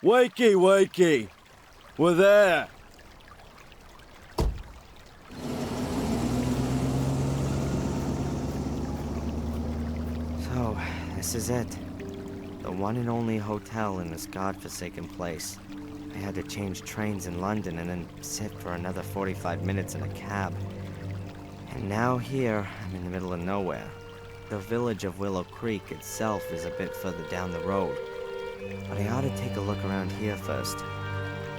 Wakey, wakey! We're there! So, this is it. The one and only hotel in this godforsaken place. I had to change trains in London and then sit for another 45 minutes in a cab. And now here, I'm in the middle of nowhere. The village of Willow Creek itself is a bit further down the road. But I ought to take a look around here first.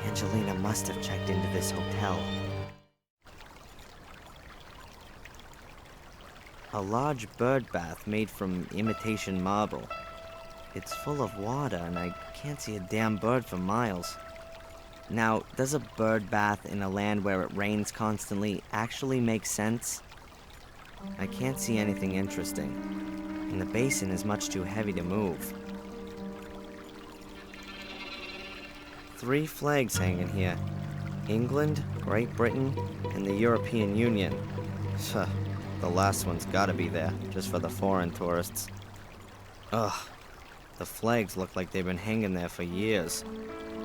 Angelina must have checked into this hotel. A large bird bath made from imitation marble. It's full of water and I can't see a damn bird for miles. Now, does a bird bath in a land where it rains constantly actually make sense? I can't see anything interesting, and the basin is much too heavy to move. 3 flags hanging here. England, Great Britain, and the European Union. The last one's gotta be there, just for the foreign tourists. Ugh, the flags look like they've been hanging there for years.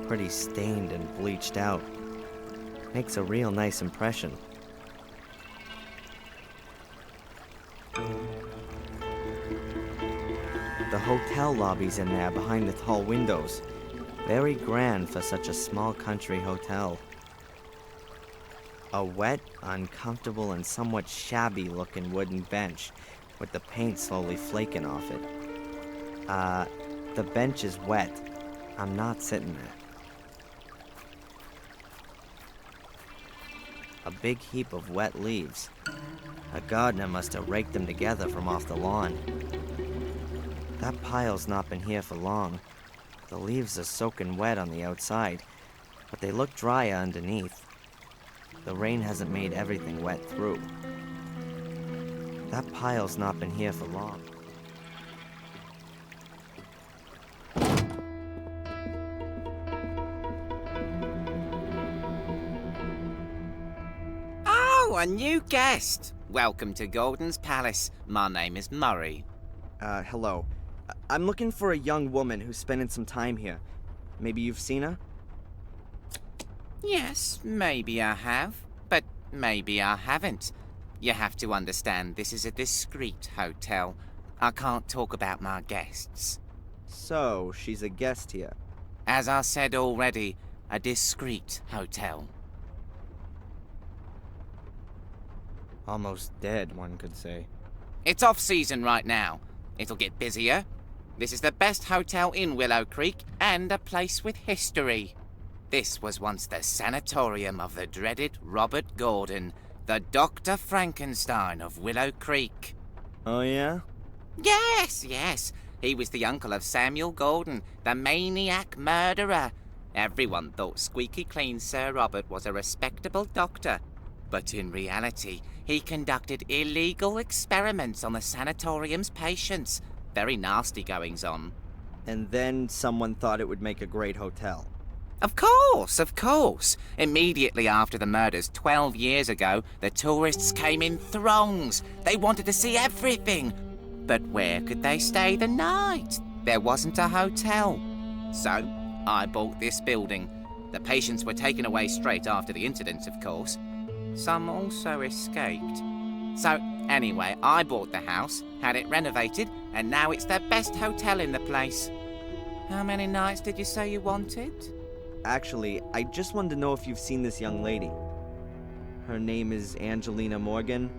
Pretty stained and bleached out. Makes a real nice impression. The hotel lobby's in there behind the tall windows. Very grand for such a small country hotel. A wet, uncomfortable, and somewhat shabby-looking wooden bench with the paint slowly flaking off it. The bench is wet. I'm not sitting there. A big heap of wet leaves. A gardener must have raked them together from off the lawn. That pile's not been here for long. The leaves are soaking wet on the outside, but they look drier underneath. The rain hasn't made everything wet through. That pile's not been here for long. Oh, a new guest! Welcome to Gordon's Palace. My name is Murray. Hello. I'm looking for a young woman who's spending some time here. Maybe you've seen her? Yes, maybe I have, but maybe I haven't. You have to understand, this is a discreet hotel. I can't talk about my guests. So, she's a guest here. As I said already, a discreet hotel. Almost dead, one could say. It's off-season right now. It'll get busier. This is the best hotel in Willow Creek, and a place with history. This was once the sanatorium of the dreaded Robert Gordon, the Dr. Frankenstein of Willow Creek. Oh, yeah? Yes. He was the uncle of Samuel Gordon, the maniac murderer. Everyone thought squeaky clean Sir Robert was a respectable doctor. But in reality, he conducted illegal experiments on the sanatorium's patients. Very nasty goings-on. And then someone thought it would make a great hotel. Of course. Immediately after the murders 12 years ago, the tourists came in throngs. They wanted to see everything. But where could they stay the night? There wasn't a hotel. So, I bought this building. The patients were taken away straight after the incident, of course. Some also escaped. So, anyway, I bought the house, had it renovated, and now it's the best hotel in the place. How many nights did you say you wanted? Actually, I just wanted to know if you've seen this young lady. Her name is Angelina Morgan.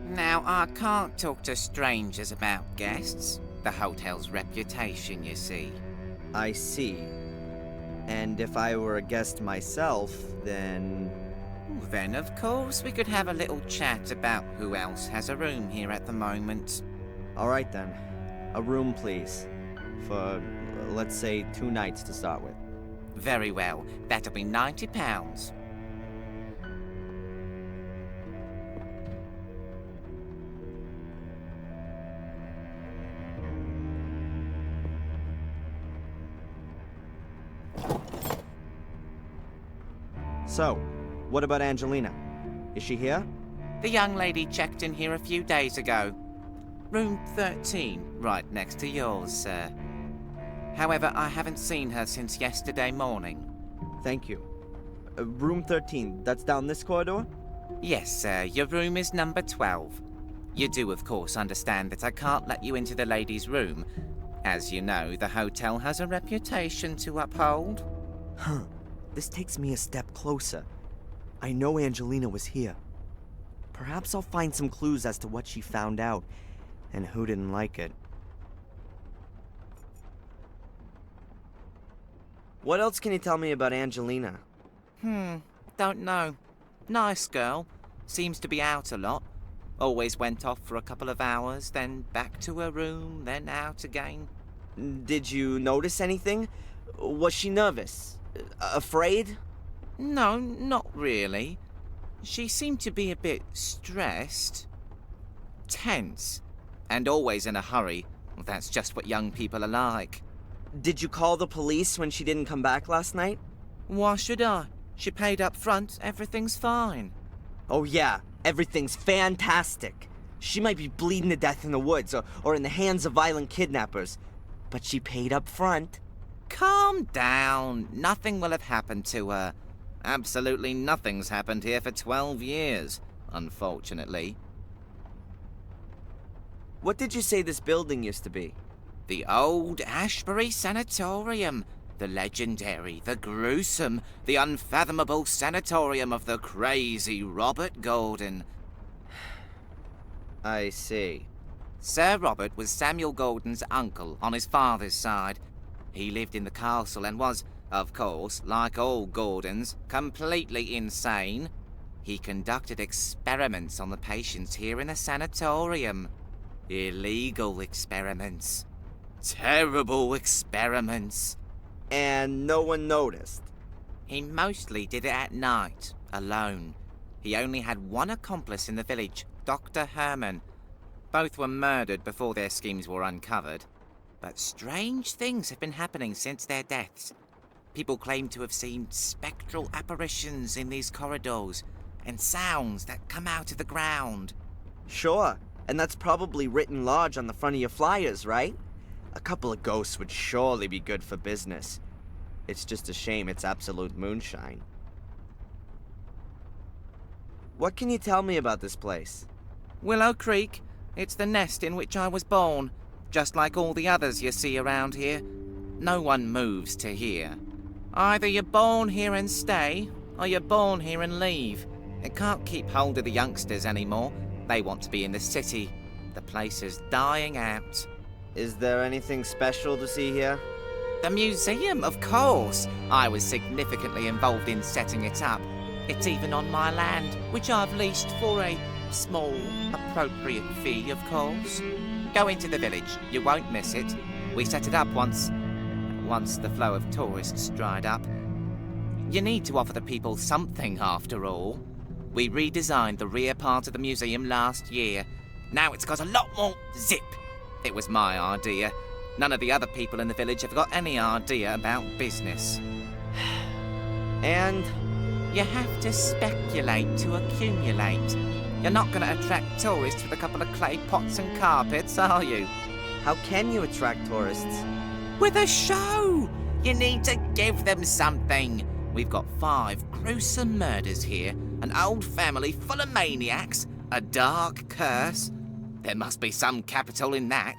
Now, I can't talk to strangers about guests. The hotel's reputation, you see. I see. And if I were a guest myself, then... Then, of course, we could have a little chat about who else has a room here at the moment. Alright then. A room, please. For, let's say, 2 nights to start with. Very well. That'll be £90. So, what about Angelina? Is she here? The young lady checked in here a few days ago. Room 13, right next to yours, sir. However, I haven't seen her since yesterday morning. Thank you. Room 13, that's down this corridor? Yes, sir, your room is number 12. You do, of course, understand that I can't let you into the ladies' room. As you know, the hotel has a reputation to uphold. Huh. This takes me a step closer. I know Angelina was here. Perhaps I'll find some clues as to what she found out, and who didn't like it. What else can you tell me about Angelina? Don't know. Nice girl. Seems to be out a lot. Always went off for a couple of hours, then back to her room, then out again. Did you notice anything? Was she nervous? Afraid? No, not really. She seemed to be a bit stressed. Tense. And always in a hurry. That's just what young people are like. Did you call the police when she didn't come back last night? Why should I? She paid up front, everything's fine. Oh yeah, everything's fantastic. She might be bleeding to death in the woods or in the hands of violent kidnappers, but she paid up front. Calm down. Nothing will have happened to her. Absolutely nothing's happened here for 12 years, unfortunately. What did you say this building used to be? The old Ashbury Sanatorium. The legendary, the gruesome, the unfathomable sanatorium of the crazy Robert Gordon. I see. Sir Robert was Samuel Gordon's uncle on his father's side. He lived in the castle and was, of course, like all Gordons, completely insane. He conducted experiments on the patients here in the sanatorium. Illegal experiments. Terrible experiments. And no one noticed? He mostly did it at night, alone. He only had one accomplice in the village, Dr. Herman. Both were murdered before their schemes were uncovered. But strange things have been happening since their deaths. People claim to have seen spectral apparitions in these corridors, and sounds that come out of the ground. Sure, and that's probably written large on the front of your flyers, right? A couple of ghosts would surely be good for business. It's just a shame it's absolute moonshine. What can you tell me about this place? Willow Creek. It's the nest in which I was born. Just like all the others you see around here. No one moves to here. Either you're born here and stay, or you're born here and leave. It can't keep hold of the youngsters anymore. They want to be in the city. The place is dying out. Is there anything special to see here? The museum, of course. I was significantly involved in setting it up. It's even on my land, which I've leased for a small, appropriate fee, of course. Go into the village. You won't miss it. We set it up once the flow of tourists dried up. You need to offer the people something, after all. We redesigned the rear part of the museum last year. Now it's got a lot more zip. It was my idea. None of the other people in the village have got any idea about business. And? You have to speculate to accumulate. You're not going to attract tourists with a couple of clay pots and carpets, are you? How can you attract tourists? With a show! You need to give them something. We've got 5 gruesome murders here, an old family full of maniacs, a dark curse. There must be some capital in that.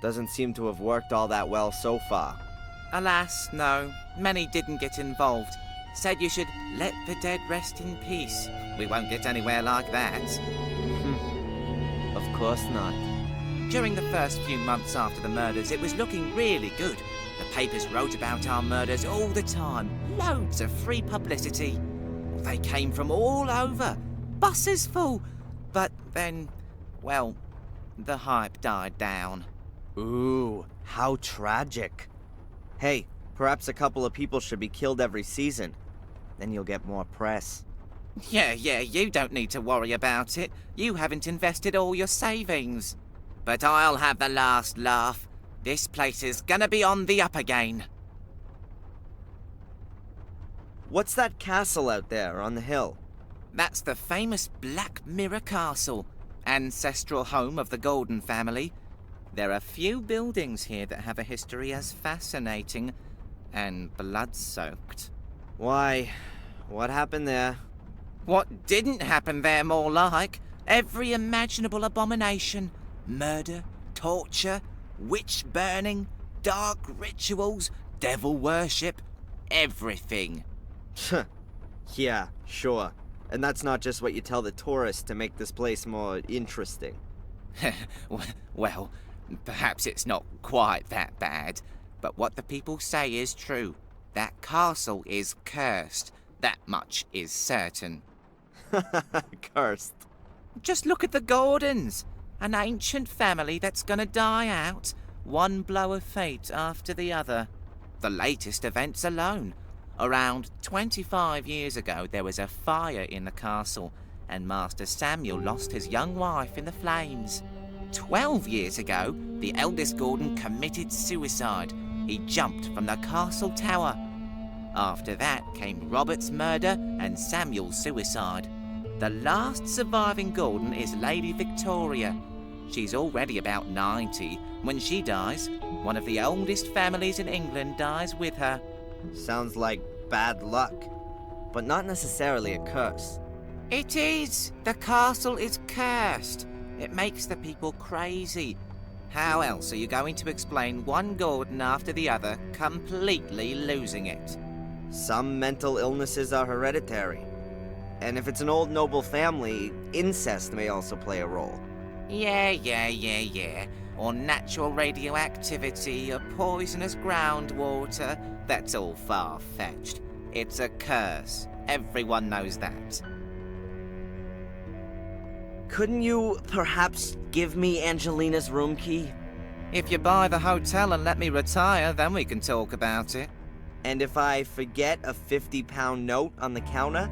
Doesn't seem to have worked all that well so far. Alas, no. Many didn't get involved. Said you should let the dead rest in peace. We won't get anywhere like that. Of course not. During the first few months after the murders, it was looking really good. The papers wrote about our murders all the time. Loads of free publicity. They came from all over. Buses full. But then, well, the hype died down. Ooh, how tragic. Hey, perhaps a couple of people should be killed every season. Then you'll get more press. Yeah, you don't need to worry about it. You haven't invested all your savings. But I'll have the last laugh. This place is gonna be on the up again. What's that castle out there on the hill? That's the famous Black Mirror Castle, ancestral home of the Gordon family. There are few buildings here that have a history as fascinating and blood-soaked. Why? What happened there? What didn't happen there, more like? Every imaginable abomination. Murder, torture, witch burning, dark rituals, devil worship, everything. Yeah, sure. And that's not just what you tell the tourists to make this place more interesting. Well, perhaps it's not quite that bad, but what the people say is true. That castle is cursed. That much is certain. Cursed. Just look at the Gordons. An ancient family that's gonna die out, one blow of fate after the other. The latest events alone. Around 25 years ago, there was a fire in the castle, and Master Samuel lost his young wife in the flames. 12 years ago, the eldest Gordon committed suicide. He jumped from the castle tower. After that came Robert's murder and Samuel's suicide. The last surviving Gordon is Lady Victoria. She's already about 90. When she dies, one of the oldest families in England dies with her. Sounds like bad luck, but not necessarily a curse. It is! The castle is cursed. It makes the people crazy. How else are you going to explain one Gordon after the other completely losing it? Some mental illnesses are hereditary. And if it's an old noble family, incest may also play a role. Yeah. Or natural radioactivity, or poisonous groundwater. That's all far-fetched. It's a curse. Everyone knows that. Couldn't you perhaps give me Angelina's room key? If you buy the hotel and let me retire, then we can talk about it. And if I forget a 50-pound note on the counter,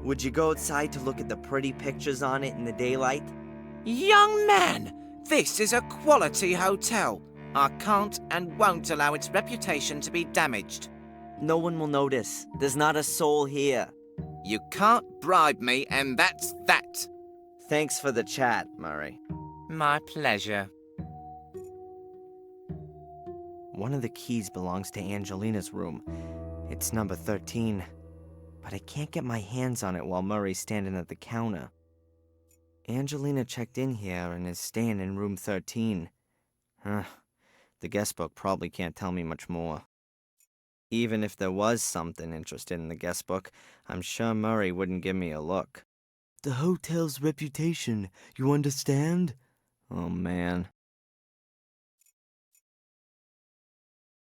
would you go outside to look at the pretty pictures on it in the daylight? Young man, this is a quality hotel. I can't and won't allow its reputation to be damaged. No one will notice. There's not a soul here. You can't bribe me, and that's that. Thanks for the chat, Murray. My pleasure. One of the keys belongs to Angelina's room. It's number 13. But I can't get my hands on it while Murray's standing at the counter. Angelina checked in here and is staying in room 13. The guest book probably can't tell me much more. Even if there was something interesting in the guest book, I'm sure Murray wouldn't give me a look. The hotel's reputation, you understand? Oh, man.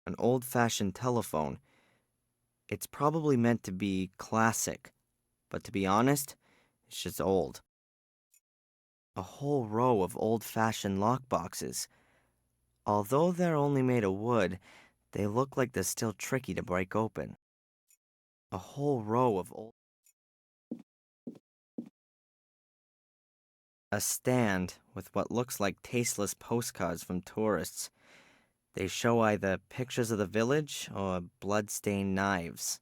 An old-fashioned telephone. It's probably meant to be classic, but to be honest, it's just old. A whole row of old-fashioned lockboxes. Although they're only made of wood, they look like they're still tricky to break open. A whole row of old... A stand with what looks like tasteless postcards from tourists. They show either pictures of the village or blood-stained knives.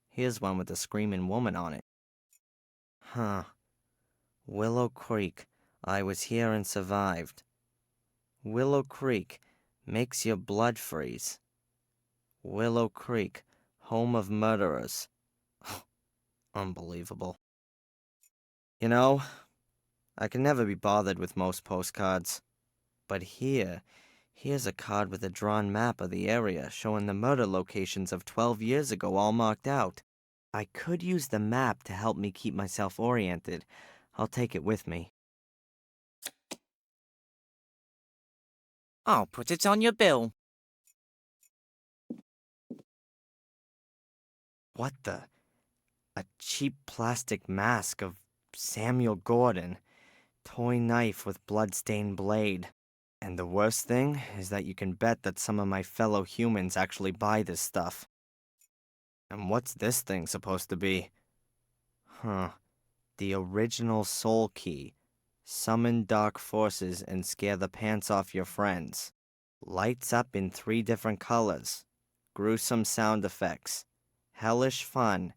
Here's one with a screaming woman on it. Willow Creek. I was here and survived. Willow Creek makes your blood freeze. Willow Creek, home of murderers. Unbelievable. You know, I can never be bothered with most postcards. But here's a card with a drawn map of the area showing the murder locations of 12 years ago all marked out. I could use the map to help me keep myself oriented. I'll take it with me. I'll put it on your bill. What the? A cheap plastic mask of Samuel Gordon. Toy knife with blood-stained blade. And the worst thing is that you can bet that some of my fellow humans actually buy this stuff. And what's this thing supposed to be? The original soul key. Summon dark forces and scare the pants off your friends. Lights up in 3 different colors. Gruesome sound effects. Hellish fun.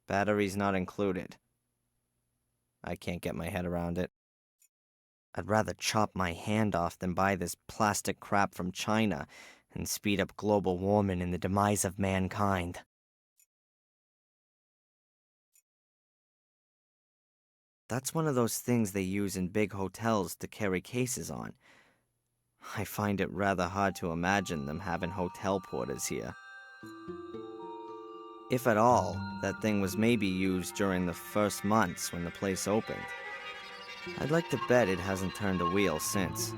Batteries not included. I can't get my head around it. I'd rather chop my hand off than buy this plastic crap from China and speed up global warming and the demise of mankind. That's one of those things they use in big hotels to carry cases on. I find it rather hard to imagine them having hotel porters here. If at all, that thing was maybe used during the first months when the place opened. I'd like to bet it hasn't turned a wheel since.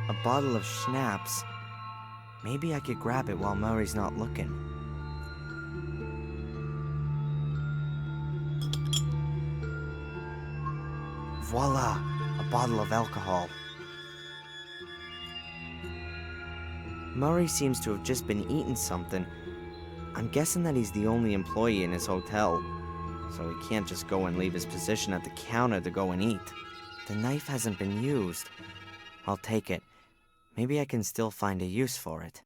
A bottle of schnapps. Maybe I could grab it while Murray's not looking. Voila! A bottle of alcohol. Murray seems to have just been eating something. I'm guessing that he's the only employee in his hotel, so he can't just go and leave his position at the counter to go and eat. The knife hasn't been used. I'll take it. Maybe I can still find a use for it.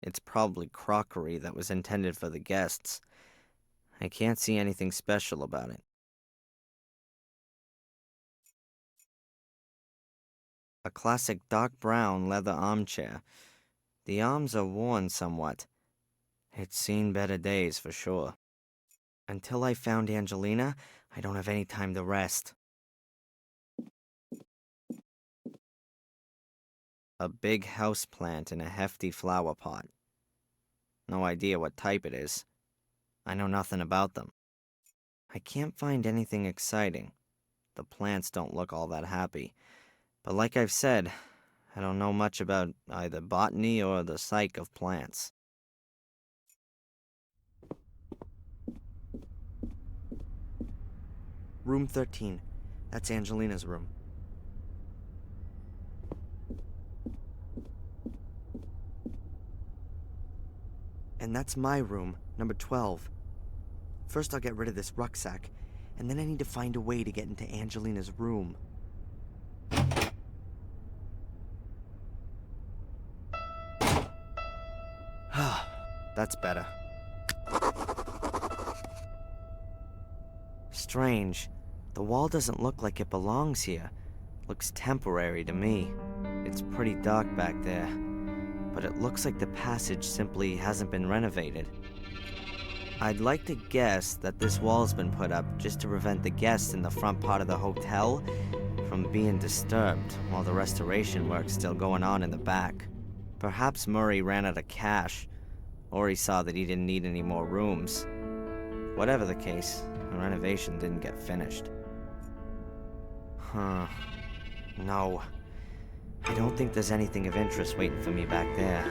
It's probably crockery that was intended for the guests. I can't see anything special about it. A classic dark brown leather armchair. The arms are worn somewhat. It's seen better days for sure. Until I found Angelina, I don't have any time to rest. A big house plant in a hefty flower pot. No idea what type it is. I know nothing about them. I can't find anything exciting. The plants don't look all that happy. But like I've said, I don't know much about either botany or the psyche of plants. Room 13. That's Angelina's room. And that's my room, number 12. First I'll get rid of this rucksack, and then I need to find a way to get into Angelina's room. That's better. Strange. The wall doesn't look like it belongs here. Looks temporary to me. It's pretty dark back there, but it looks like the passage simply hasn't been renovated. I'd like to guess that this wall's been put up just to prevent the guests in the front part of the hotel from being disturbed while the restoration work's still going on in the back. Perhaps Murray ran out of cash, or he saw that he didn't need any more rooms. Whatever the case, the renovation didn't get finished. No. I don't think there's anything of interest waiting for me back there.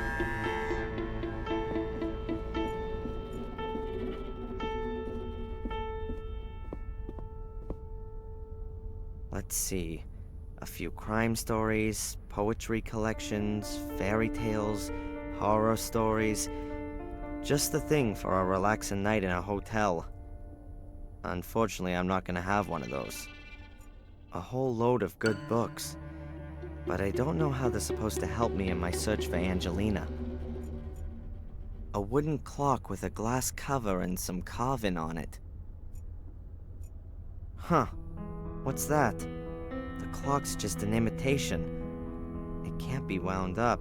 Let's see. A few crime stories, poetry collections, fairy tales, horror stories. Just the thing for a relaxing night in a hotel. Unfortunately, I'm not gonna have one of those. A whole load of good books. But I don't know how they're supposed to help me in my search for Angelina. A wooden clock with a glass cover and some carving on it. Huh. What's that? The clock's just an imitation. It can't be wound up.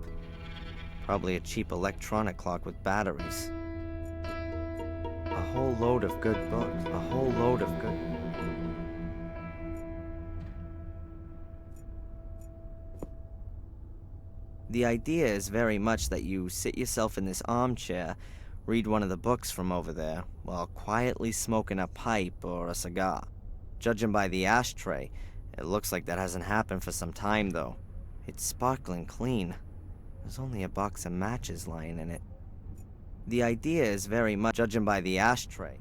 Probably a cheap electronic clock with batteries. A whole load of good books. A whole load of good... The idea is very much that you sit yourself in this armchair, read one of the books from over there, while quietly smoking a pipe or a cigar. Judging by the ashtray, it looks like that hasn't happened for some time, though. It's sparkling clean. There's only a box of matches lying in it. The idea is very much, judging by the ashtray.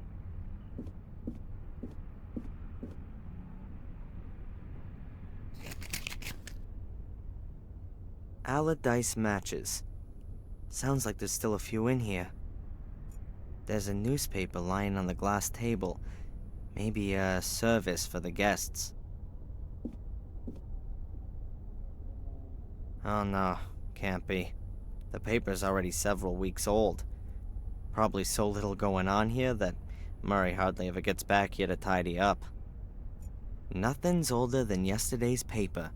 Allardyce matches. Sounds like there's still a few in here. There's a newspaper lying on the glass table. Maybe a service for the guests. Oh no, can't be. The paper's already several weeks old. Probably so little going on here that Murray hardly ever gets back here to tidy up. Nothing's older than yesterday's paper,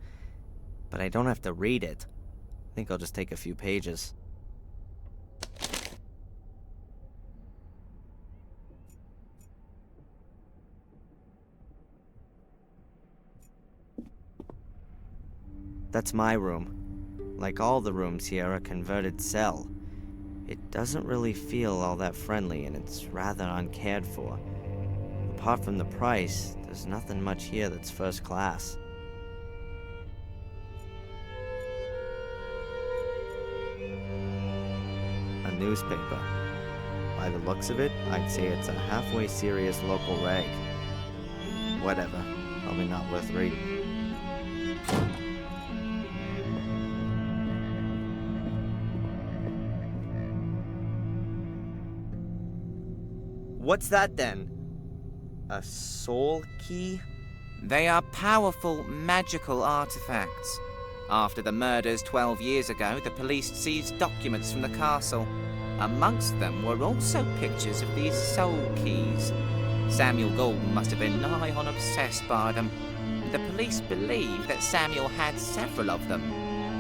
but I don't have to read it. I think I'll just take a few pages. That's my room. Like all the rooms here, a converted cell. It doesn't really feel all that friendly, and it's rather uncared for. Apart from the price, there's nothing much here that's first class. A newspaper. By the looks of it, I'd say it's a halfway serious local rag. Whatever. Probably not worth reading. What's that then? A soul key? They are powerful, magical artifacts. After the murders 12 years ago, the police seized documents from the castle. Amongst them were also pictures of these soul keys. Samuel Golden must have been nigh on obsessed by them. The police believe that Samuel had several of them.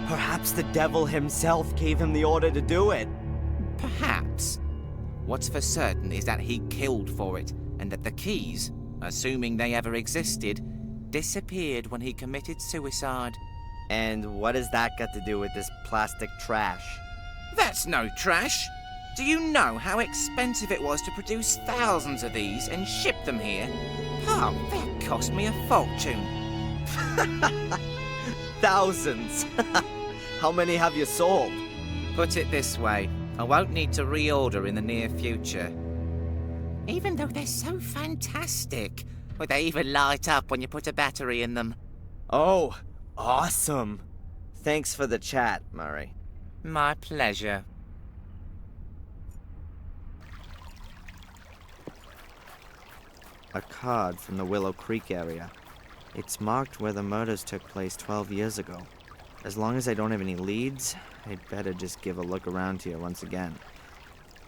Perhaps the devil himself gave him the order to do it. Perhaps. What's for certain is that he killed for it, and that the keys, assuming they ever existed, disappeared when he committed suicide. And what has that got to do with this plastic trash? That's no trash! Do you know how expensive it was to produce thousands of these and ship them here? Oh, that cost me a fortune. Thousands! How many have you sold? Put it this way, I won't need to reorder in the near future. Even though they're so fantastic. Or they even light up when you put a battery in them. Oh, awesome! Thanks for the chat, Murray. My pleasure. A card from the Willow Creek area. It's marked where the murders took place 12 years ago. As long as I don't have any leads, I'd better just give a look around here once again.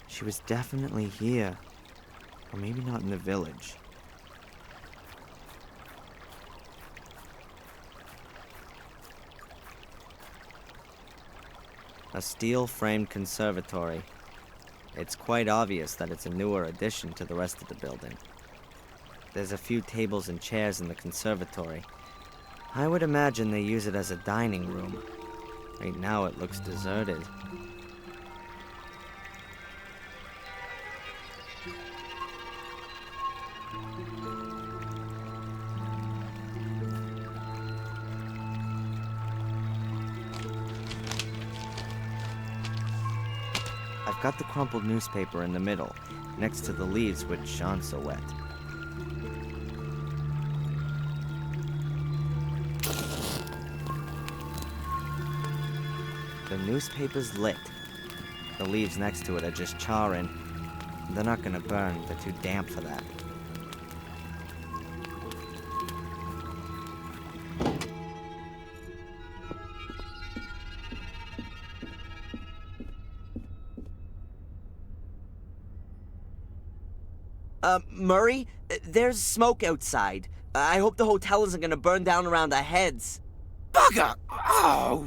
She was definitely here. Or maybe not in the village. A steel-framed conservatory. It's quite obvious that it's a newer addition to the rest of the building. There's a few tables and chairs in the conservatory. I would imagine they use it as a dining room. Right now it looks deserted. I've got the crumpled newspaper in the middle, next to the leaves which aren't so wet. The newspaper's lit. The leaves next to it are just charring. They're not gonna burn, they're too damp for that. Murray, there's smoke outside. I hope the hotel isn't gonna burn down around our heads. Bugger! Oh!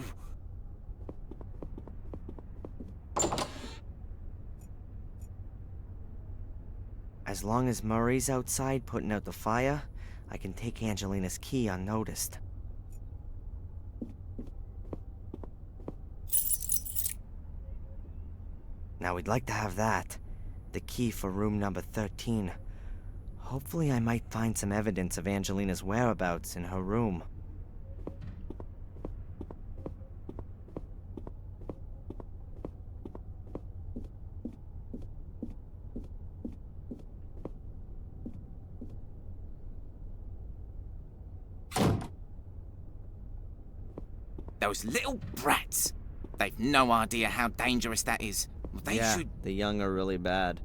As long as Murray's outside putting out the fire, I can take Angelina's key unnoticed. Now we'd like to have that. The key for room number 13. Hopefully I might find some evidence of Angelina's whereabouts in her room. Those little brats! They've no idea how dangerous that is. They should... the young are really bad.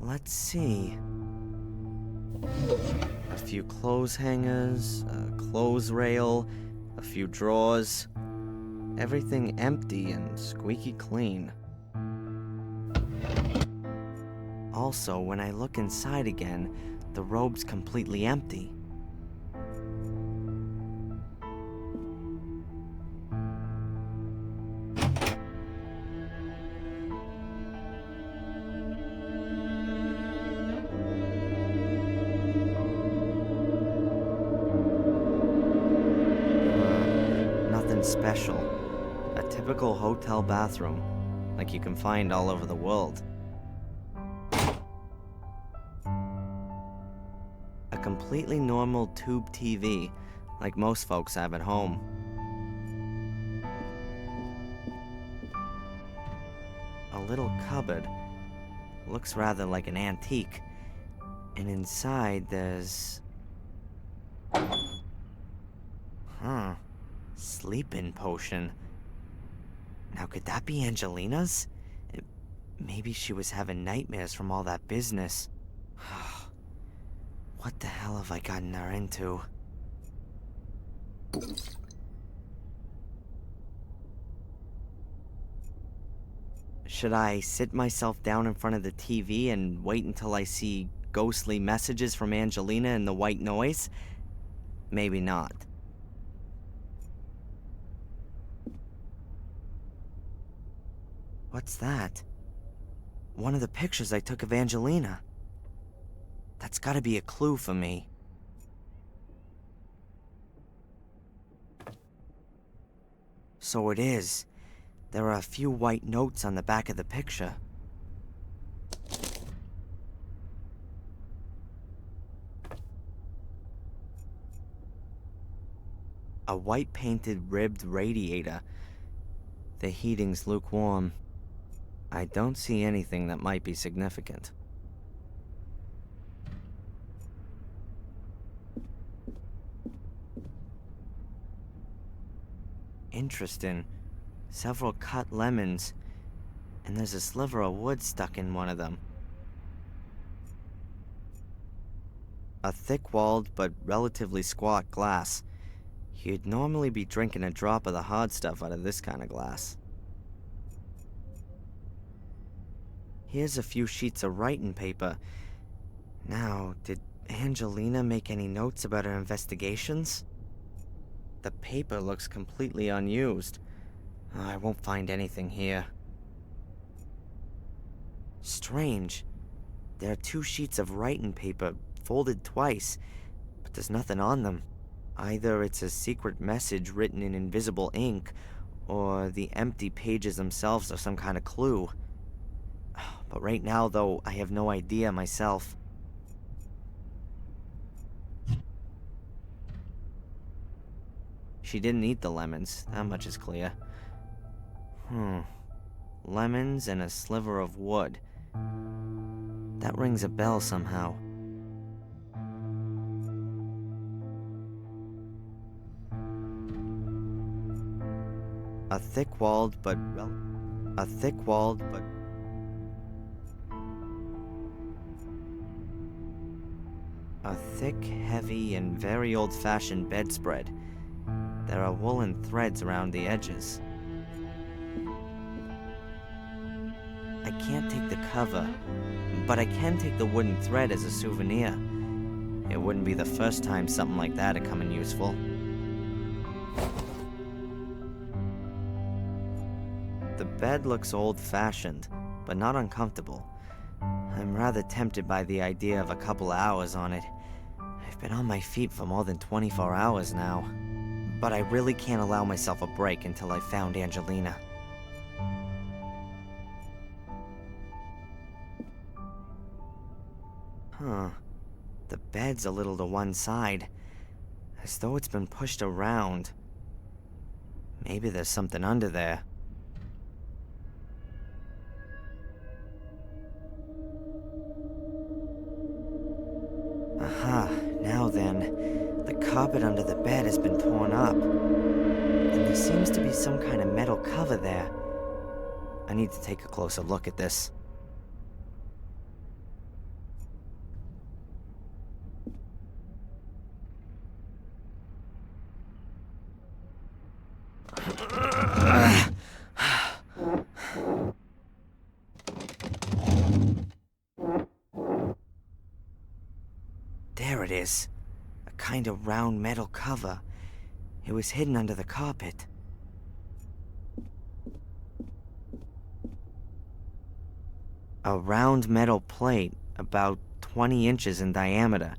Let's see. A few clothes hangers, a clothes rail, a few drawers. Everything empty and squeaky clean. Also, when I look inside again, the robe's completely empty. Nothing special. A typical hotel bathroom, like you can find all over the world. A completely normal tube TV, like most folks have at home. A little cupboard. Looks rather like an antique. And inside there's... Sleeping potion. Now could that be Angelina's? Maybe she was having nightmares from all that business. What the hell have I gotten her into? Should I sit myself down in front of the TV and wait until I see ghostly messages from Angelina in the white noise? Maybe not. What's that? One of the pictures I took of Angelina. That's gotta be a clue for me. So it is. There are a few white notes on the back of the picture. A white painted ribbed radiator. The heating's lukewarm. I don't see anything that might be significant. Interesting. Several cut lemons, and there's a sliver of wood stuck in one of them. A thick-walled but relatively squat glass. You'd normally be drinking a drop of the hard stuff out of this kind of glass. Here's a few sheets of writing paper. Now, did Angelina make any notes about her investigations? The paper looks completely unused. I won't find anything here. Strange. There are 2 sheets of writing paper, folded twice, but there's nothing on them. Either it's a secret message written in invisible ink, or the empty pages themselves are some kind of clue. But right now, though, I have no idea myself. She didn't eat the lemons, that much is clear. Lemons and a sliver of wood. That rings a bell somehow. A thick-walled but a thick, heavy, and very old-fashioned bedspread. There are woolen threads around the edges. I can't take the cover, but I can take the wooden thread as a souvenir. It wouldn't be the first time something like that had come in useful. The bed looks old-fashioned, but not uncomfortable. I'm rather tempted by the idea of a couple of hours on it. I've been on my feet for more than 24 hours now. But I really can't allow myself a break until I've found Angelina. The bed's a little to one side, as though it's been pushed around. Maybe there's something under there. Aha, now then, the carpet under the bed has been torn up, and there seems to be some kind of metal cover there. I need to take a closer look at this. it is. A kind of round metal cover. It was hidden under the carpet. A round metal plate, about 20 inches in diameter.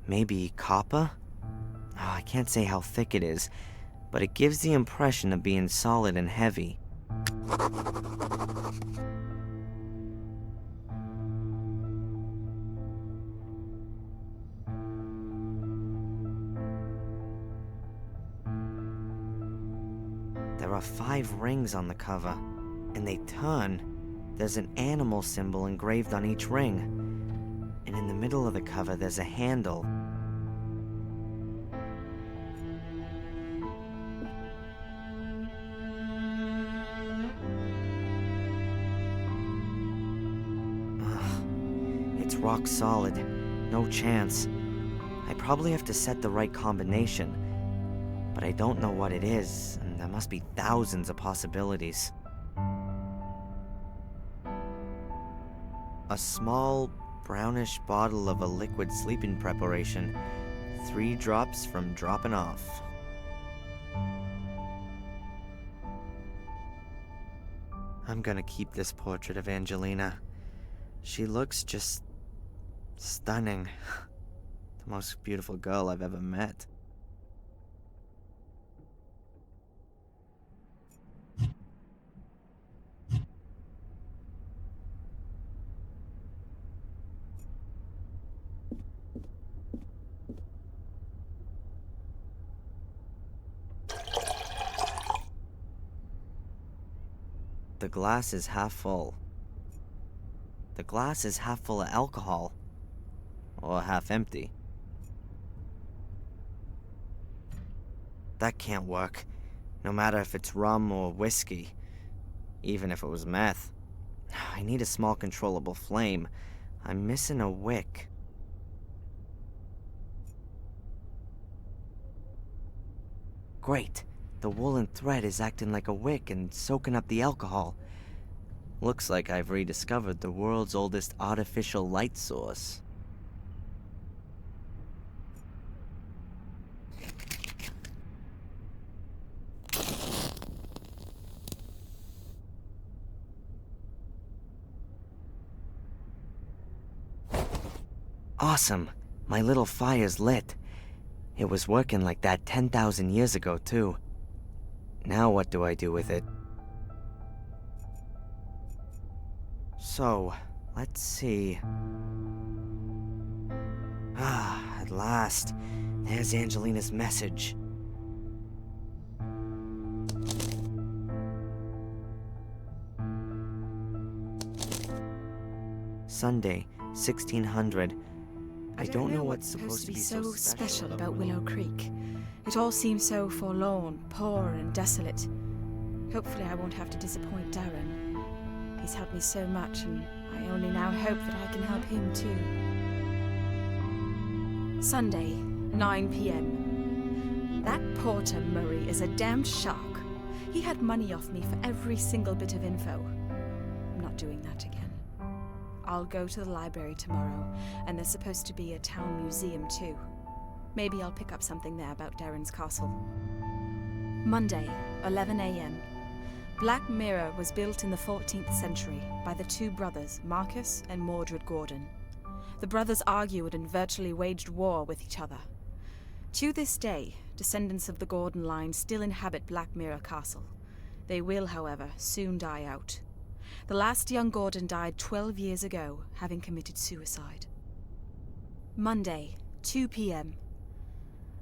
Maybe copper? Oh, I can't say how thick it is, but it gives the impression of being solid and heavy. There are 5 rings on the cover, and they turn. There's an animal symbol engraved on each ring, and in the middle of the cover there's a handle. It's rock solid. No chance. I probably have to set the right combination, but I don't know what it is, and there must be thousands of possibilities. A small, brownish bottle of a liquid sleeping preparation. 3 drops from dropping off. I'm gonna keep this portrait of Angelina. She looks just stunning. The most beautiful girl I've ever met. The glass is half full. The glass is half full of alcohol. Or half empty. That can't work. No matter if it's rum or whiskey. Even if it was meth. I need a small controllable flame. I'm missing a wick. Great. The woolen thread is acting like a wick and soaking up the alcohol. Looks like I've rediscovered the world's oldest artificial light source. Awesome! My little fire's lit. It was working like that 10,000 years ago, too. Now what do I do with it? So, let's see. At last. There's Angelina's message. Sunday, 1600. I don't know what's supposed to be so special about Willow Creek. It all seems so forlorn, poor and desolate. Hopefully I won't have to disappoint Darren. He's helped me so much, and I only now hope that I can help him too. Sunday, 9 p.m. That Porter Murray is a damned shark. He had money off me for every single bit of info. I'm not doing that again. I'll go to the library tomorrow, and there's supposed to be a town museum too. Maybe I'll pick up something there about Darren's castle. Monday, 11 a.m. Black Mirror was built in the 14th century by the 2 brothers, Marcus and Mordred Gordon. The brothers argued and virtually waged war with each other. To this day, descendants of the Gordon line still inhabit Black Mirror Castle. They will, however, soon die out. The last young Gordon died 12 years ago, having committed suicide. Monday, 2 p.m.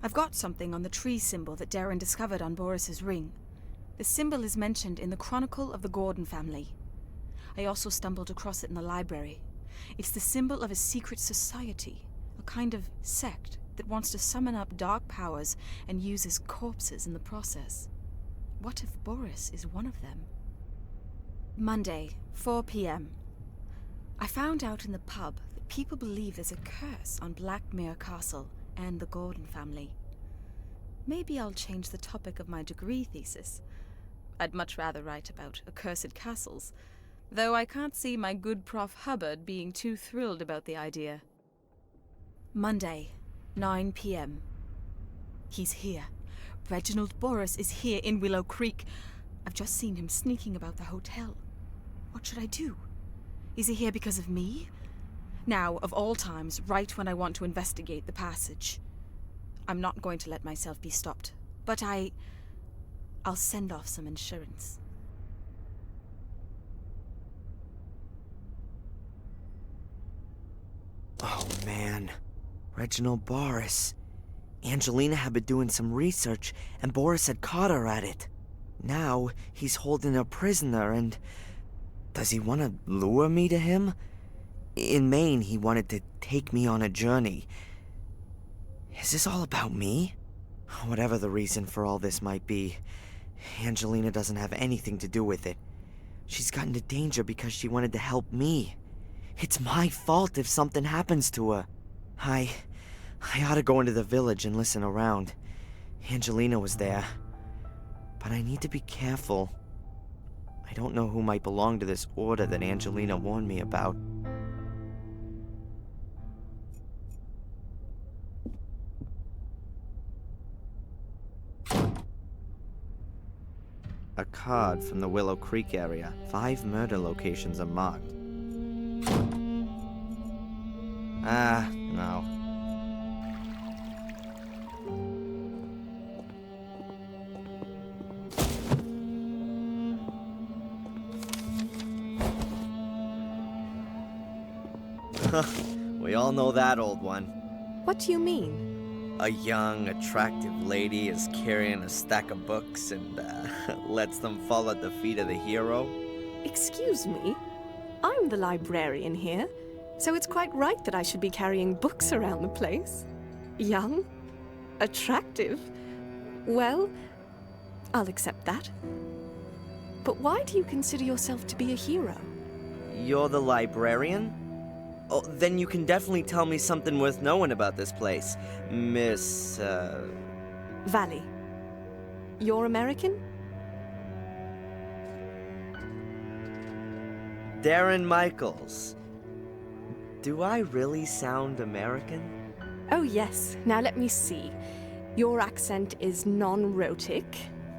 I've got something on the tree symbol that Darren discovered on Boris's ring. The symbol is mentioned in the Chronicle of the Gordon family. I also stumbled across it in the library. It's the symbol of a secret society, a kind of sect that wants to summon up dark powers and uses corpses in the process. What if Boris is one of them? Monday, 4 p.m. I found out in the pub that people believe there's a curse on Black Mirror Castle and the Gordon family. Maybe I'll change the topic of my degree thesis. I'd much rather write about accursed castles, though I can't see my good Prof. Hubbard being too thrilled about the idea. Monday, 9 p.m. He's here. Reginald Boris is here in Willow Creek. I've just seen him sneaking about the hotel. What should I do? Is he here because of me? Now, of all times, right when I want to investigate the passage. I'm not going to let myself be stopped, but I'll send off some insurance. Oh, man. Reginald Boris. Angelina had been doing some research, and Boris had caught her at it. Now, he's holding her prisoner, and... does he want to lure me to him? In Maine, he wanted to take me on a journey. Is this all about me? Whatever the reason for all this might be, Angelina doesn't have anything to do with it. She's got into danger because she wanted to help me. It's my fault if something happens to her. I ought to go into the village and listen around. Angelina was there. But I need to be careful. I don't know who might belong to this order that Angelina warned me about. A card from the Willow Creek area. 5 murder locations are marked. No. We all know that old one. What do you mean? A young, attractive lady is carrying a stack of books and lets them fall at the feet of the hero. Excuse me? I'm the librarian here, so it's quite right that I should be carrying books around the place. Young? Attractive? Well, I'll accept that. But why do you consider yourself to be a hero? You're the librarian? Oh, then you can definitely tell me something worth knowing about this place, Miss, Valley. You're American? Darren Michaels. Do I really sound American? Oh, yes. Now let me see. Your accent is non-rhotic.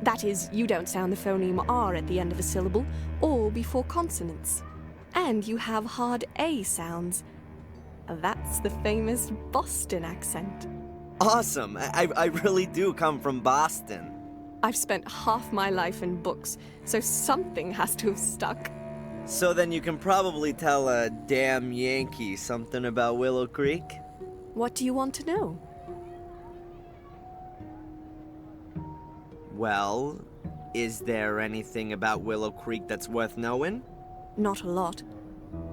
That is, you don't sound the phoneme R at the end of a syllable, or before consonants. And you have hard A sounds. That's the famous Boston accent. Awesome! I really do come from Boston. I've spent half my life in books, so something has to have stuck. So then you can probably tell a damn Yankee something about Willow Creek? What do you want to know? Well, is there anything about Willow Creek that's worth knowing? Not a lot.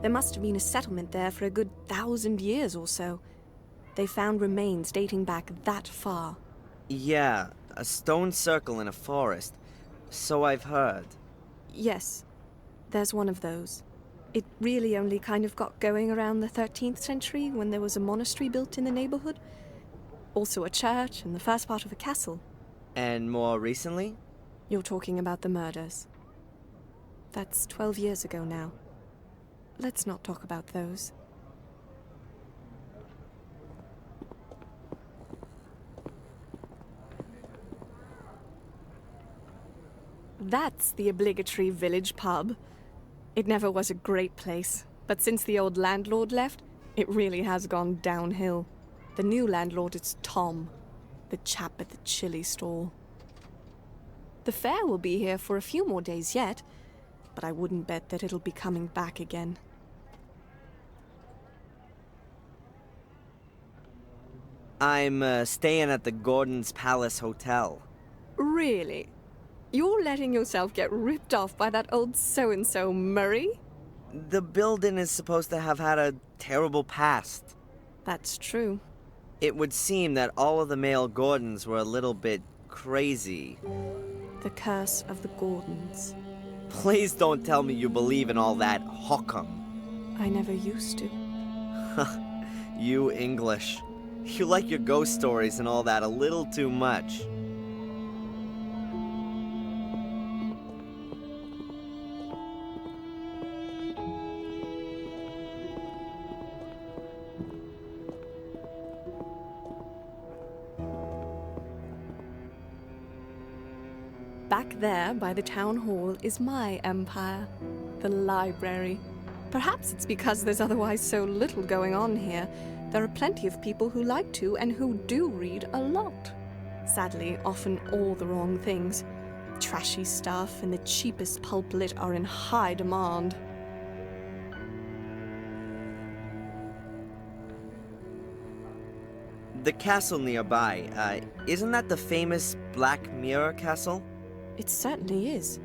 There must have been a settlement there for a good 1,000 years or so. They found remains dating back that far. Yeah, a stone circle in a forest. So I've heard. Yes, there's one of those. It really only kind of got going around the 13th century when there was a monastery built in the neighborhood. Also a church and the first part of a castle. And more recently? You're talking about the murders. That's 12 years ago now. Let's not talk about those. That's the obligatory village pub. It never was a great place, but since the old landlord left, it really has gone downhill. The new landlord is Tom, the chap at the chili stall. The fair will be here for a few more days yet, but I wouldn't bet that it'll be coming back again. I'm staying at the Gordon's Palace Hotel. Really? You're letting yourself get ripped off by that old so-and-so Murray? The building is supposed to have had a terrible past. That's true. It would seem that all of the male Gordons were a little bit crazy. The curse of the Gordons. Please don't tell me you believe in all that hokum. I never used to. You English. You like your ghost stories and all that a little too much. Back there, by the town hall, is my empire, the library. Perhaps it's because there's otherwise so little going on here. There are plenty of people who like to and who do read a lot. Sadly, often all the wrong things. Trashy stuff and the cheapest pulp lit are in high demand. The castle nearby, isn't that the famous Black Mirror Castle? It certainly is.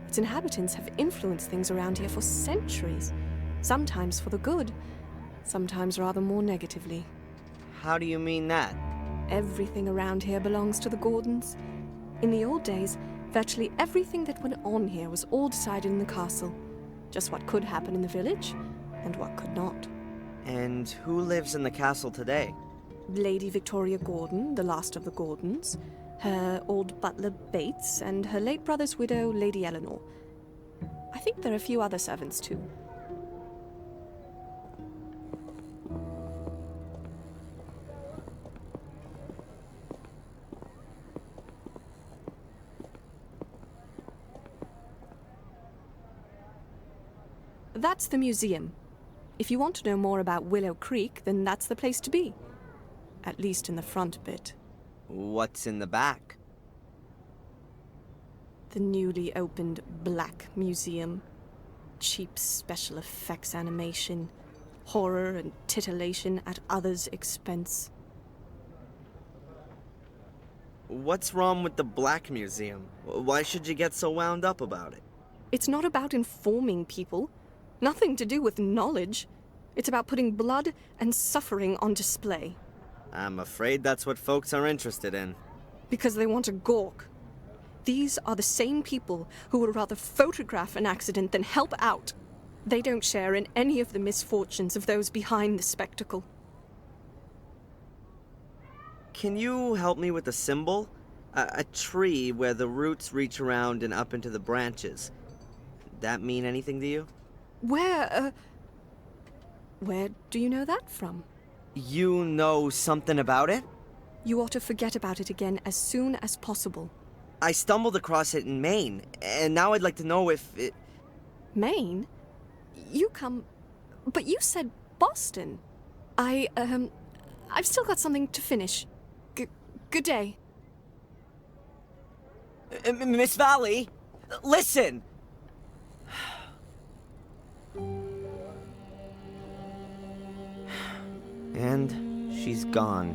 Its inhabitants have influenced things around here for centuries. Sometimes for the good, sometimes rather more negatively. How do you mean that? Everything around here belongs to the Gordons. In the old days, virtually everything that went on here was all decided in the castle. Just what could happen in the village, and what could not. And who lives in the castle today? Lady Victoria Gordon, the last of the Gordons, her old butler Bates, and her late brother's widow, Lady Eleanor. I think there are a few other servants too. That's the museum. If you want to know more about Willow Creek, then that's the place to be. At least in the front bit. What's in the back? The newly opened Black Museum. Cheap special effects animation. Horror and titillation at others' expense. What's wrong with the Black Museum? Why should you get so wound up about it? It's not about informing people. Nothing to do with knowledge. It's about putting blood and suffering on display. I'm afraid that's what folks are interested in. Because they want to gawk. These are the same people who would rather photograph an accident than help out. They don't share in any of the misfortunes of those behind the spectacle. Can you help me with the symbol? A tree where the roots reach around and up into the branches. That mean anything to you? Where do you know that from? You know something about it? You ought to forget about it again as soon as possible. I stumbled across it in Maine, and now I'd like to know if it... Maine? You come... But you said Boston. I've still got something to finish. Good day. Miss Valley, listen! And she's gone.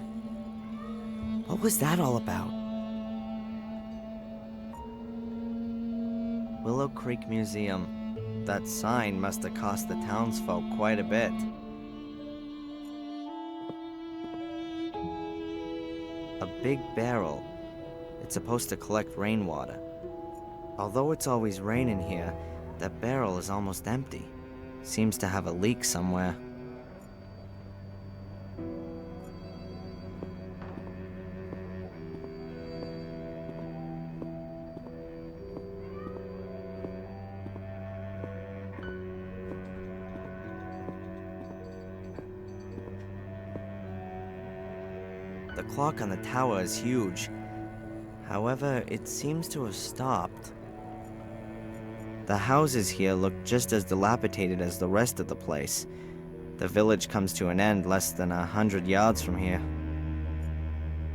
What was that all about? Willow Creek Museum. That sign must have cost the townsfolk quite a bit. A big barrel. It's supposed to collect rainwater. Although it's always raining here, that barrel is almost empty. Seems to have a leak somewhere. The clock on the tower is huge. However, it seems to have stopped. The houses here look just as dilapidated as the rest of the place. The village comes to an end less than 100 yards from here.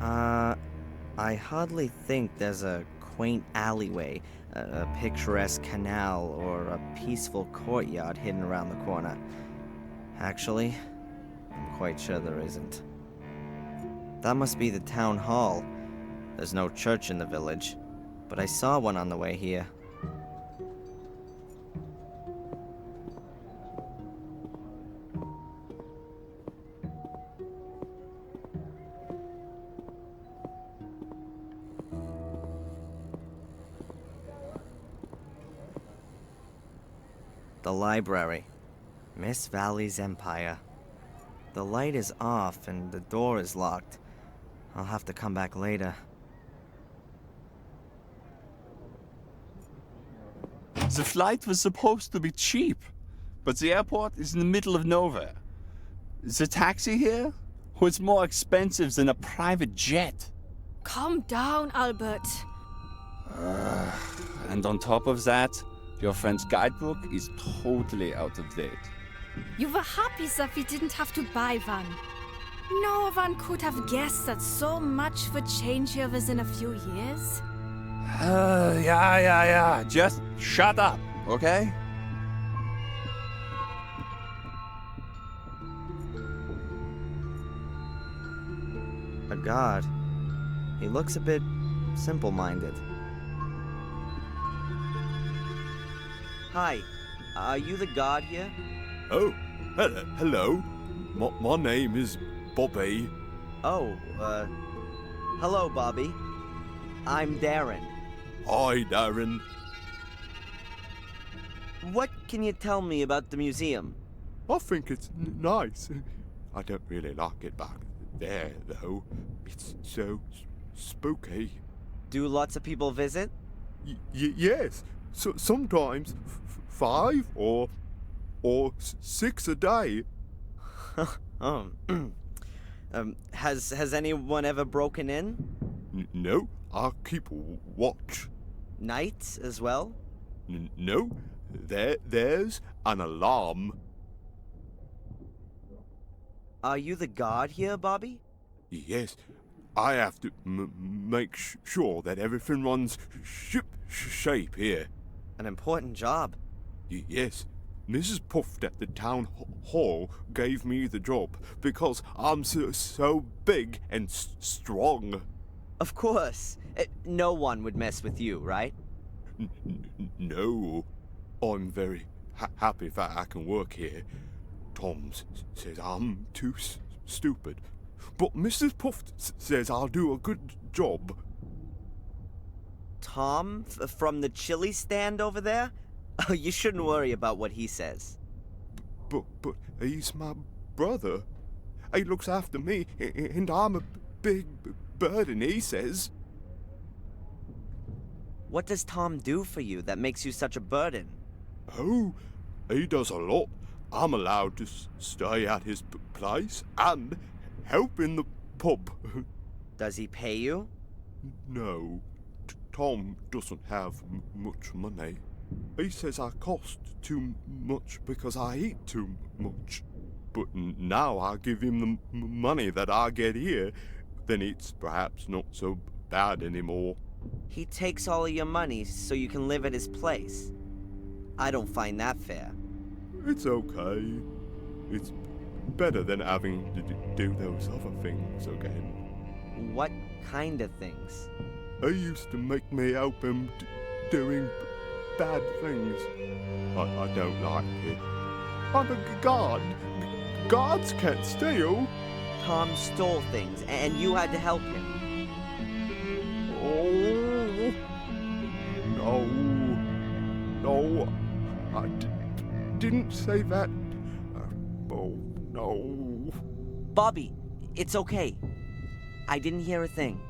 I hardly think there's a quaint alleyway, a picturesque canal, or a peaceful courtyard hidden around the corner. Actually, I'm quite sure there isn't. That must be the town hall. There's no church in the village, but I saw one on the way here. The library. Miss Valley's Empire. The light is off and the door is locked. I'll have to come back later. The flight was supposed to be cheap, but the airport is in the middle of nowhere. The taxi here was more expensive than a private jet. Calm down, Albert. And on top of that, your friend's guidebook is totally out of date. You were happy that we didn't have to buy one. No one could have guessed that so much would change here within a few years. Yeah. Just shut up, okay? A god. He looks a bit simple-minded. Hi, are you the god here? Oh, hello. My name is Bobby. Oh, hello, Bobby. I'm Darren. Hi, Darren. What can you tell me about the museum? I think it's nice. I don't really like it back there, though. It's so spooky. Do lots of people visit? Yes. So sometimes 5 or 6 a day. Has anyone ever broken in? No, I keep watch. Nights as well? No, there's an alarm. Are you the god here, Bobby? Yes, I have to make sure that everything runs shape here. An important job. Yes, Mrs. Puft at the town hall gave me the job because I'm so big and strong. Of course. No one would mess with you, right? No, I'm very happy that I can work here. Tom says I'm too stupid, but Mrs. Puft says I'll do a good job. Tom from the chili stand over there? Oh, you shouldn't worry about what he says. But he's my brother. He looks after me, and I'm a big burden, he says. What does Tom do for you that makes you such a burden? Oh, he does a lot. I'm allowed to stay at his place and help in the pub. Does he pay you? No, Tom doesn't have much money. He says I cost too much because I eat too much. But now I give him the money that I get here, then it's perhaps not so bad anymore. He takes all of your money so you can live at his place. I don't find that fair. It's okay. It's better than having to do those other things again. What kind of things? He used to make me help him doing bad things. I don't like it. I'm a god. Gods can't steal. Tom stole things, and you had to help him. Oh, no, I didn't say that. Oh, no. Bobby, it's okay. I didn't hear a thing.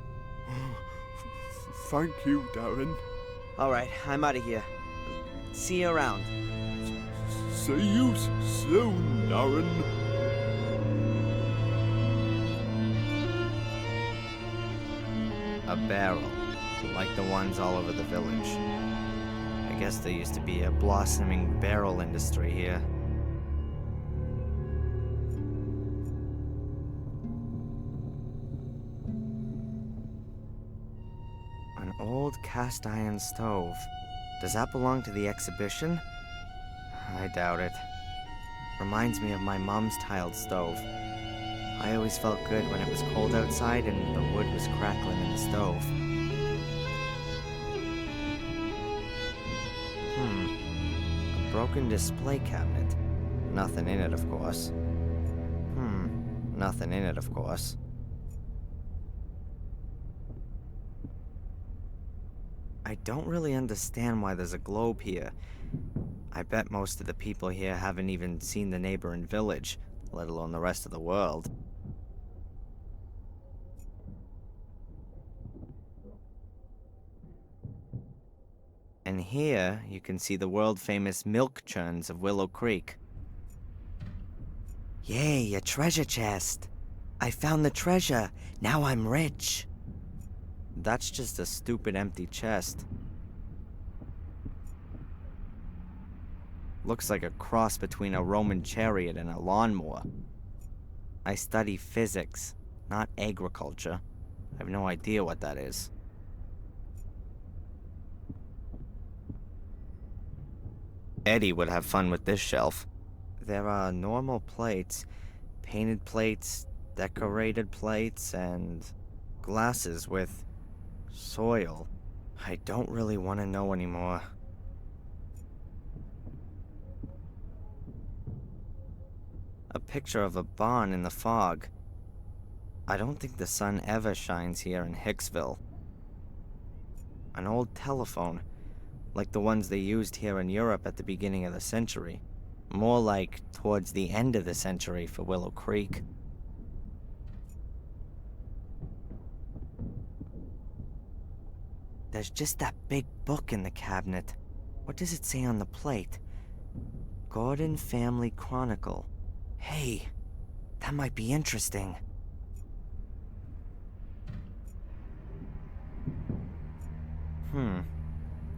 Thank you, Darren. All right, I'm out of here. See you around. See you soon, Darren. A barrel, like the ones all over the village. I guess there used to be a blossoming barrel industry here. An old cast iron stove. Does that belong to the exhibition? I doubt it. Reminds me of my mom's tiled stove. I always felt good when it was cold outside and the wood was crackling in the stove. A broken display cabinet. Nothing in it, of course. Nothing in it, of course. I don't really understand why there's a globe here. I bet most of the people here haven't even seen the neighboring village, let alone the rest of the world. And here, you can see the world-famous milk churns of Willow Creek. Yay, a treasure chest! I found the treasure! Now I'm rich! That's just a stupid empty chest. Looks like a cross between a Roman chariot and a lawnmower. I study physics, not agriculture. I have no idea what that is. Eddie would have fun with this shelf. There are normal plates, painted plates, decorated plates, and glasses with soil. I don't really want to know anymore. A picture of a barn in the fog. I don't think the sun ever shines here in Hicksville. An old telephone, like the ones they used here in Europe at the beginning of the century. More like towards the end of the century for Willow Creek. There's just that big book in the cabinet. What does it say on the plate? Gordon Family Chronicle. Hey, that might be interesting.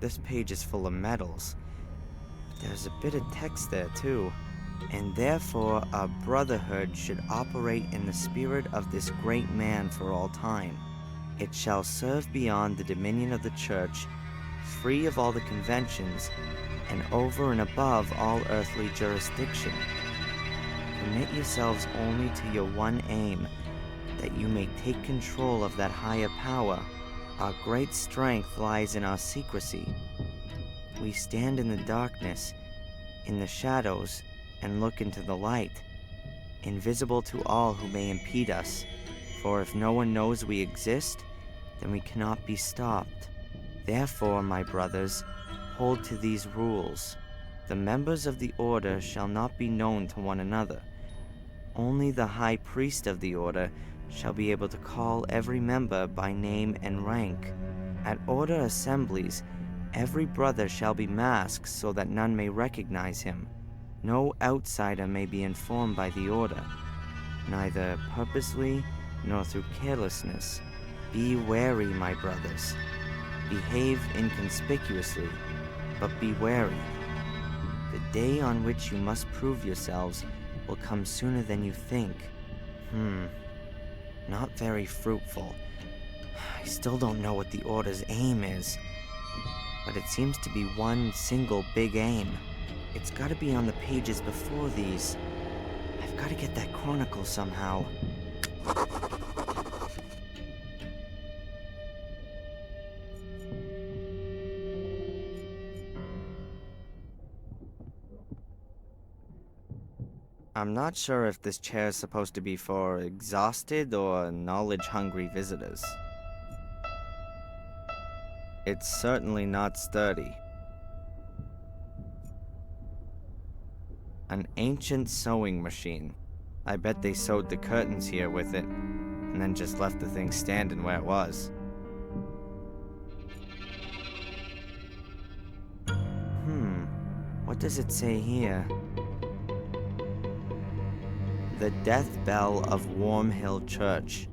This page is full of medals. But there's a bit of text there too. And therefore our brotherhood should operate in the spirit of this great man for all time. It shall serve beyond the dominion of the church, free of all the conventions, and over and above all earthly jurisdiction. Commit yourselves only to your one aim, that you may take control of that higher power. Our great strength lies in our secrecy. We stand in the darkness, in the shadows, and look into the light, invisible to all who may impede us. For if no one knows we exist, then we cannot be stopped. Therefore, my brothers, hold to these rules. The members of the order shall not be known to one another. Only the high priest of the order shall be able to call every member by name and rank. At order assemblies, every brother shall be masked so that none may recognize him. No outsider may be informed by the order, neither purposely nor through carelessness. Be wary, my brothers. Behave inconspicuously, but be wary. The day on which you must prove yourselves will come sooner than you think. Not very fruitful. I still don't know what the Order's aim is, but it seems to be one single big aim. It's gotta be on the pages before these. I've gotta get that chronicle somehow. I'm not sure if this chair is supposed to be for exhausted or knowledge-hungry visitors. It's certainly not sturdy. An ancient sewing machine. I bet they sewed the curtains here with it, and then just left the thing standing where it was. What does it say here? The death bell of Warm Hill Church.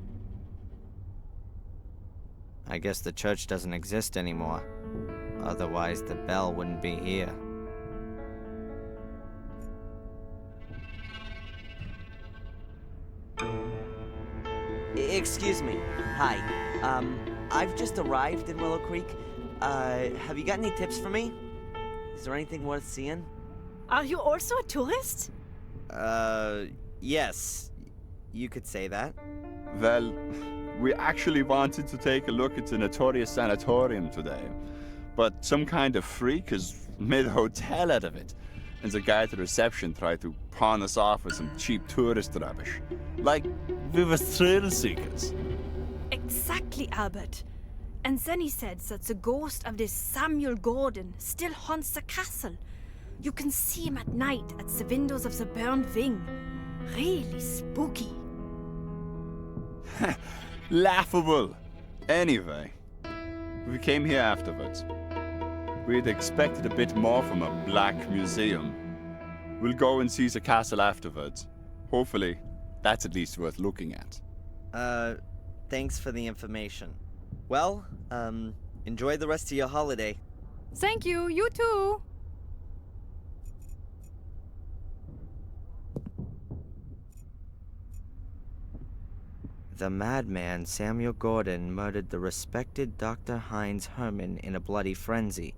I guess the church doesn't exist anymore. Otherwise, the bell wouldn't be here. Excuse me. Hi. I've just arrived in Willow Creek. Have you got any tips for me? Is there anything worth seeing? Are you also a tourist? Yes. You could say that. Well, we actually wanted to take a look at the notorious sanatorium today, but some kind of freak has made a hotel out of it, and the guy at the reception tried to pawn us off with some cheap tourist rubbish. Like we were thrill seekers. Exactly, Albert. And then he said that the ghost of this Samuel Gordon still haunts the castle. You can see him at night at the windows of the burned wing. Really spooky. Laughable. Anyway, we came here afterwards. We'd expected a bit more from a black museum. We'll go and see the castle afterwards. Hopefully, that's at least worth looking at. Thanks for the information. Well, enjoy the rest of your holiday. Thank you, you too. The madman Samuel Gordon murdered the respected Dr. Heinz Herman in a bloody frenzy.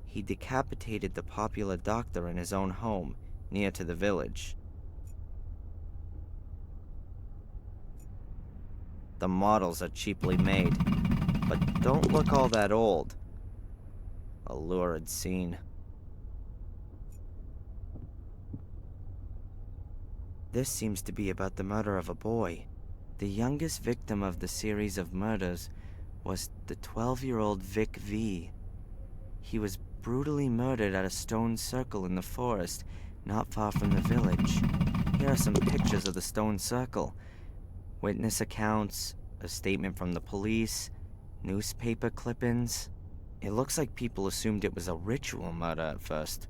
He decapitated the popular doctor in his own home, near to the village. The models are cheaply made, but don't look all that old. A lurid scene. This seems to be about the murder of a boy. The youngest victim of the series of murders was the 12-year-old Vic V. He was brutally murdered at a stone circle in the forest, not far from the village. Here are some pictures of the stone circle. Witness accounts, a statement from the police, newspaper clippings. It looks like people assumed it was a ritual murder at first.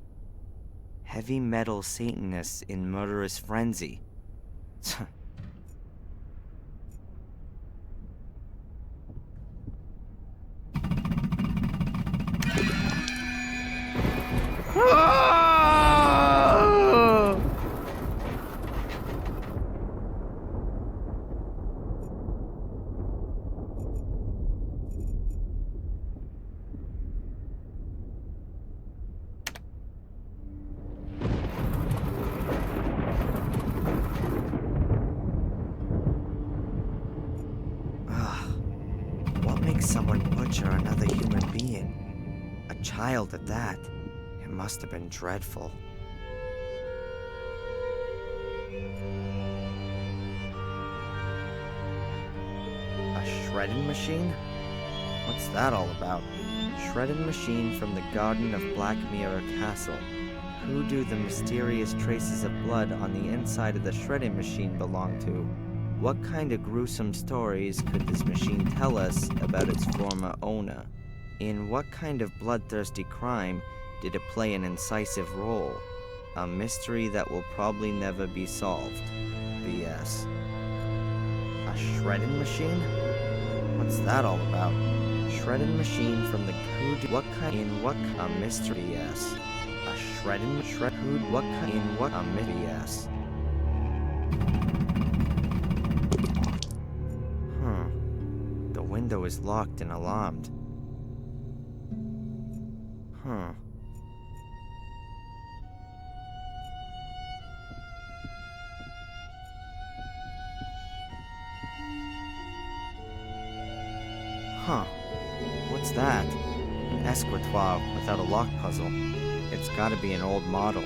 Heavy metal Satanists in murderous frenzy. What makes someone butcher another human being? A child at that. It must have been dreadful. A shredding machine? What's that all about? Shredding machine from the garden of Black Mirror Castle. Who do the mysterious traces of blood on the inside of the shredding machine belong to? What kind of gruesome stories could this machine tell us about its former owner? In what kind of bloodthirsty crime did it play an incisive role? A mystery that will probably never be solved. BS. A shredding machine? What's that all about? Shredding machine from the what kind in what a mystery BS. A shredding what kind in what a BS. The window is locked and alarmed. What's that? An escritoire without a lock puzzle. It's gotta be an old model.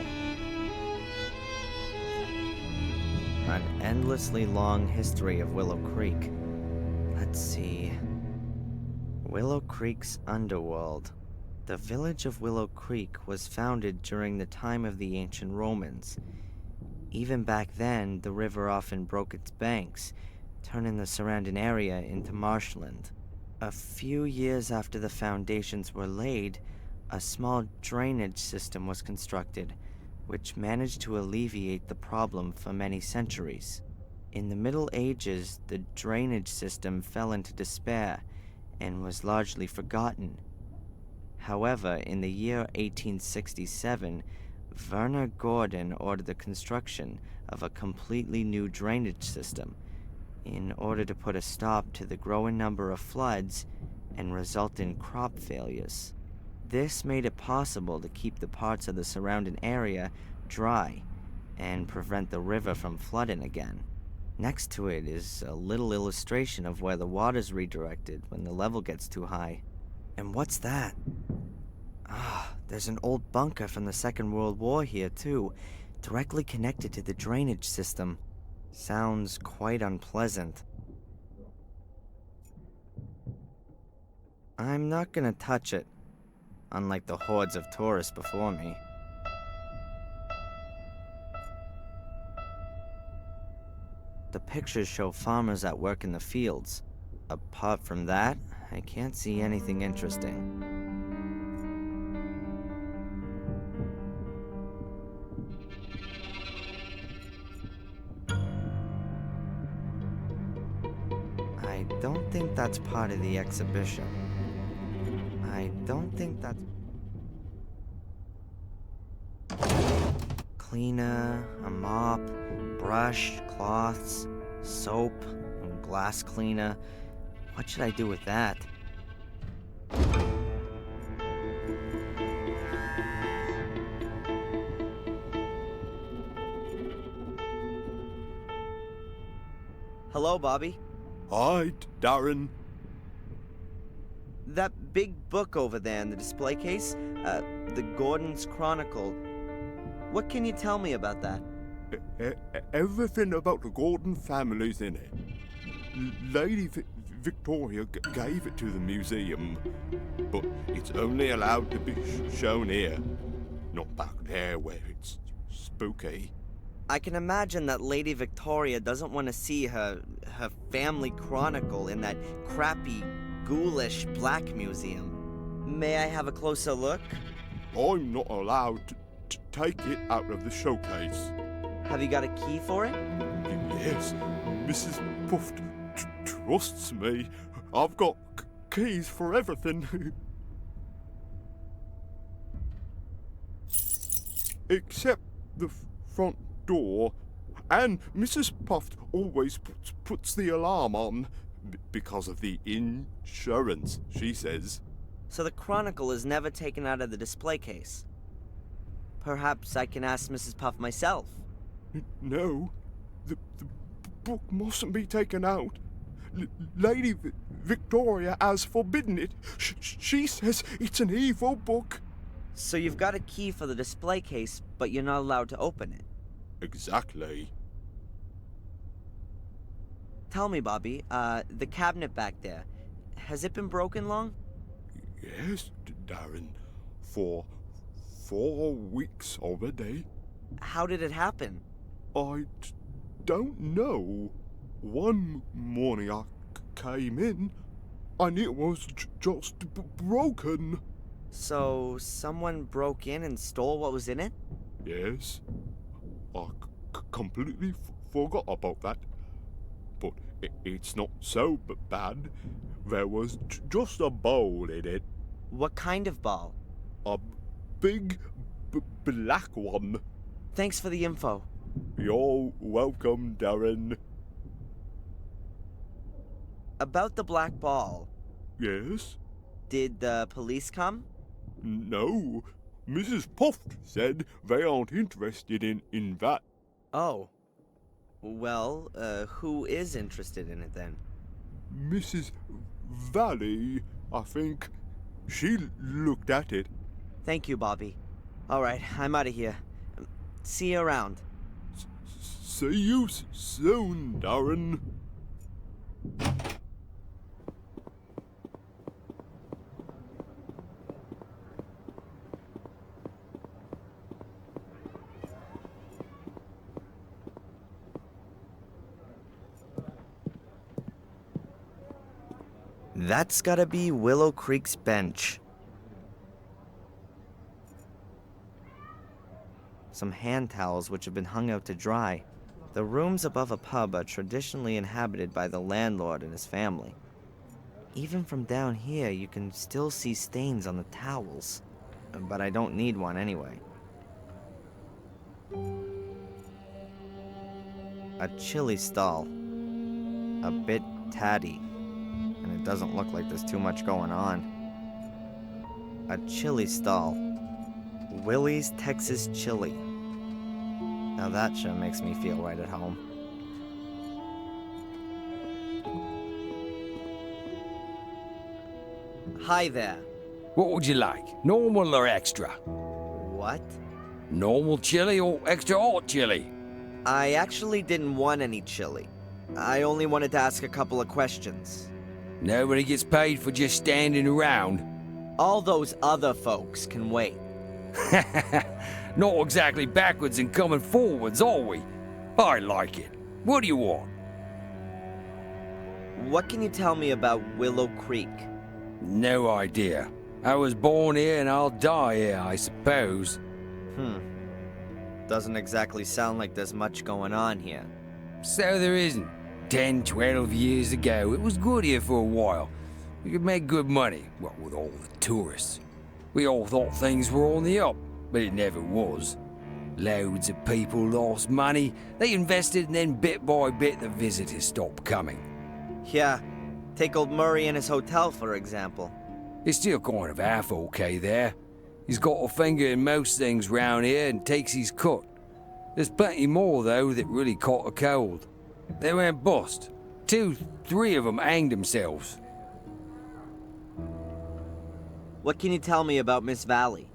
An endlessly long history of Willow Creek. Let's see. Willow Creek's underworld. The village of Willow Creek was founded during the time of the ancient Romans. Even back then, the river often broke its banks, turning the surrounding area into marshland. A few years after the foundations were laid, a small drainage system was constructed, which managed to alleviate the problem for many centuries. In the Middle Ages, the drainage system fell into despair and was largely forgotten. However, in the year 1867, Werner Gordon ordered the construction of a completely new drainage system in order to put a stop to the growing number of floods and resultant crop failures. This made it possible to keep the parts of the surrounding area dry and prevent the river from flooding again. Next to it is a little illustration of where the water's redirected when the level gets too high. And what's that? There's an old bunker from the Second World War here too, directly connected to the drainage system. Sounds quite unpleasant. I'm not gonna touch it, unlike the hordes of tourists before me. The pictures show farmers at work in the fields. Apart from that, I can't see anything interesting. I I don't think that's part of the exhibition. I don't think that's... Cleaner, a mop, brush, cloths, soap, and glass cleaner. What should I do with that? Hello, Bobby. Hi, Darren. That big book over there in the display case, the Gordon's Chronicle. What can you tell me about that? Everything about the Gordon family's in it. Lady Victoria gave it to the museum, but it's only allowed to be shown here, not back there where it's spooky. I can imagine that Lady Victoria doesn't want to see her family chronicle in that crappy, ghoulish black museum. May I have a closer look? I'm not allowed to take it out of the showcase. Have you got a key for it? Yes, Mrs. Puff trusts me. I've got keys for everything. Except the front door. And Mrs. Puff always puts the alarm on because of the insurance, she says. So the Chronicle is never taken out of the display case. Perhaps I can ask Mrs. Puff myself. No, the book mustn't be taken out. Lady Victoria has forbidden it. She says it's an evil book. So you've got a key for the display case, but you're not allowed to open it. Exactly. Tell me, Bobby, the cabinet back there, has it been broken long? Yes, Darren. For 4 weeks already. How did it happen? I don't know. One morning I came in, and it was just broken. So someone broke in and stole what was in it? Yes. I completely forgot about that. But it's not so bad. There was just a bowl in it. What kind of ball? A big black one. Thanks for the info. You're welcome, Darren. About the black ball, Yes? did the police come? No. Mrs. Puff said they aren't interested in that. Oh. Well, who is interested in it then? Mrs. Valley, I think. She looked at it. Thank you, Bobby. Alright, I'm out of here. See you around. See you soon, Darren. That's gotta be Willow Creek's bench. Some hand towels which have been hung out to dry. The rooms above a pub are traditionally inhabited by the landlord and his family. Even from down here, you can still see stains on the towels. But I don't need one anyway. A chili stall. A bit tatty. And it doesn't look like there's too much going on. A chili stall. Willie's Texas Chili. Now that sure makes me feel right at home. Hi there. What would you like? Normal or extra? What? Normal chili or extra hot chili? I actually didn't want any chili. I only wanted to ask a couple of questions. Nobody gets paid for just standing around. All those other folks can wait. Not exactly backwards and coming forwards, are we? I like it. What do you want? What can you tell me about Willow Creek? No idea. I was born here and I'll die here, I suppose. Doesn't exactly sound like there's much going on here. So there isn't. 10, 12 years ago, it was good here for a while. We could make good money, what with all the tourists. We all thought things were on the up, but it never was. Loads of people lost money, they invested, and then bit by bit the visitors stopped coming. Yeah, take old Murray and his hotel, for example. It's still kind of half okay there. He's got a finger in most things round here and takes his cut. There's plenty more, though, that really caught a cold. They went bust. 2, 3 of them hanged themselves. What can you tell me about Miss Valley?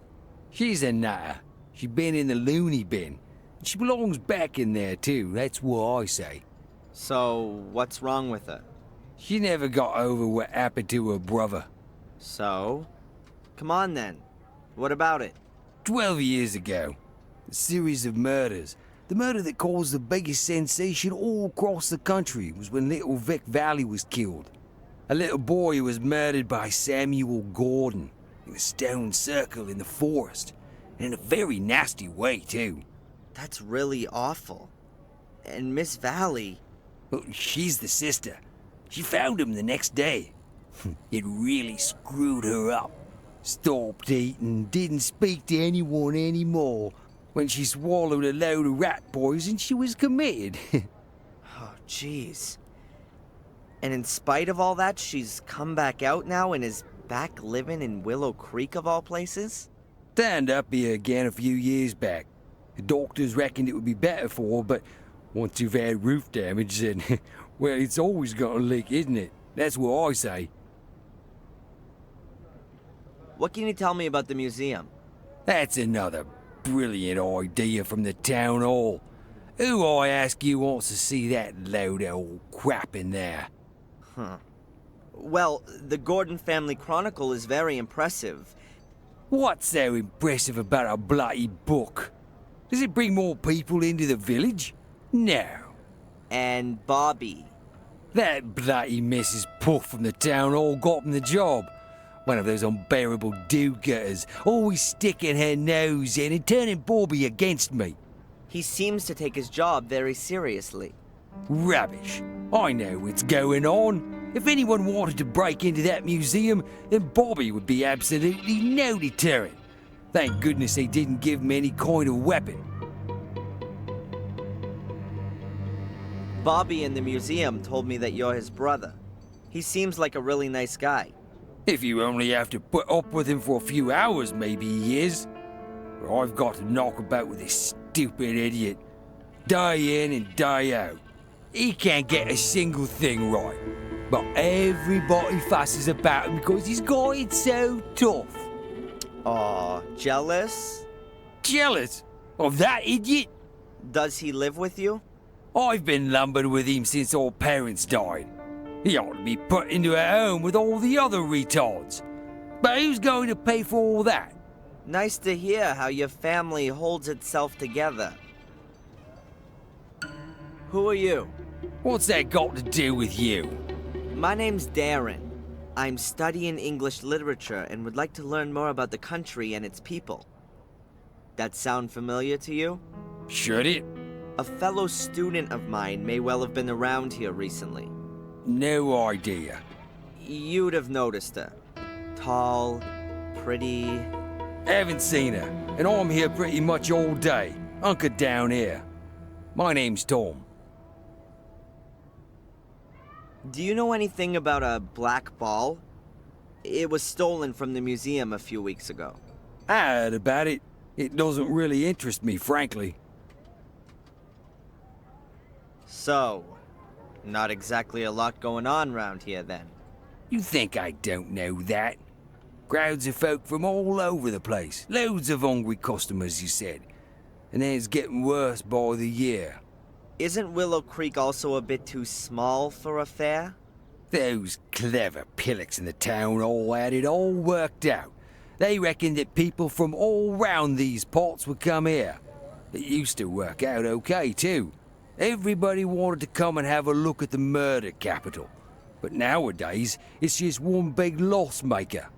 She's a nutter. She's been in the loony bin. She belongs back in there, too. That's what I say. So, what's wrong with her? She never got over what happened to her brother. So? Come on, then. What about it? 12 years ago. A series of murders. The murder that caused the biggest sensation all across the country was when little Vic Valley was killed. A little boy who was murdered by Samuel Gordon in a stone circle in the forest. And in a very nasty way, too. That's really awful. And Miss Valley... Well, she's the sister. She found him the next day. It really screwed her up. Stopped eating, didn't speak to anyone anymore. When she swallowed a load of rat poison, she was committed. Oh, jeez. And in spite of all that, she's come back out now and is back living in Willow Creek of all places? Turned up here again a few years back. The doctors reckoned it would be better for her, but once you've had roof damage, then, well, it's always gonna leak, isn't it? That's what I say. What can you tell me about the museum? That's another brilliant idea from the town hall. Who, I ask you, wants to see that load of old crap in there? Huh. Well, the Gordon Family Chronicle is very impressive. What's so impressive about a bloody book? Does it bring more people into the village? No. And Bobby. That bloody Mrs. Puff from the town hall got him the job. One of those unbearable do-gooders, always sticking her nose in and turning Bobby against me. He seems to take his job very seriously. Rubbish. I know what's going on. If anyone wanted to break into that museum, then Bobby would be absolutely no deterrent. Thank goodness they didn't give him any kind of weapon. Bobby in the museum told me that you're his brother. He seems like a really nice guy. If you only have to put up with him for a few hours, maybe he is. But I've got to knock about with this stupid idiot. Day in and day out. He can't get a single thing right. But everybody fusses about him because he's got it so tough. Aw, jealous? Jealous of that idiot? Does he live with you? I've been lumbered with him since our parents died. He ought to be put into a home with all the other retards. But who's going to pay for all that? Nice to hear how your family holds itself together. Who are you? What's that got to do with you? My name's Darren. I'm studying English literature and would like to learn more about the country and its people. That sound familiar to you? Should it? A fellow student of mine may well have been around here recently. No idea. You'd have noticed her. Tall, pretty... Haven't seen her, and I'm here pretty much all day, hunkered down here. My name's Tom. Do you know anything about a black ball? It was stolen from the museum a few weeks ago. I heard about it. It doesn't really interest me, frankly. So, not exactly a lot going on round here then. You think I don't know that? Crowds of folk from all over the place. Loads of hungry customers, you said. And then it's getting worse by the year. Isn't Willow Creek also a bit too small for a fair? Those clever pillocks in the town hall had it all worked out. They reckoned that people from all round these parts would come here. It used to work out okay, too. Everybody wanted to come and have a look at the murder capital. But nowadays, it's just one big loss maker.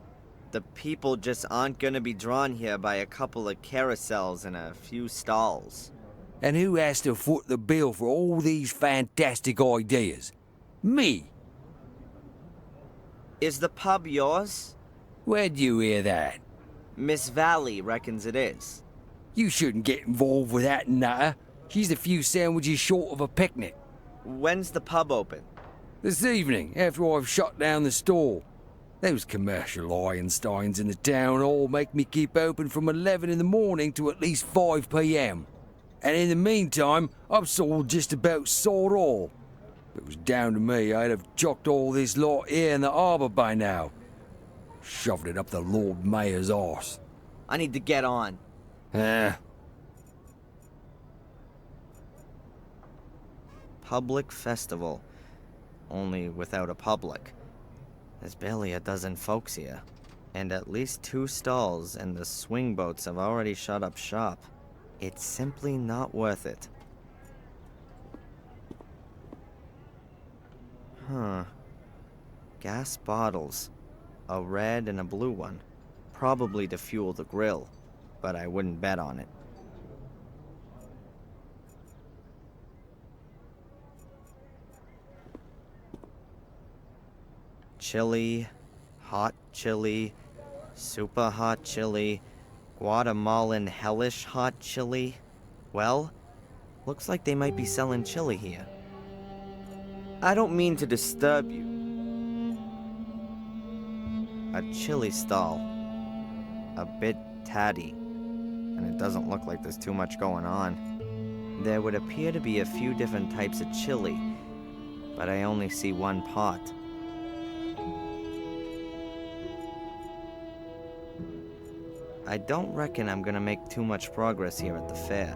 The people just aren't gonna be drawn here by a couple of carousels and a few stalls. And who has to foot the bill for all these fantastic ideas? Me. Is the pub yours? Where'd you hear that? Miss Valley reckons it is. You shouldn't get involved with that nutter. She's a few sandwiches short of a picnic. When's the pub open? This evening, after I've shut down the store. Those commercial Einsteins in the town hall make me keep open from 11 in the morning to at least 5 p.m. And in the meantime, I've sold just about sod all. If it was down to me, I'd have chucked all this lot here in the harbour by now. Shoved it up the Lord Mayor's arse. I need to get on. Public festival. Only without a public. There's barely a dozen folks here. And at least 2 stalls and the swing boats have already shut up shop. It's simply not worth it. Huh. Gas bottles. A red and a blue one. Probably to fuel the grill, but I wouldn't bet on it. Chili, hot chili, super hot chili, Guatemalan hellish hot chili. Well, looks like they might be selling chili here. I don't mean to disturb you. A chili stall. A bit tatty. And it doesn't look like there's too much going on. There would appear to be a few different types of chili, but I only see one pot. I don't reckon I'm gonna make too much progress here at the fair.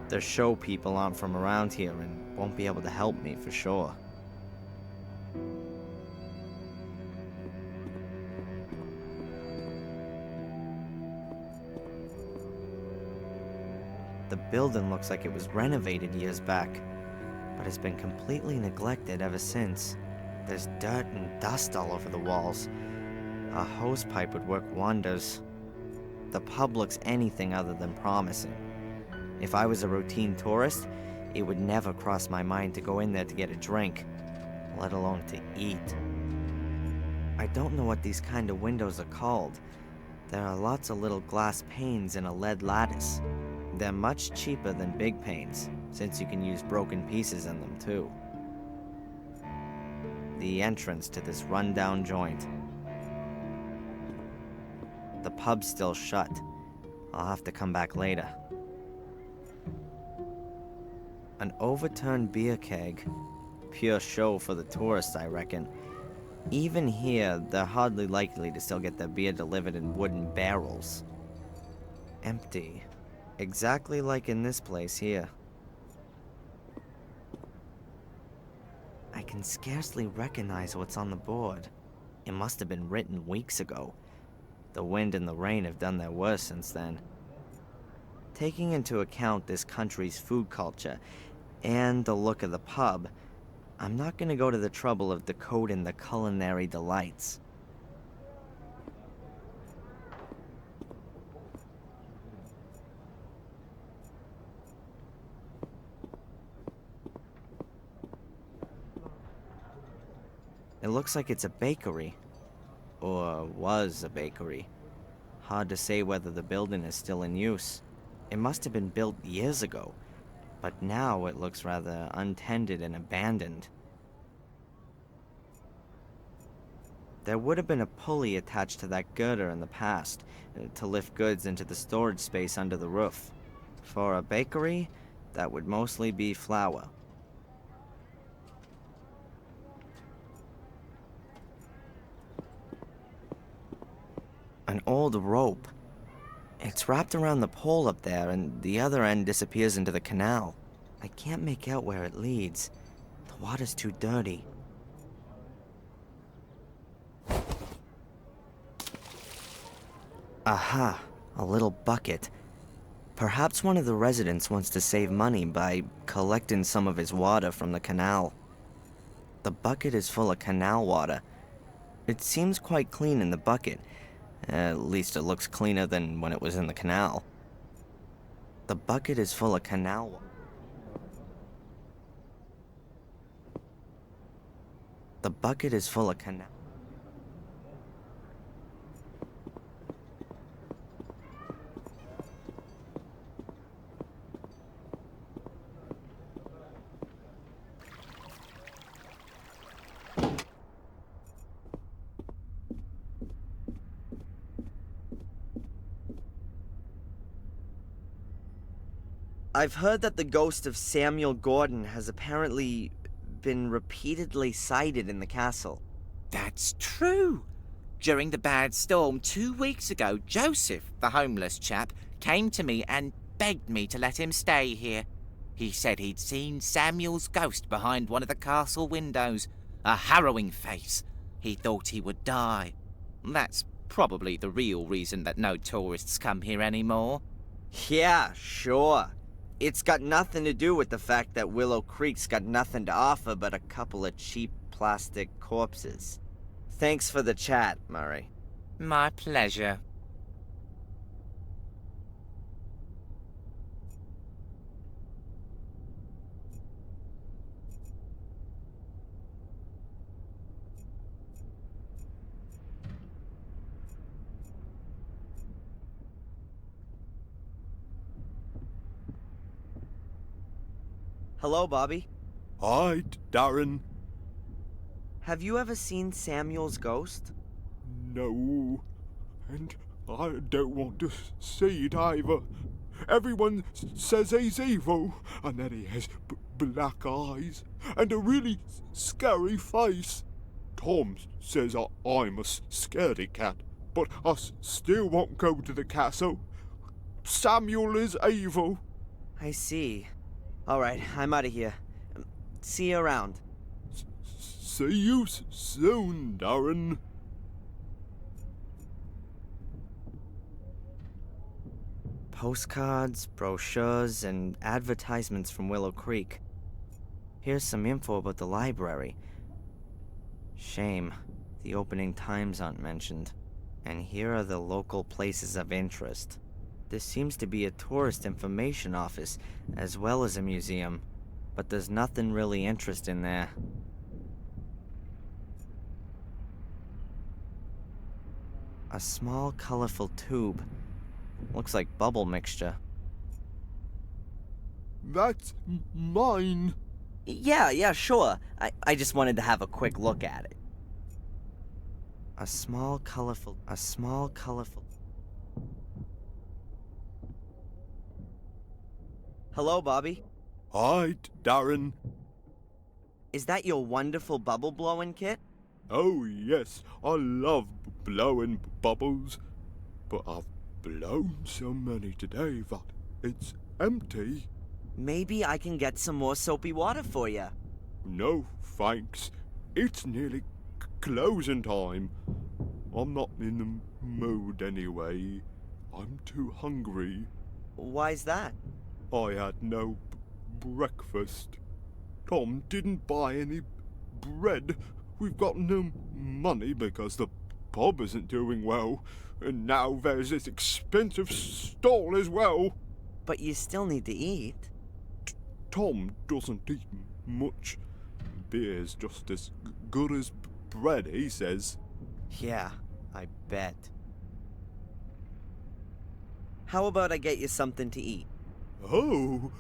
The show people aren't from around here and won't be able to help me for sure. The building looks like it was renovated years back, but has been completely neglected ever since. There's dirt and dust all over the walls. A hose pipe would work wonders. The pub looks anything other than promising. If I was a routine tourist, it would never cross my mind to go in there to get a drink, let alone to eat. I don't know what these kind of windows are called. There are lots of little glass panes and a lead lattice. They're much cheaper than big panes, since you can use broken pieces in them too. The entrance to this rundown joint. The pub's still shut. I'll have to come back later. An overturned beer keg. Pure show for the tourists, I reckon. Even here, they're hardly likely to still get their beer delivered in wooden barrels. Empty. Exactly like in this place here. I can scarcely recognize what's on the board. It must have been written weeks ago. The wind and the rain have done their worst since then. Taking into account this country's food culture and the look of the pub, I'm not going to go to the trouble of decoding the culinary delights. It looks like it's a bakery. Or was a bakery. Hard to say whether the building is still in use. It must have been built years ago, but now it looks rather untended and abandoned. There would have been a pulley attached to that girder in the past, to lift goods into the storage space under the roof. For a bakery, that would mostly be flour. An old rope. It's wrapped around the pole up there, and the other end disappears into the canal. I can't make out where it leads. The water's too dirty. Aha, a little bucket. Perhaps one of the residents wants to save money by collecting some of his water from the canal. The bucket is full of canal water. It seems quite clean in the bucket. At least it looks cleaner than when it was in the canal. The bucket is full of The bucket is full of canal. I've heard that the ghost of Samuel Gordon has apparently been repeatedly sighted in the castle. That's true. During the bad storm 2 weeks ago, Joseph, the homeless chap, came to me and begged me to let him stay here. He said he'd seen Samuel's ghost behind one of the castle windows. A harrowing face. He thought he would die. That's probably the real reason that no tourists come here anymore. Yeah, sure. It's got nothing to do with the fact that Willow Creek's got nothing to offer but a couple of cheap plastic corpses. Thanks for the chat, Murray. My pleasure. Hello, Bobby. Hi, Darren. Have you ever seen Samuel's ghost? No, and I don't want to see it either. Everyone says he's evil, and that he has black eyes and a really scary face. Tom says I'm a scaredy cat, but I still won't go to the castle. Samuel is evil. I see. Alright, I'm out of here. See you around. See you soon, Darren. Postcards, brochures, and advertisements from Willow Creek. Here's some info about the library. Shame, the opening times aren't mentioned. And here are the local places of interest. This seems to be a tourist information office, as well as a museum, but there's nothing really interesting there. A small, colorful tube. Looks like bubble mixture. That's mine. Yeah, sure. I just wanted to have a quick look at it. A small, colorful... Hello, Bobby. Hi, Darren. Is that your wonderful bubble blowing kit? Oh, yes, I love blowing bubbles, but I've blown so many today that it's empty. Maybe I can get some more soapy water for you. No, thanks. It's nearly closing time. I'm not in the mood anyway. I'm too hungry. Why's that? I had no breakfast. Tom didn't buy any bread. We've got no money because the pub isn't doing well. And now there's this expensive stall as well. But you still need to eat. Tom doesn't eat much. Beer's just as good as bread, he says. Yeah, I bet. How about I get you something to eat? Oh,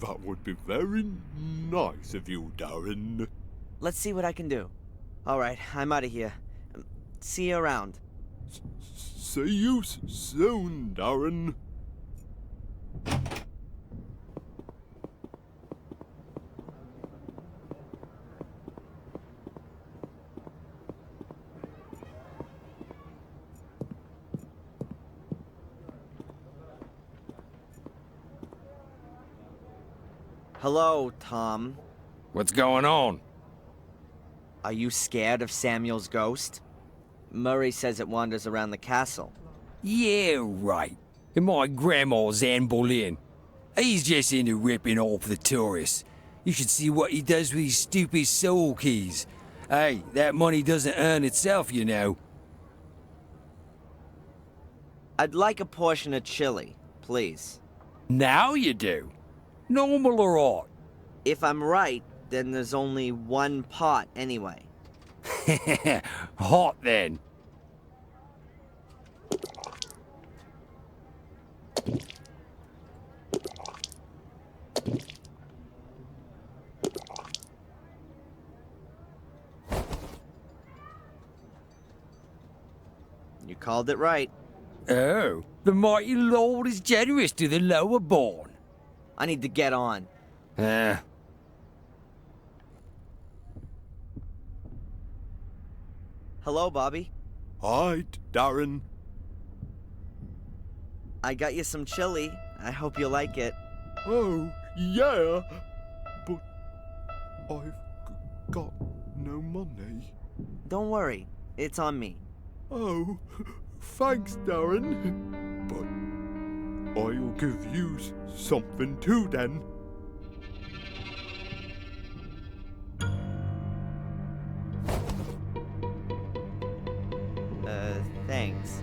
that would be very nice of you, Darren. Let's see what I can do. Alright, I'm out of here. See you around. See you soon, Darren. Hello, Tom. What's going on? Are you scared of Samuel's ghost? Murray says it wanders around the castle. Yeah, right. And my grandma's Anne Boleyn. He's just into ripping off the tourists. You should see what he does with his stupid soul keys. Hey, that money doesn't earn itself, you know. I'd like a portion of chili, please. Now you do. Normal or odd? If I'm right, then there's only one pot anyway. Hot then. You called it right. Oh, the mighty Lord is generous to the lower born. I need to get on. Hello, Bobby. Hi, Darren. I got you some chili. I hope you like it. Oh, yeah. But I've got no money. Don't worry, it's on me. Oh, thanks, Darren. But I'll give you something too then. Thanks.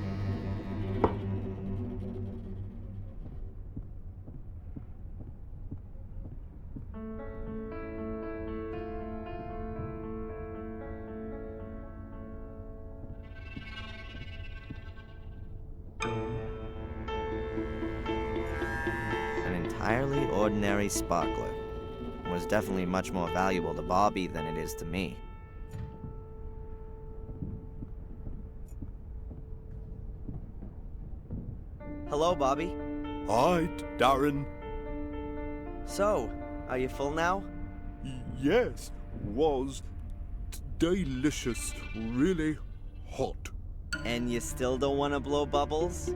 An entirely ordinary sparkler. Was definitely much more valuable to Bobby than it is to me. Hello, Bobby. Hi, Darren. So, are you full now? Yes, was delicious, really hot. And you still don't want to blow bubbles?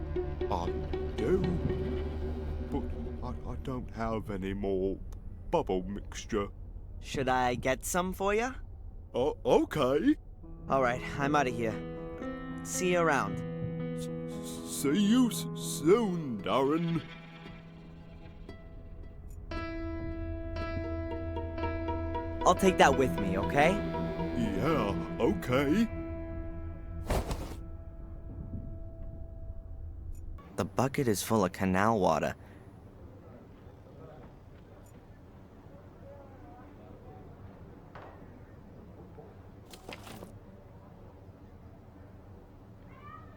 I do, but I don't have any more bubble mixture. Should I get some for you? Oh, okay. Alright, I'm out of here. See you around. See you soon, Darren. I'll take that with me, okay? Yeah, okay. The bucket is full of canal water.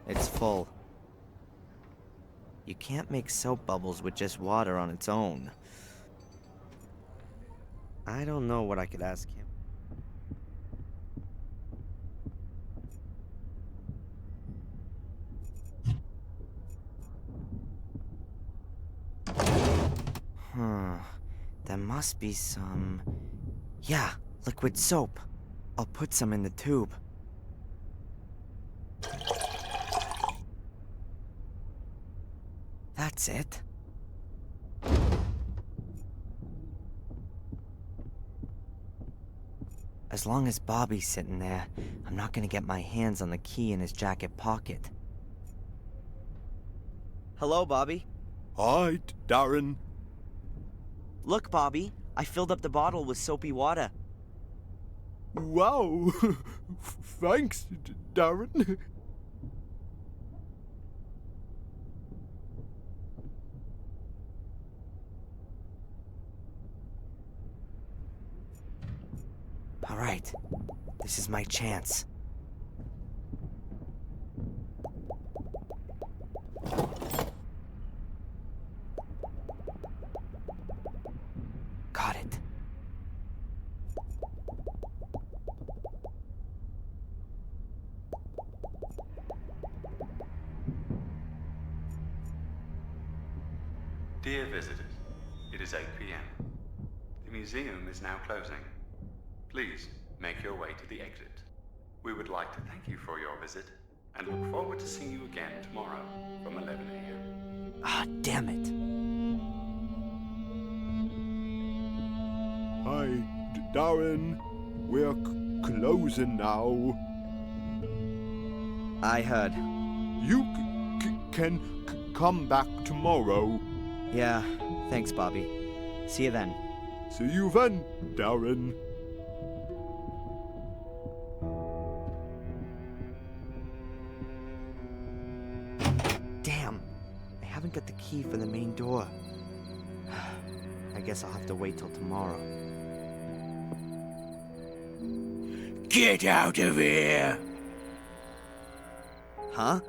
It's full. You can't make soap bubbles with just water on its own. I don't know what I could ask him. There must be some... Yeah, liquid soap. I'll put some in the tube. That's it. As long as Bobby's sitting there, I'm not gonna get my hands on the key in his jacket pocket. Hello, Bobby. Hi, Darren. Look, Bobby, I filled up the bottle with soapy water. Wow. Thanks, Darren. All right, this is my chance. Got it. Dear visitors, it is 8 p.m. The museum is now closing. Please make your way to the exit. We would like to thank you for your visit and look forward to seeing you again tomorrow from 11 a.m. Ah, damn it. Hi, Darren. We're closing now. I heard. You can come back tomorrow. Yeah, thanks, Bobby. See you then. See you then, Darren. Damn, I haven't got the key for the main door. guess I'll have to wait till tomorrow. Get out of here! Huh?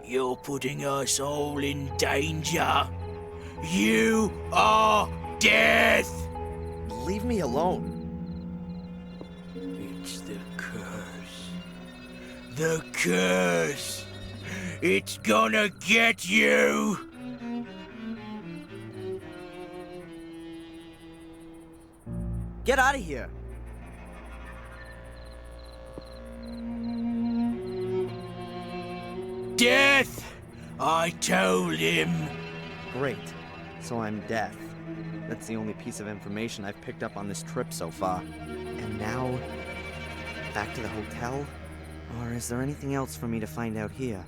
You're putting us all in danger. You are death! Leave me alone. It's the curse. The curse! It's gonna get you! Get out of here! Death! I told him. Great. So I'm deaf. That's the only piece of information I've picked up on this trip so far. And now, back to the hotel? Or is there anything else for me to find out here?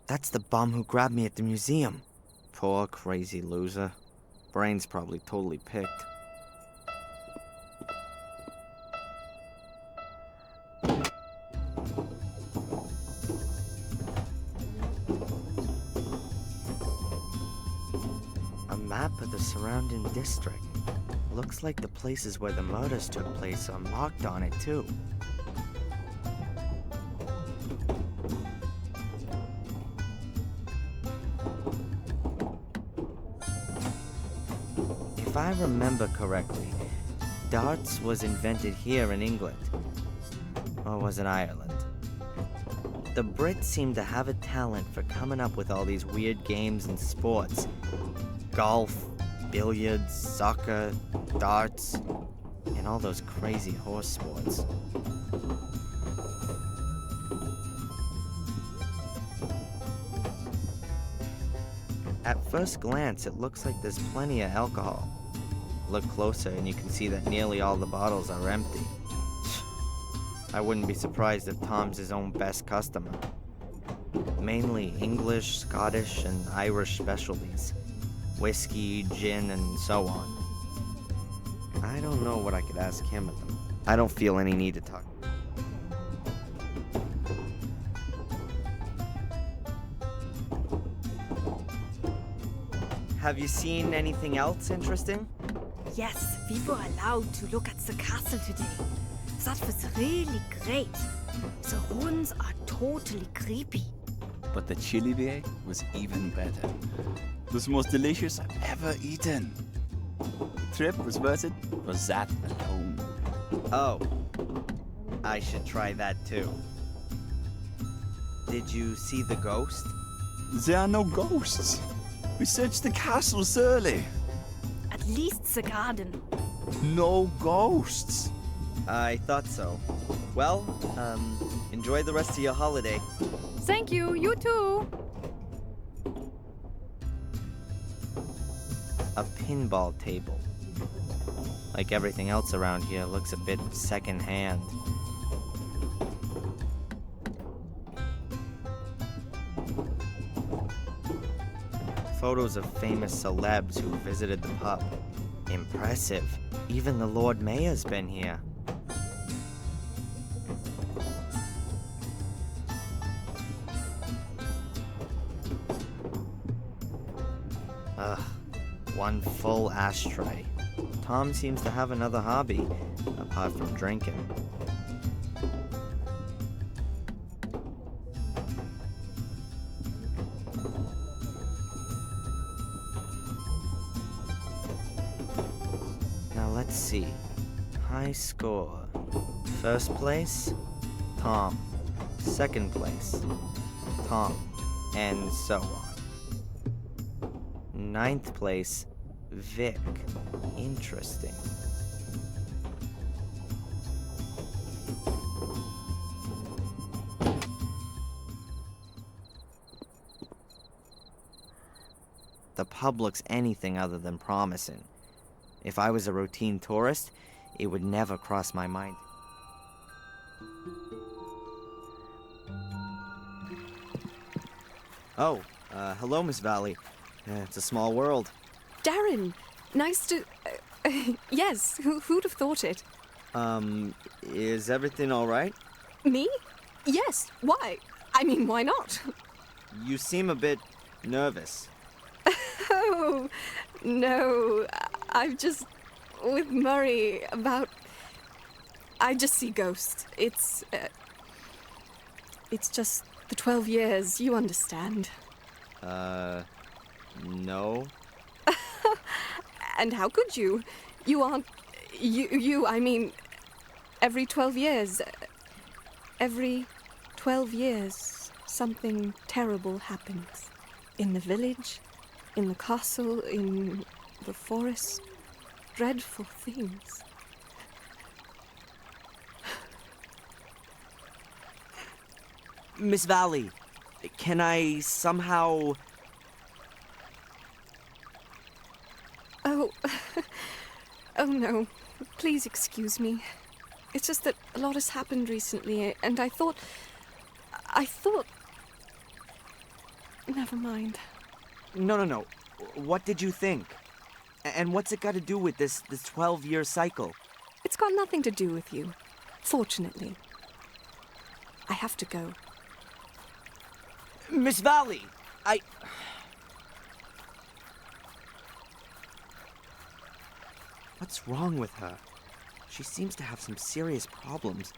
That's the bum who grabbed me at the museum. Poor crazy loser. Brain's probably totally picked. A map of the surrounding district. Looks like the places where the murders took place are marked on it too. If I remember correctly, darts was invented here in England. Or was it Ireland? The Brits seem to have a talent for coming up with all these weird games and sports. Golf, billiards, soccer, darts, and all those crazy horse sports. At first glance, it looks like there's plenty of alcohol. Look closer and you can see that nearly all the bottles are empty. I wouldn't be surprised if Tom's his own best customer. Mainly English, Scottish, and Irish specialties. Whiskey, gin, and so on. I don't know what I could ask him at them. I don't feel any need to talk. Have you seen anything else interesting? Yes, we were allowed to look at the castle today. That was really great. The ruins are totally creepy. But the chili beer was even better. It was the most delicious I've ever eaten. The trip was worth it for that alone. Oh, I should try that too. Did you see the ghost? There are no ghosts. We searched the castle thoroughly. At least the garden. No ghosts. I thought so. Well, enjoy the rest of your holiday. Thank you, you too. A pinball table. Like everything else around here, looks a bit secondhand. Photos of famous celebs who visited the pub. Impressive. Even the Lord Mayor's been here. Ugh, one full ashtray. Tom seems to have another hobby, apart from drinking. Now let's see. High score. First place, Tom. Second place, Tom. And so on. Ninth place, Vic. Interesting. The pub looks anything other than promising. If I was a routine tourist, it would never cross my mind. Oh, hello, Miss Valley. It's a small world. Darren, nice to... yes, who'd have thought it? Is everything all right? Me? Yes, why? I mean, why not? You seem a bit nervous. Oh, no. I've just... with Murray about... I just see ghosts. It's just the 12 years, you understand. No. And how could you? You aren't... I mean... Every 12 years... Every 12 years, something terrible happens. In the village, in the castle, in the forest. Dreadful things. Miss Valley, can I somehow... Oh... oh no. Please excuse me. It's just that a lot has happened recently, and I thought... Never mind. No. What did you think? And what's it got to do with this 12-year cycle? It's got nothing to do with you. Fortunately. I have to go. Miss Valley, What's wrong with her? She seems to have some serious problems.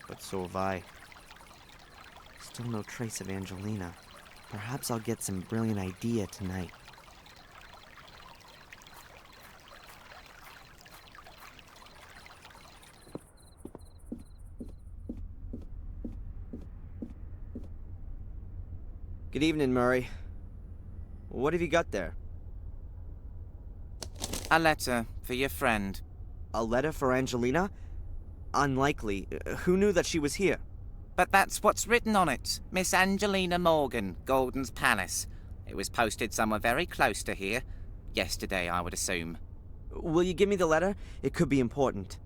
But so have I. Still no trace of Angelina. Perhaps I'll get some brilliant idea tonight. Good evening, Murray. What have you got there? A letter for your friend. A letter for Angelina? Unlikely. Who knew that she was here? But that's what's written on it. Miss Angelina Morgan, Golden's Palace. It was posted somewhere very close to here. Yesterday, I would assume. Will you give me the letter? It could be important.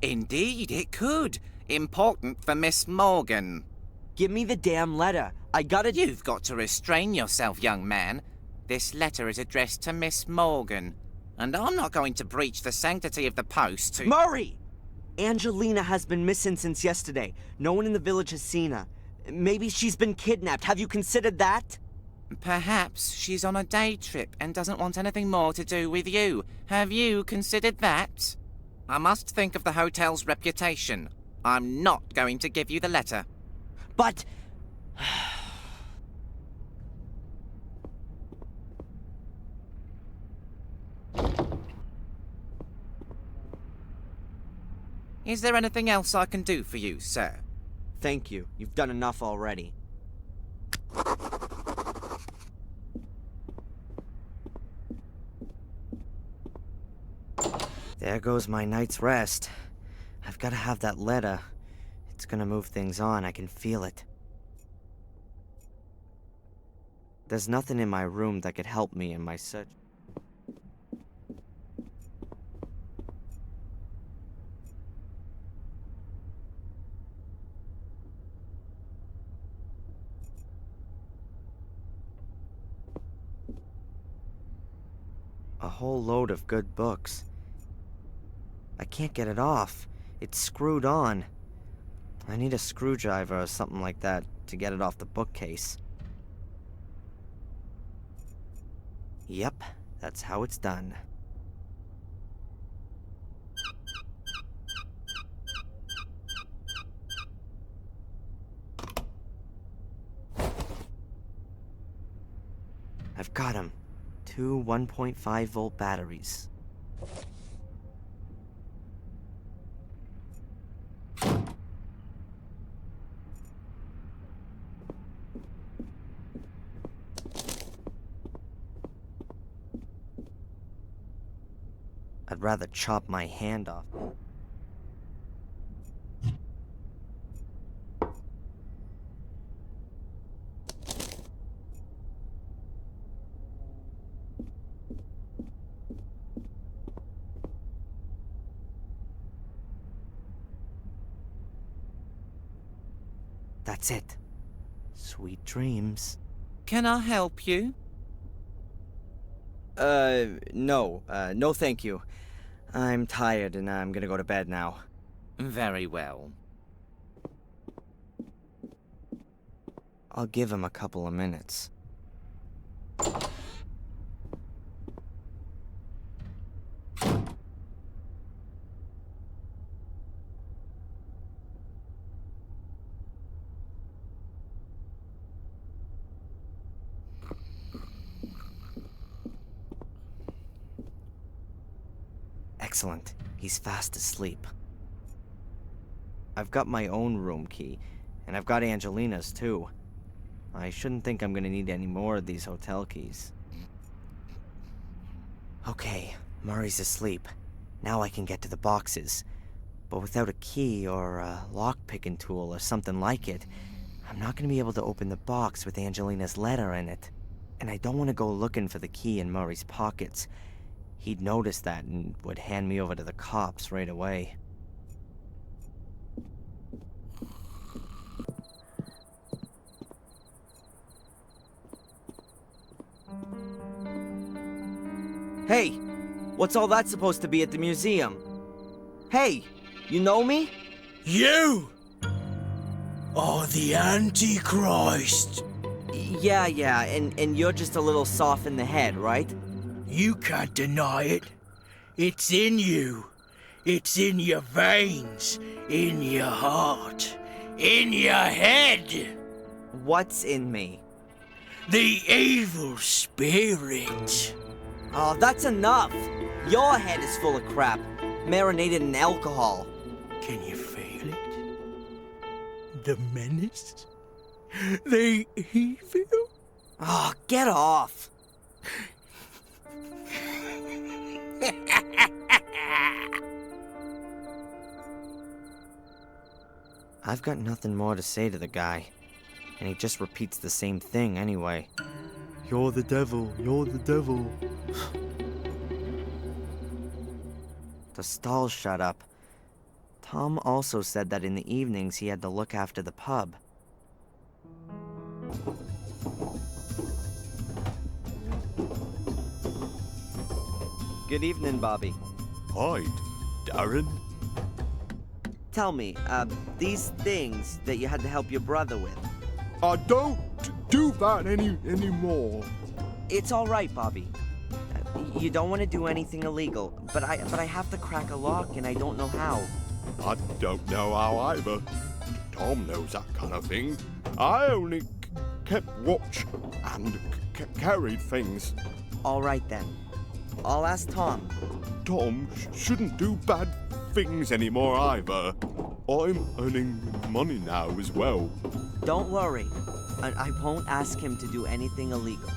Indeed, it could. Important for Miss Morgan. Give me the damn letter. I gotta... You've got to restrain yourself, young man. This letter is addressed to Miss Morgan. And I'm not going to breach the sanctity of the post to... Murray! Angelina has been missing since yesterday. No one in the village has seen her. Maybe she's been kidnapped. Have you considered that? Perhaps she's on a day trip and doesn't want anything more to do with you. Have you considered that? I must think of the hotel's reputation. I'm not going to give you the letter. But... Is there anything else I can do for you, sir? Thank you. You've done enough already. There goes my night's rest. I've got to have that letter. It's gonna move things on. I can feel it. There's nothing in my room that could help me in my search. A whole load of good books. I can't get it off. It's screwed on. I need a screwdriver or something like that to get it off the bookcase. Yep, that's how it's done. I've got him. 2 1.5-volt batteries. I'd rather chop my hand off. That's it. Sweet dreams. Can I help you? No. No thank you. I'm tired and I'm gonna go to bed now. Very well. I'll give him a couple of minutes. Excellent. He's fast asleep. I've got my own room key, and I've got Angelina's too. I shouldn't think I'm gonna need any more of these hotel keys. Okay, Murray's asleep. Now I can get to the boxes. But without a key or a lock-picking tool or something like it, I'm not gonna be able to open the box with Angelina's letter in it. And I don't want to go looking for the key in Murray's pockets. He'd notice that and would hand me over to the cops right away. Hey! What's all that supposed to be at the museum? Hey! You know me? You are the Antichrist. Yeah, and you're just a little soft in the head, right? You can't deny it. It's in you. It's in your veins, in your heart, in your head. What's in me? The evil spirit. Oh, that's enough! Your head is full of crap, marinated in alcohol. Can you feel it? The menace? The evil? Oh, get off! I've got nothing more to say to the guy, and he just repeats the same thing anyway. You're the devil, you're the devil. The stall shut up. Tom also said that in the evenings he had to look after the pub. Good evening, Bobby. Hi, Darren. Tell me, these things that you had to help your brother with. I don't do that anymore. It's all right, Bobby. You don't want to do anything illegal, but I have to crack a lock and I don't know how. I don't know how either. Tom knows that kind of thing. I only kept watch and carried things. All right then. I'll ask Tom. Tom shouldn't do bad things anymore either. I'm earning money now as well. Don't worry. I won't ask him to do anything illegal.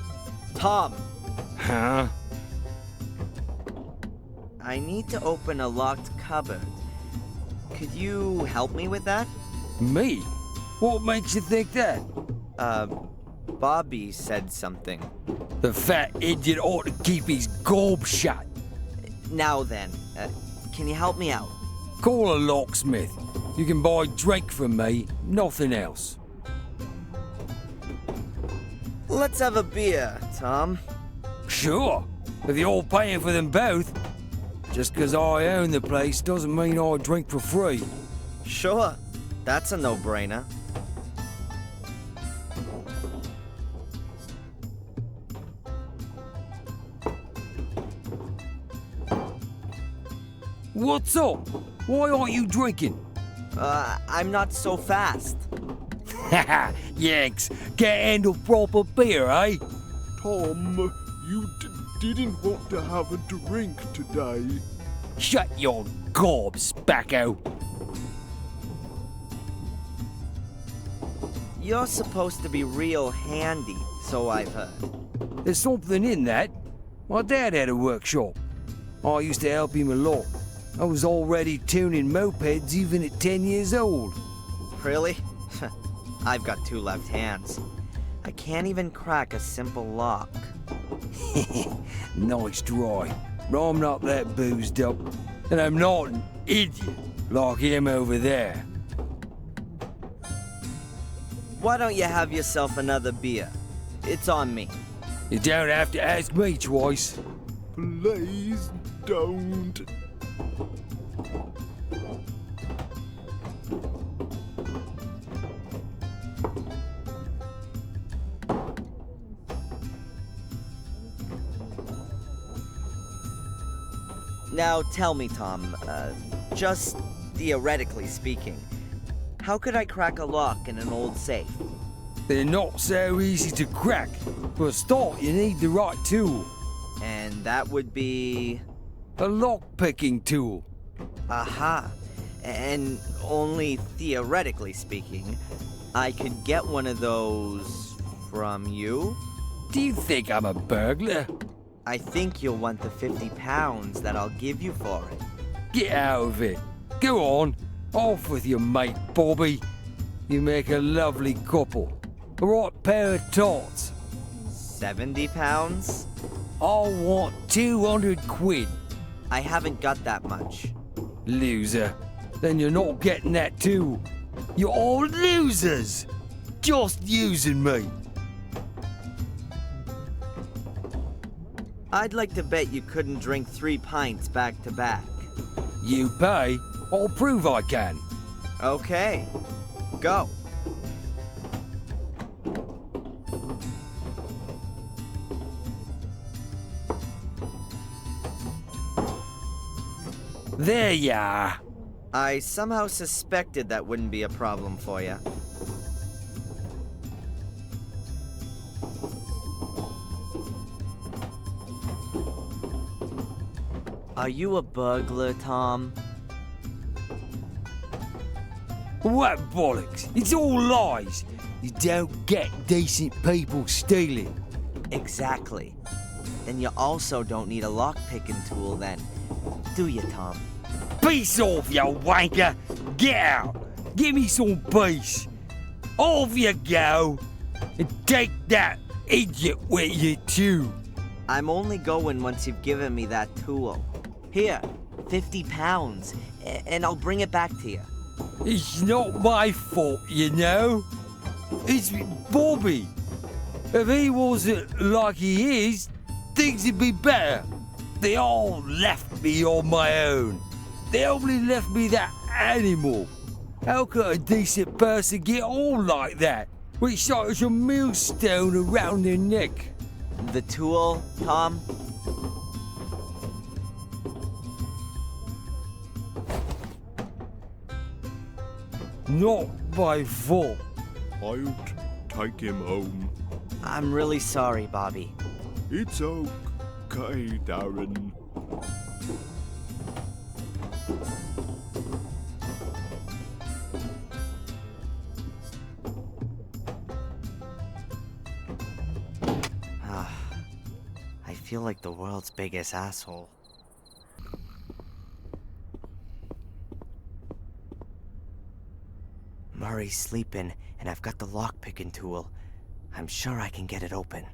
Tom! Huh? I need to open a locked cupboard. Could you help me with that? Me? What makes you think that? Bobby said something. The fat idiot ought to keep his gob shut. Now then, can you help me out? Call a locksmith. You can buy drink from me, nothing else. Let's have a beer, Tom. Sure, if you're paying for them both. Just 'cause I own the place doesn't mean I drink for free. Sure, that's a no-brainer. What's up? Why aren't you drinking? I'm not so fast. Haha, Yanks, can't handle proper beer, eh? Tom, you didn't want to have a drink today. Shut your gob, spacko. You're supposed to be real handy, so I've heard. There's something in that. My dad had a workshop. I used to help him a lot. I was already tuning mopeds even at 10 years old. Really? I've got 2 left hands. I can't even crack a simple lock. Nice try. I'm not that boozed up. And I'm not an idiot like him over there. why don't you have yourself another beer? It's on me. You don't have to ask me twice. Please don't. Now tell me, Tom, just theoretically speaking, how could I crack a lock in an old safe? They're not so easy to crack. For a start, you need the right tool. And that would be... A lock-picking tool. Aha. And only theoretically speaking, I could get one of those from you? Do you think I'm a burglar? I think you'll want the 50 pounds that I'll give you for it. Get out of it. Go on. Off with your mate, Bobby. You make a lovely couple. A right pair of tots. 70 pounds? I want 200 quid. I haven't got that much. Loser. Then you're not getting that too. You're all losers. Just using me. I'd like to bet you couldn't drink 3 pints back to back. You pay, I'll prove I can. Okay. Go. There you are. I somehow suspected that wouldn't be a problem for you. Are you a burglar, Tom? What bollocks? It's all lies. You don't get decent people stealing. Exactly. Then you also don't need a lock-picking tool then. Do you, Tom? Peace off, you wanker! Get out! Give me some peace! Off you go! And take that idiot with you too! I'm only going once you've given me that tool. Here, 50 pounds, and I'll bring it back to you. It's not my fault, you know. It's Bobby. If he wasn't like he is, things would be better. They all left me on my own. They only left me that animal. How could a decent person get on like that, with such a millstone around their neck? The tool, Tom? Not my fault. I'll take him home. I'm really sorry, Bobby. It's okay, Darren. I feel like the world's biggest asshole. Murray's sleeping, and I've got the lock-picking tool. I'm sure I can get it open.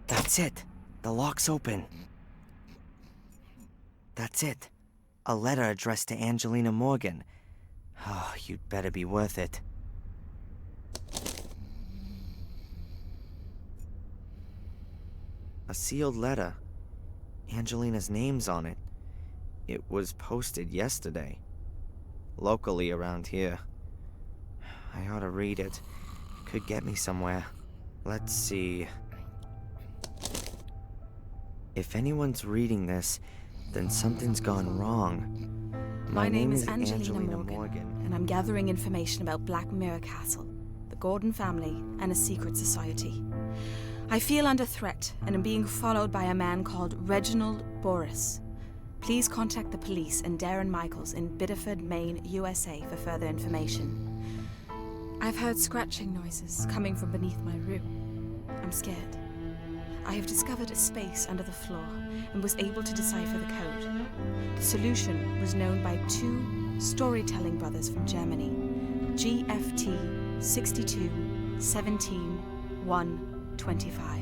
That's it. The lock's open. That's it. A letter addressed to Angelina Morgan. Oh, you'd better be worth it. A sealed letter. Angelina's name's on it. It was posted yesterday. Locally around here. I ought to read it. Could get me somewhere. Let's see. If anyone's reading this, then something's gone wrong. My name is Angelina Morgan, and I'm gathering information about Black Mirror Castle, the Gordon family, and a secret society. I feel under threat and am being followed by a man called Reginald Boris. Please contact the police and Darren Michaels in Biddeford, Maine, USA for further information. I've heard scratching noises coming from beneath my room. I'm scared. I have discovered a space under the floor and was able to decipher the code. The solution was known by two storytelling brothers from Germany, GFT 62 17 1 25.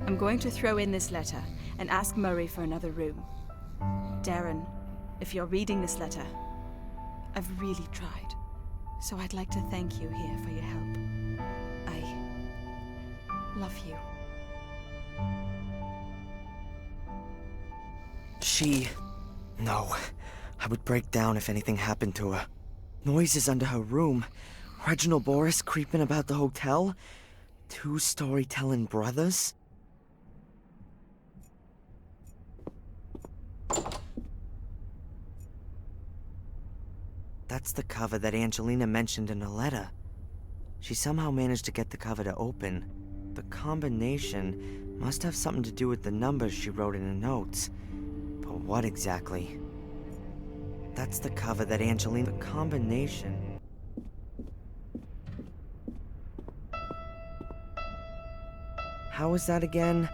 I'm going to throw in this letter and ask Murray for another room. Darren, if you're reading this letter, I've really tried, so I'd like to thank you here for your help. I love you. No. I would break down if anything happened to her. Noises under her room. Reginald Boris creeping about the hotel. Two storytelling brothers. That's the cover that Angelina mentioned in her letter. She somehow managed to get the cover to open. The combination must have something to do with the numbers she wrote in her notes. But what exactly? That's the cover that Angelina... The combination... How was that again?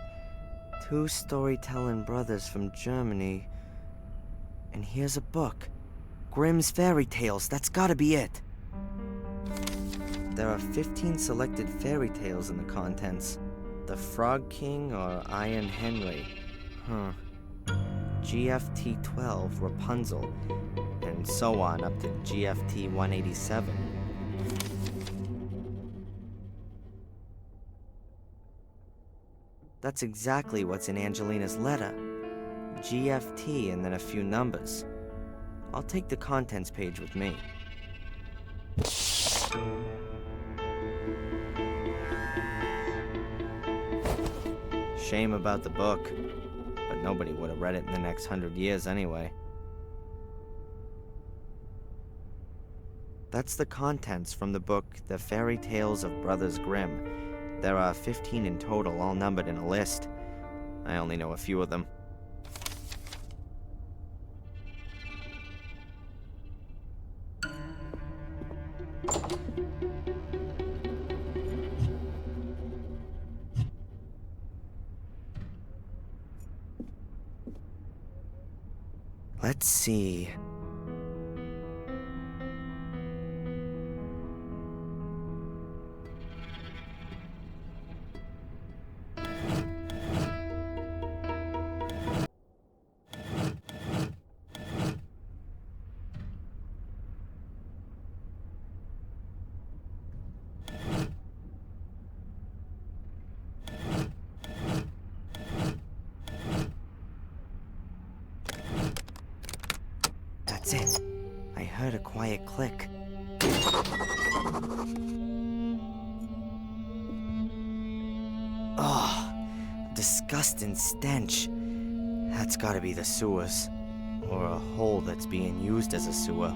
Two storytelling brothers from Germany. And here's a book. Grimm's Fairy Tales. That's gotta be it. There are 15 selected fairy tales in the contents. The Frog King or Iron Henry. GFT 12, Rapunzel, and so on up to GFT 187. That's exactly what's in Angelina's letter. GFT and then a few numbers. I'll take the contents page with me. Shame about the book, but nobody would have read it in the next 100 years anyway. That's the contents from the book The Fairy Tales of Brothers Grimm. There are 15 in total, all numbered in a list. I only know a few of them. Let's see. That's it. I heard a quiet click. Ugh, disgusting stench. That's gotta be the sewers. Or a hole that's being used as a sewer.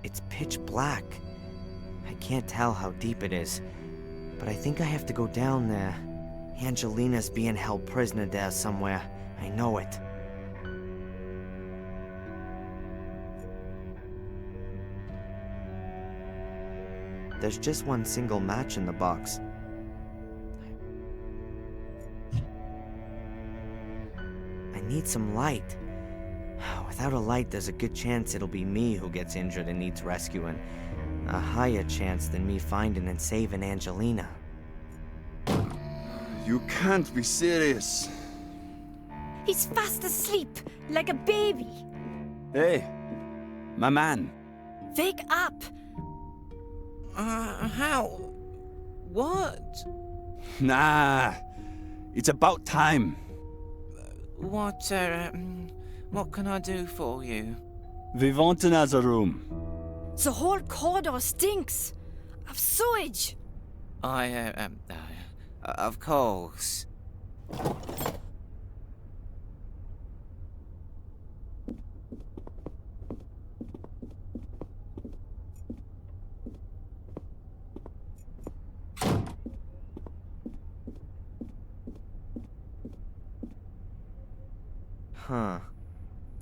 It's pitch black. I can't tell how deep it is, but I think I have to go down there. Angelina's being held prisoner there somewhere. I know it. There's just one single match in the box. I need some light. Without a light, there's a good chance it'll be me who gets injured and needs rescuing. A higher chance than me finding and saving Angelina. You can't be serious. He's fast asleep, like a baby. Hey, my man. Wake up! How? What? Nah, it's about time. What What can I do for you? We want another room. The whole corridor stinks of sewage. Of course. Huh.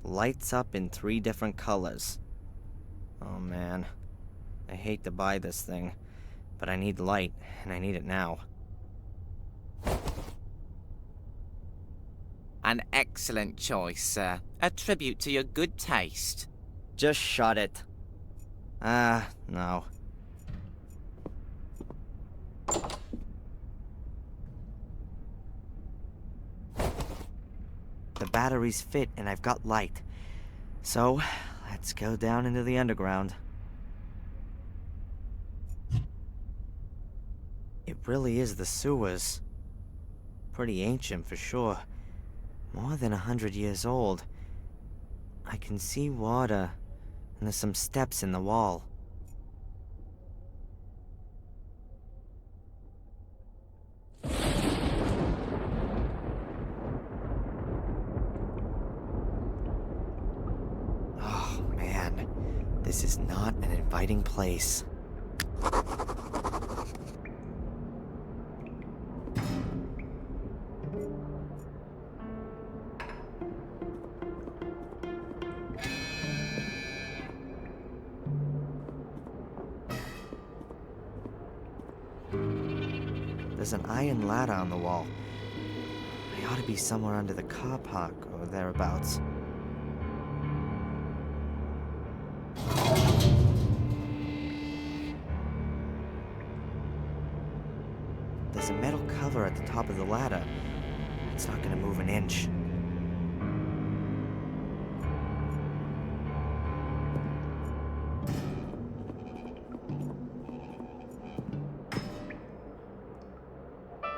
Lights up in 3 different colors. Oh man. I hate to buy this thing, but I need light, and I need it now. An excellent choice, sir. A tribute to your good taste. Just shut it. No. The batteries fit and I've got light. So, let's go down into the underground. It really is the sewers. Pretty ancient for sure. More than 100 years old. I can see water, and there's some steps in the wall. Oh man, this is not an inviting place. There's an iron ladder on the wall. I ought to be somewhere under the car park or thereabouts. There's a metal cover at the top of the ladder. It's not gonna move an inch.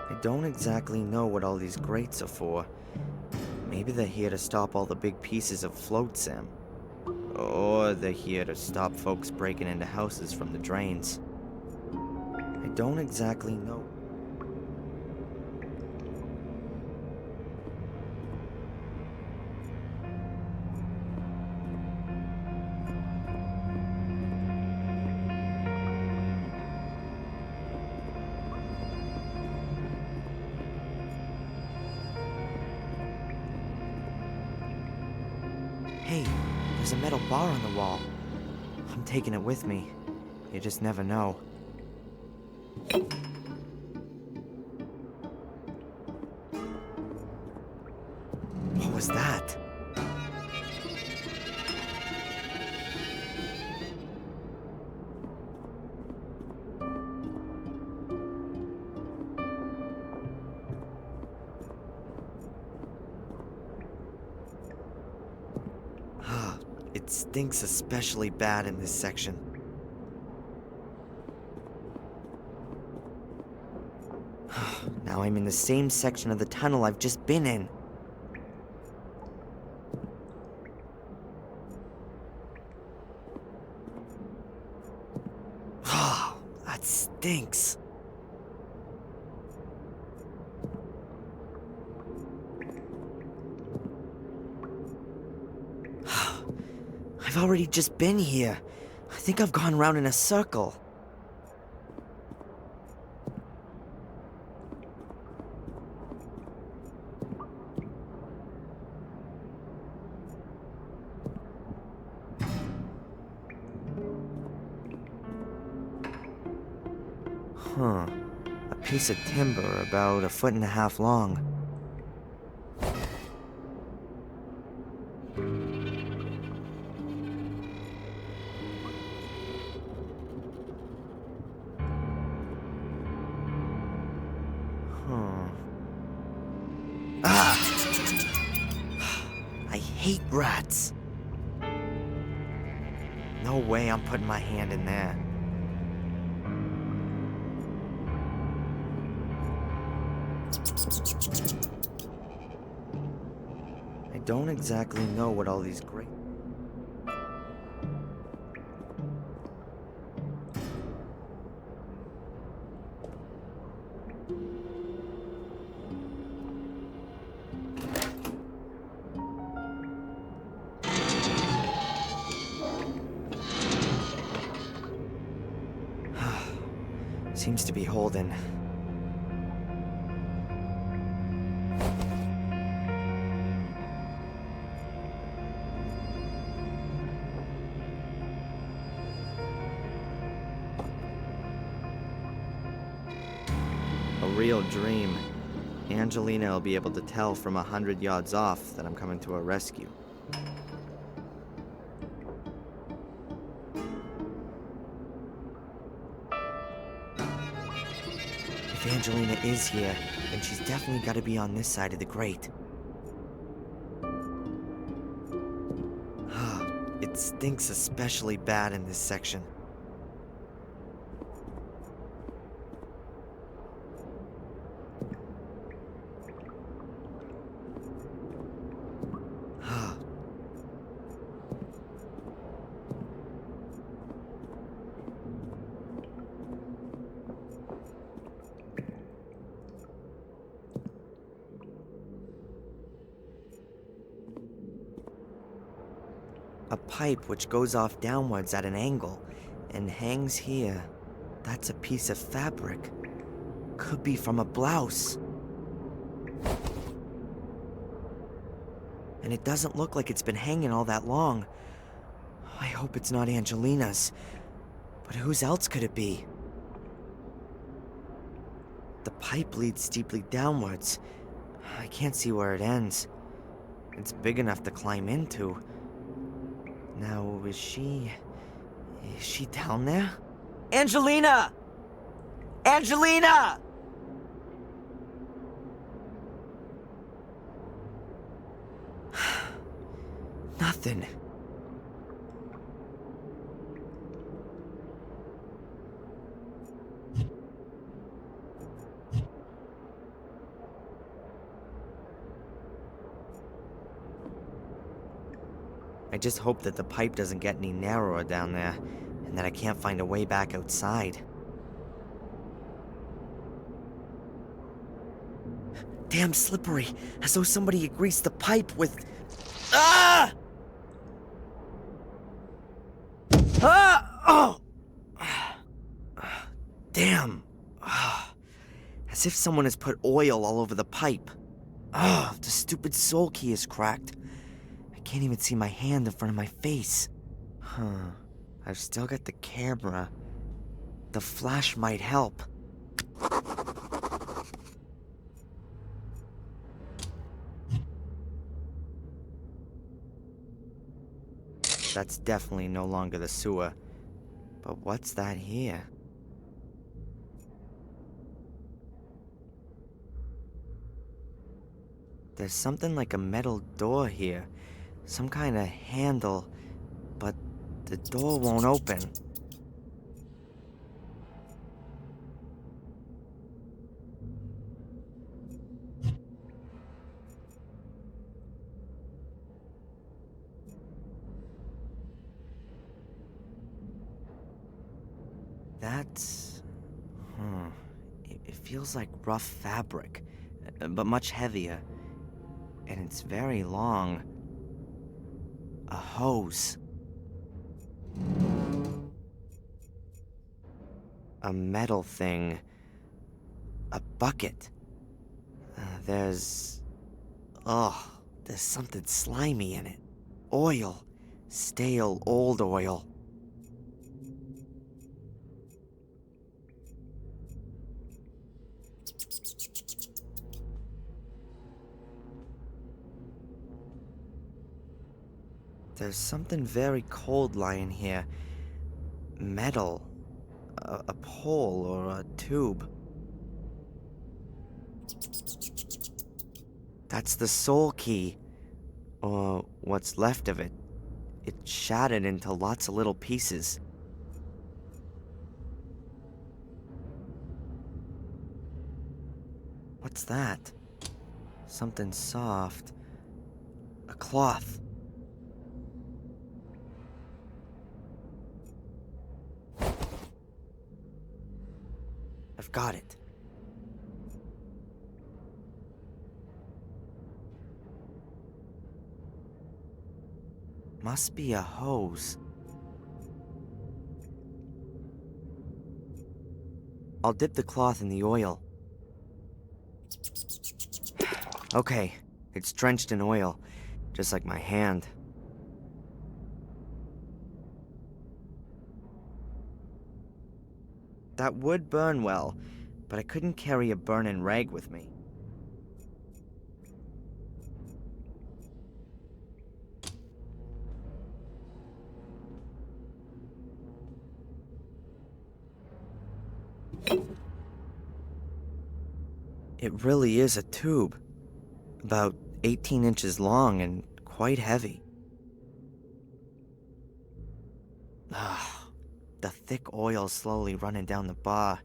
I don't exactly know what all these grates are for. Maybe they're here to stop all the big pieces of flotsam. Or they're here to stop folks breaking into houses from the drains. I don't exactly know. Hey, there's a metal bar on the wall. I'm taking it with me. You just never know. What was that? It stinks especially bad in this section. Now I'm in the same section of the tunnel I've just been in. That stinks. I've already just been here. I think I've gone round in a circle. Huh. A piece of timber about 1.5 feet long. I hate rats. No way I'm putting my hand in there. I don't exactly know what all these great... Seems to be holding. A real dream. Angelina will be able to tell from 100 yards off that I'm coming to her rescue. If Angelina is here, then she's definitely got to be on this side of the grate. It stinks especially bad in this section. A pipe which goes off downwards at an angle and hangs here. That's a piece of fabric. Could be from a blouse. And it doesn't look like it's been hanging all that long. I hope it's not Angelina's. But whose else could it be? The pipe leads steeply downwards. I can't see where it ends. It's big enough to climb into. Now, is she down there? Angelina! Angelina! Nothing. I just hope that the pipe doesn't get any narrower down there, and that I can't find a way back outside. Damn slippery, as though somebody had greased the pipe with... Ah! Ah! Oh! Damn. As if someone has put oil all over the pipe. The stupid soul key is cracked. I can't even see my hand in front of my face. I've still got the camera. The flash might help. That's definitely no longer the sewer. But what's that here? There's something like a metal door here. Some kind of handle. But the door won't open. That's... It feels like rough fabric, but much heavier. And it's very long. A hose. A metal thing. A bucket. There's something slimy in it. Oil. Stale, old oil. There's something very cold lying here. Metal. A pole or a tube. That's the soul key. Or what's left of it. It shattered into lots of little pieces. What's that? Something soft. A cloth. I've got it. Must be a hose. I'll dip the cloth in the oil. Okay, it's drenched in oil, just like my hand. That would burn well, but I couldn't carry a burning rag with me. It really is a tube, about 18 inches long and quite heavy. The thick oil slowly running down the bar,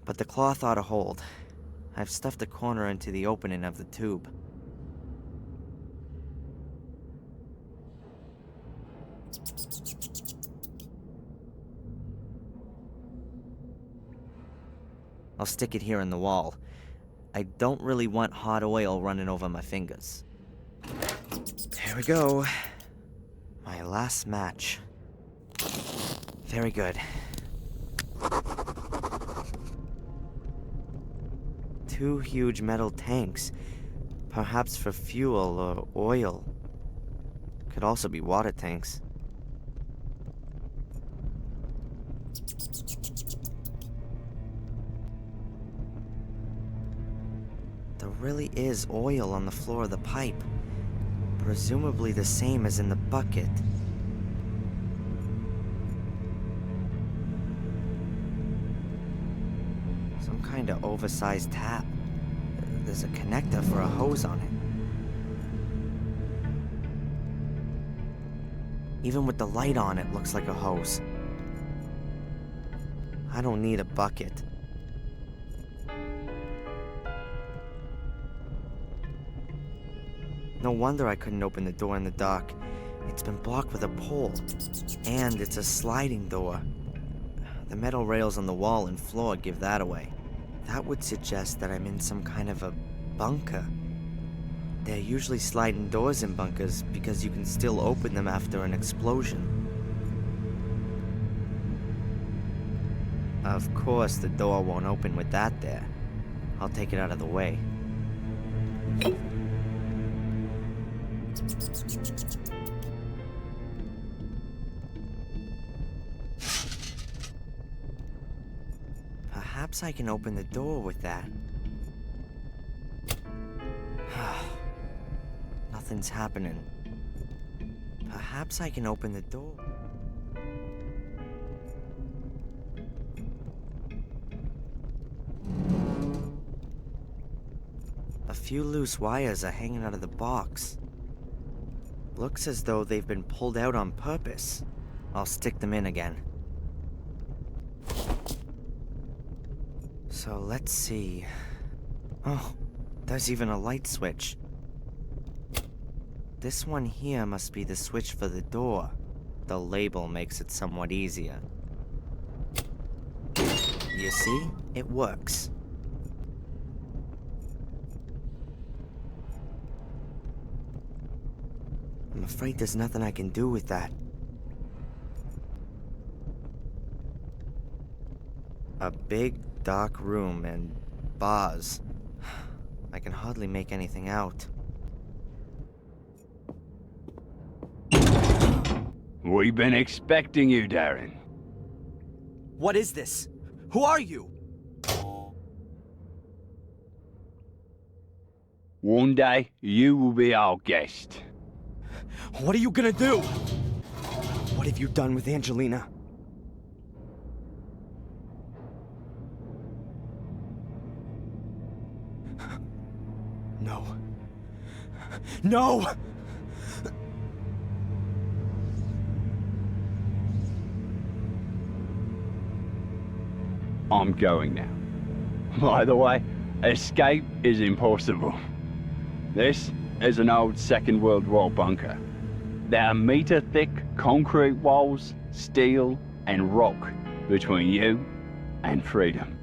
but the cloth ought to hold. I've stuffed a corner into the opening of the tube. I'll stick it here in the wall. I don't really want hot oil running over my fingers. Here we go. My last match. Very good. 2 huge metal tanks, perhaps for fuel or oil. Could also be water tanks. There really is oil on the floor of the pipe, presumably the same as in the bucket. Some kind of oversized tap. There's a connector for a hose on it. Even with the light on, it looks like a hose. I don't need a bucket. No wonder I couldn't open the door in the dark. It's been blocked with a pole. And it's a sliding door. The metal rails on the wall and floor give that away. That would suggest that I'm in some kind of a bunker. There are usually sliding doors in bunkers because you can still open them after an explosion. Of course, the door won't open with that there. I'll take it out of the way. Perhaps I can open the door with that. Nothing's happening. Perhaps I can open the door. A few loose wires are hanging out of the box. Looks as though they've been pulled out on purpose. I'll stick them in again. So let's see. Oh, there's even a light switch. This one here must be the switch for the door. The label makes it somewhat easier. You see? It works. I'm afraid there's nothing I can do with that. A big, dark room and bars. I can hardly make anything out. We've been expecting you, Darren. What is this? Who are you? One day, you will be our guest. What are you gonna do? What have you done with Angelina? No. No! I'm going now. By the way, escape is impossible. This is an old Second World War bunker. There are meter-thick concrete walls, steel, and rock between you and freedom.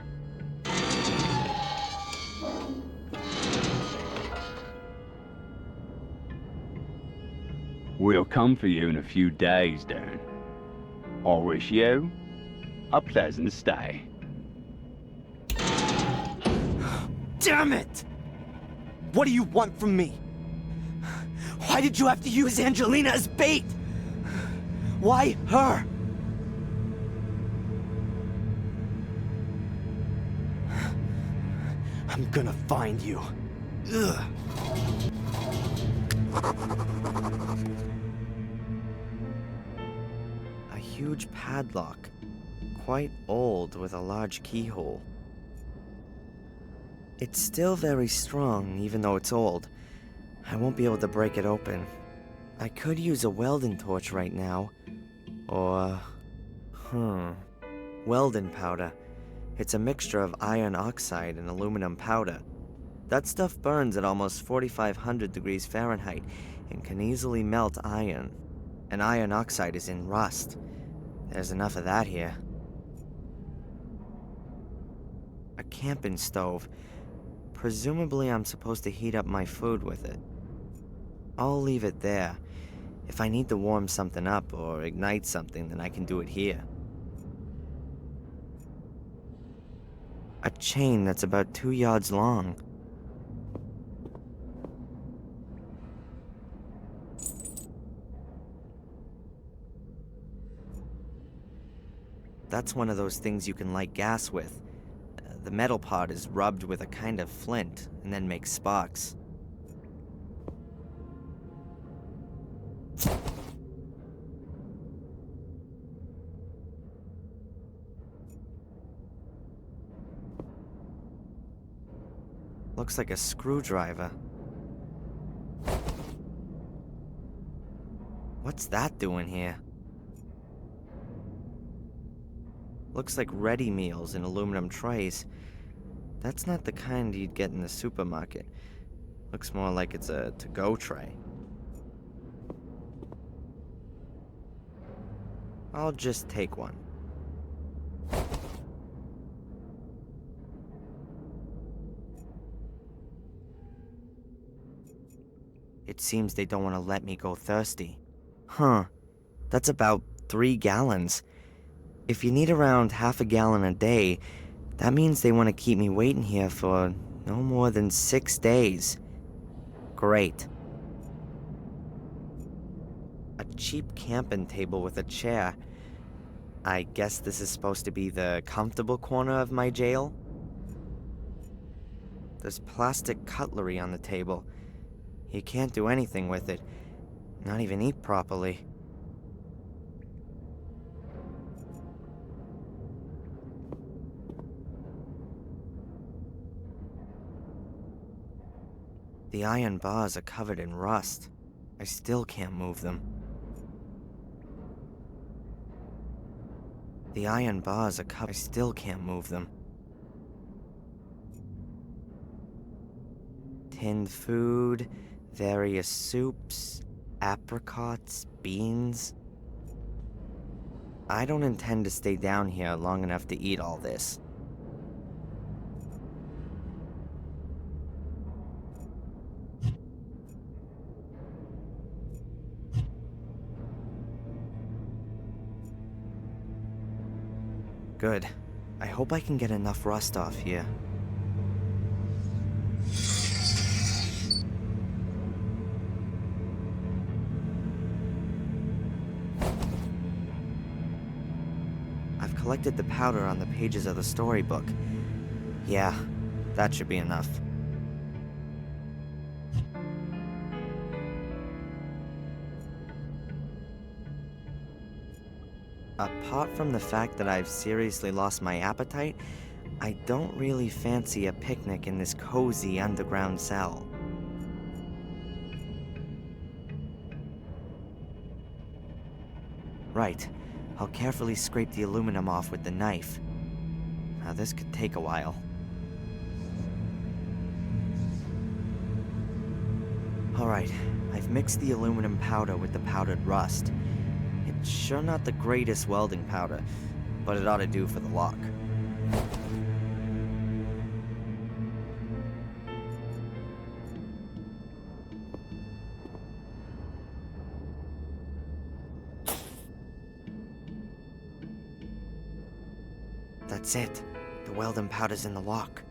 We'll come for you in a few days, Darren. I wish you a pleasant stay. Damn it! What do you want from me? Why did you have to use Angelina as bait? Why her? I'm gonna find you. Ugh. A huge padlock, quite old with a large keyhole. It's still very strong, even though it's old. I won't be able to break it open. I could use a welding torch right now. Or... Welding powder. It's a mixture of iron oxide and aluminum powder. That stuff burns at almost 4,500 degrees Fahrenheit and can easily melt iron. And iron oxide is in rust. There's enough of that here. A camping stove. Presumably I'm supposed to heat up my food with it. I'll leave it there. If I need to warm something up or ignite something, then I can do it here. A chain that's about 2 yards long. That's one of those things you can light gas with. The metal part is rubbed with a kind of flint and then makes sparks. Looks like a screwdriver. What's that doing here? Looks like ready meals in aluminum trays. That's not the kind you'd get in the supermarket. Looks more like it's a to-go tray. I'll just take one. It seems they don't want to let me go thirsty. Huh. That's about 3 gallons. If you need around half a gallon a day, that means they want to keep me waiting here for no more than 6 days. Great. A cheap camping table with a chair. I guess this is supposed to be the comfortable corner of my jail? There's plastic cutlery on the table. You can't do anything with it. Not even eat properly. The iron bars are covered in rust. I still can't move them. The iron bars are covered. I still can't move them. Tinned food, various soups, apricots, beans. I don't intend to stay down here long enough to eat all this. Good. I hope I can get enough rust off here. I've collected the powder on the pages of the storybook. Yeah, that should be enough. Apart from the fact that I've seriously lost my appetite, I don't really fancy a picnic in this cozy underground cell. Right. I'll carefully scrape the aluminum off with the knife. Now this could take a while. Alright, I've mixed the aluminum powder with the powdered rust. It's sure not the greatest welding powder, but it ought to do for the lock. That's it. The welding powder's in the lock.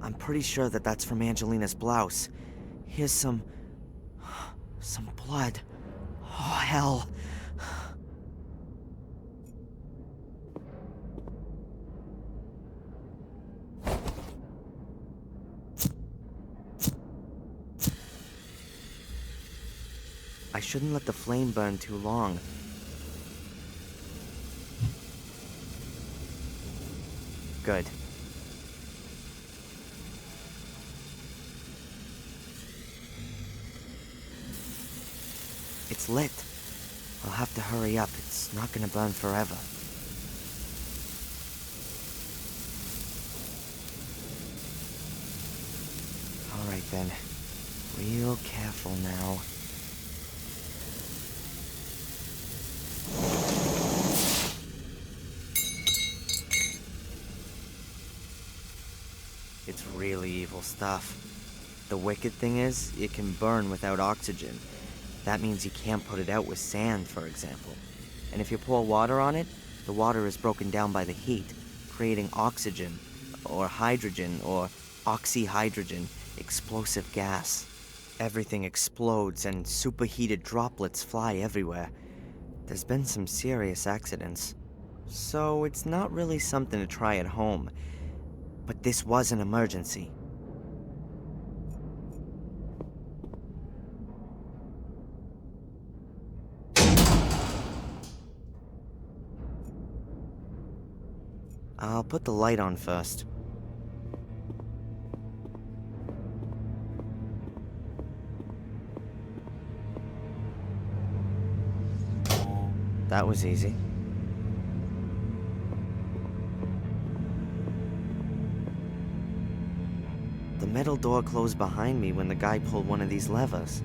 I'm pretty sure that that's from Angelina's blouse. Here's some blood. Oh, hell. I shouldn't let the flame burn too long. Good. It's lit. I'll have to hurry up. It's not gonna burn forever. Alright then. Real careful now. It's really evil stuff. The wicked thing is, it can burn without oxygen. That means you can't put it out with sand, for example. And if you pour water on it, the water is broken down by the heat, creating oxygen, or hydrogen, or oxyhydrogen, explosive gas. Everything explodes and superheated droplets fly everywhere. There's been some serious accidents. So it's not really something to try at home. But this was an emergency. I'll put the light on first. That was easy. The metal door closed behind me when the guy pulled one of these levers.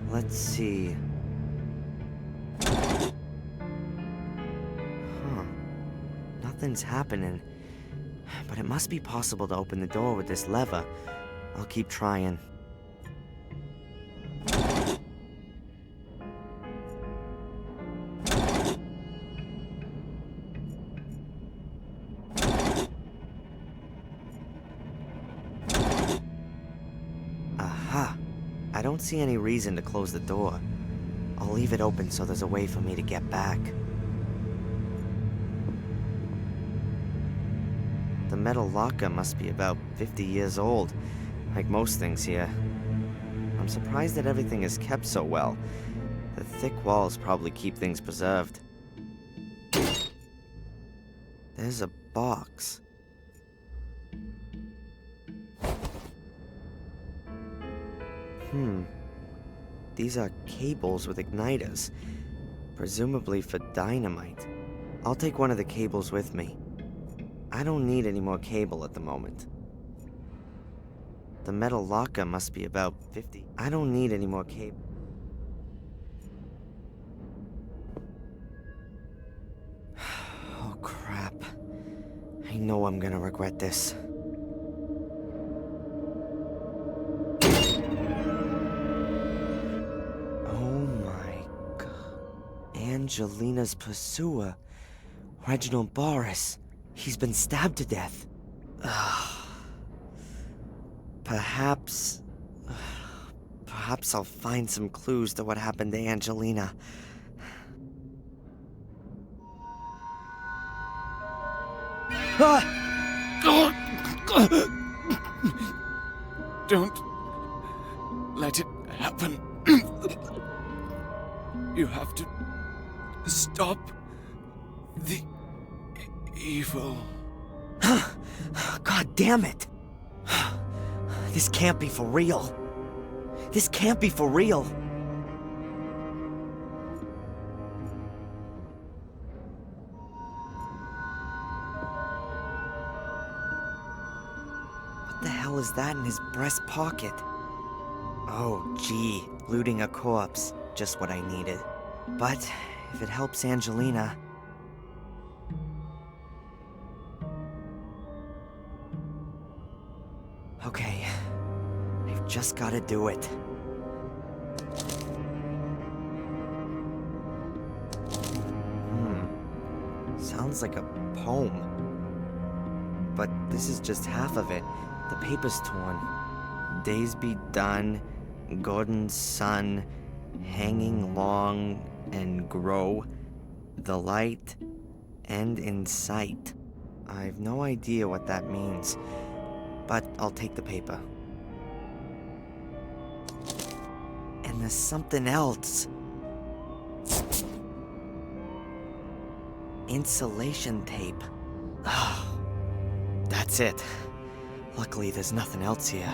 Let's see. Nothing's happening, but it must be possible to open the door with this lever. I'll keep trying. Aha! I don't see any reason to close the door. I'll leave it open so there's a way for me to get back. The metal locker must be about 50 years old, like most things here. I'm surprised that everything is kept so well. The thick walls probably keep things preserved. There's a box. These are cables with igniters, presumably for dynamite. I'll take one of the cables with me. I don't need any more cable at the moment. The metal locker must be about 50. I don't need any more cable. Oh crap. I know I'm gonna regret this. Oh my god. Angelina's pursuer, Reginald Boris. He's been stabbed to death. Perhaps I'll find some clues to what happened to Angelina. Don't let it happen. You have to stop the evil. God damn it! This can't be for real. This can't be for real. What the hell is that in his breast pocket? Oh, gee, looting a corpse. Just what I needed. But if it helps Angelina... Okay, I've just gotta do it. Sounds like a poem. But this is just half of it. The paper's torn. Days be done, Gordon's son, hanging long and grow, the light end in sight. I've no idea what that means, but I'll take the paper. And there's something else. Insulation tape. Oh, that's it. Luckily, there's nothing else here.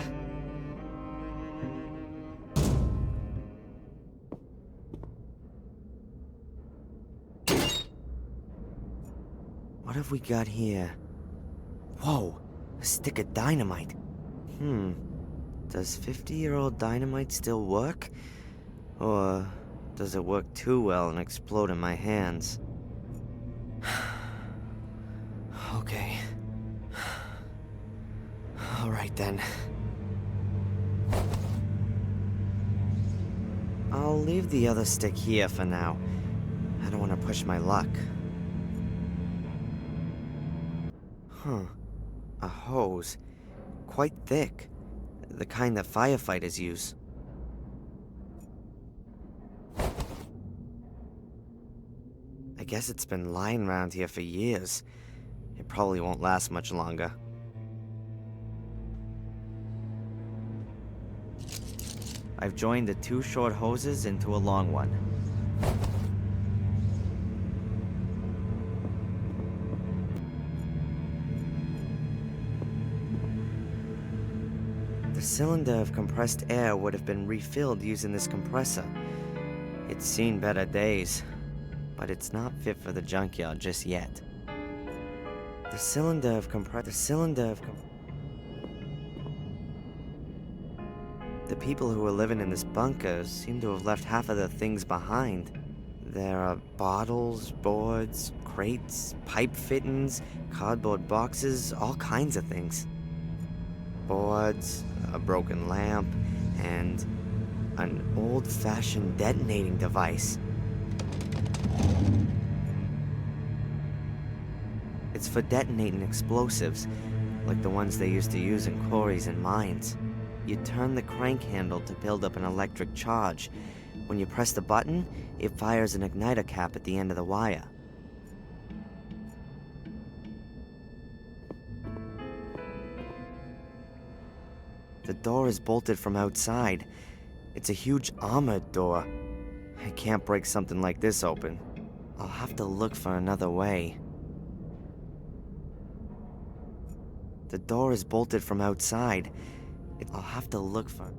What have we got here? Whoa, a stick of dynamite. Does 50-year-old dynamite still work? Or does it work too well and explode in my hands? Okay. Alright then. I'll leave the other stick here for now. I don't want to push my luck. A hose. Quite thick. The kind that firefighters use. I guess it's been lying around here for years. It probably won't last much longer. I've joined the 2 short hoses into a long one. The cylinder of compressed air would have been refilled using this compressor. It's seen better days, but it's not fit for the junkyard just yet. The cylinder of The people who were living in this bunker seem to have left half of their things behind. There are bottles, boards, crates, pipe fittings, cardboard boxes, all kinds of things. Boards, a broken lamp, and an old-fashioned detonating device. It's for detonating explosives, like the ones they used to use in quarries and mines. You turn the crank handle to build up an electric charge. When you press the button, it fires an igniter cap at the end of the wire. The door is bolted from outside. It's a huge armored door. I can't break something like this open. I'll have to look for another way. The door is bolted from outside. I'll have to look for...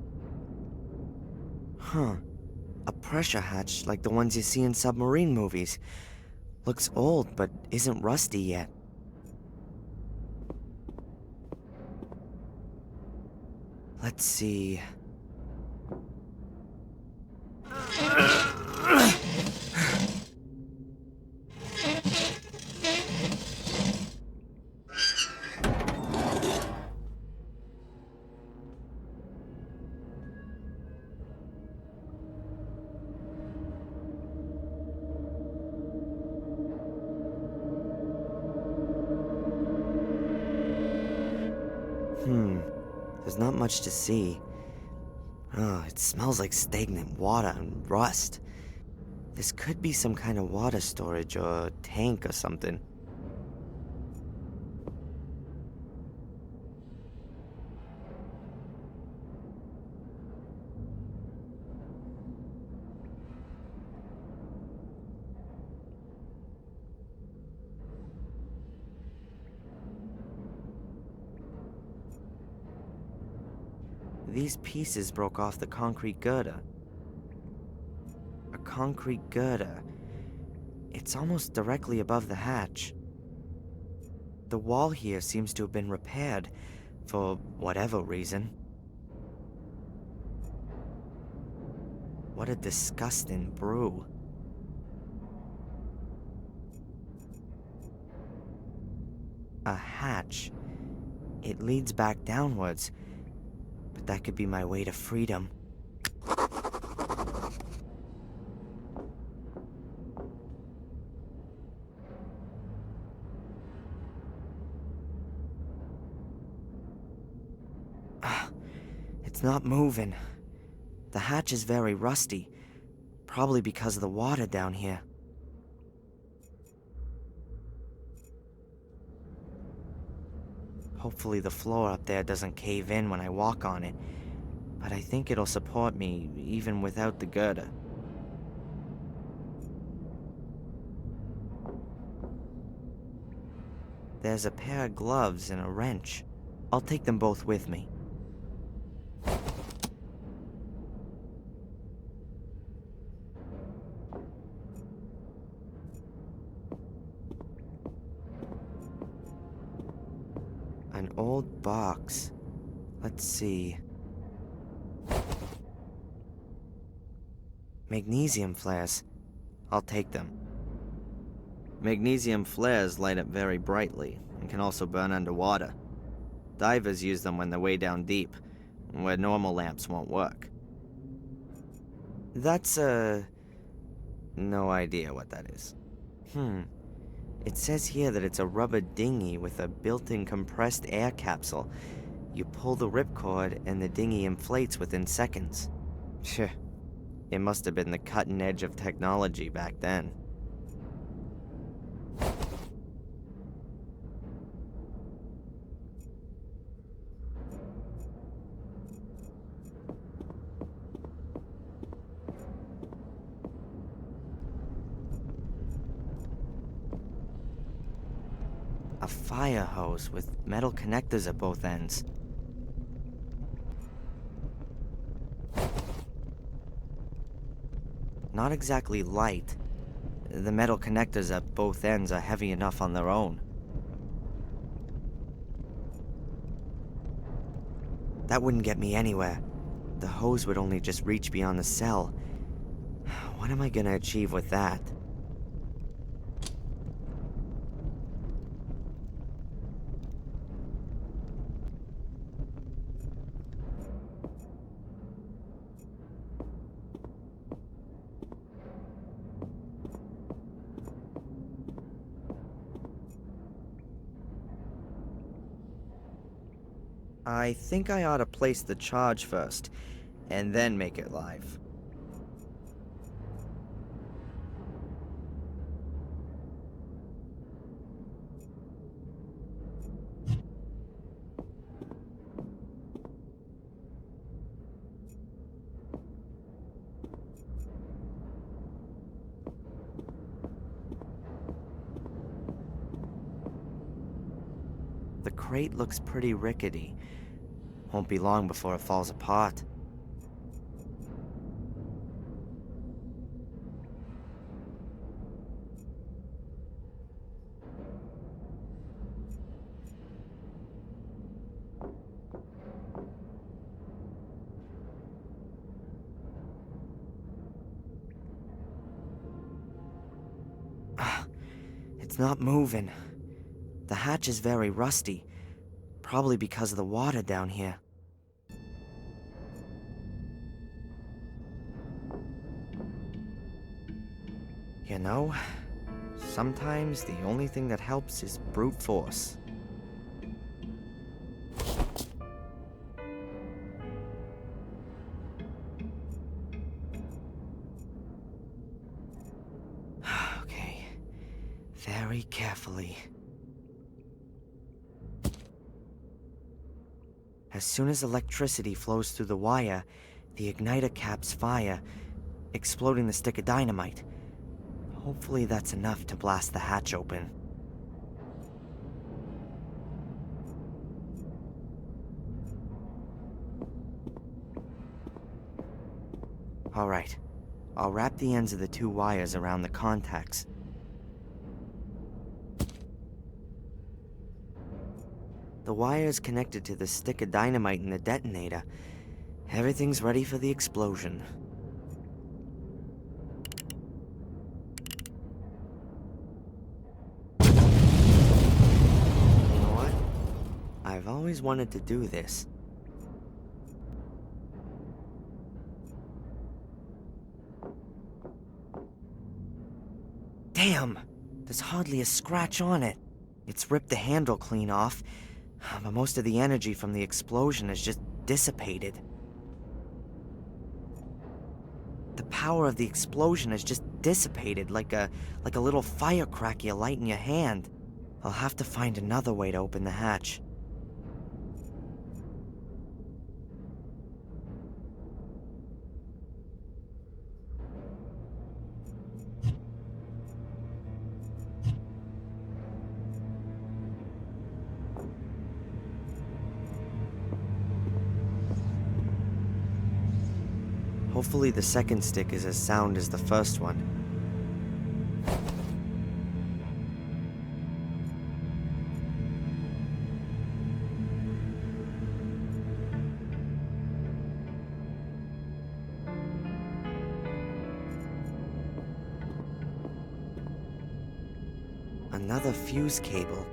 A pressure hatch like the ones you see in submarine movies. Looks old, but isn't rusty yet. Let's see... There's not much to see. Oh, it smells like stagnant water and rust. This could be some kind of water storage or tank or something. These pieces broke off the concrete girder. A concrete girder. It's almost directly above the hatch. The wall here seems to have been repaired, For whatever reason. What a disgusting brew. A hatch. It leads back downwards, but that could be my way to freedom. It's not moving. The hatch is very rusty, probably because of the water down here. Hopefully the floor up there doesn't cave in when I walk on it, but I think it'll support me even without the girder. There's a pair of gloves and a wrench. I'll take them both with me. An old box. Let's see. Magnesium flares. I'll take them. Magnesium flares light up very brightly and can also burn underwater. Divers use them when they're way down deep, where normal lamps won't work. That's no idea what that is. It says here that it's a rubber dinghy with a built-in compressed air capsule. You pull the ripcord and the dinghy inflates within seconds. It must have been the cutting edge of technology back then. A fire hose with metal connectors at both ends. Not exactly light. The metal connectors at both ends are heavy enough on their own. That wouldn't get me anywhere. The hose would only just reach beyond the cell. What am I gonna achieve with that? I think I ought to place the charge first, and then make it live. The crate looks pretty rickety. Won't be long before it falls apart. It's not moving. The hatch is very rusty, probably because of the water down here. You know, sometimes the only thing that helps is brute force. Okay, very carefully. As soon as electricity flows through the wire, the igniter caps fire, exploding the stick of dynamite. Hopefully that's enough to blast the hatch open. Alright, I'll wrap the ends of the two wires around the contacts. The The wire is connected to the stick of dynamite in the detonator. Everything's ready for the explosion. You know what? I've always wanted to do this. Damn! There's hardly a scratch on it. It's ripped the handle clean off, but most of the energy from the explosion has just dissipated. The power of the explosion has just dissipated like a little firecracker you light in your hand. I'll have to find another way to open the hatch. Hopefully the second stick is as sound as the first one. Another fuse cable.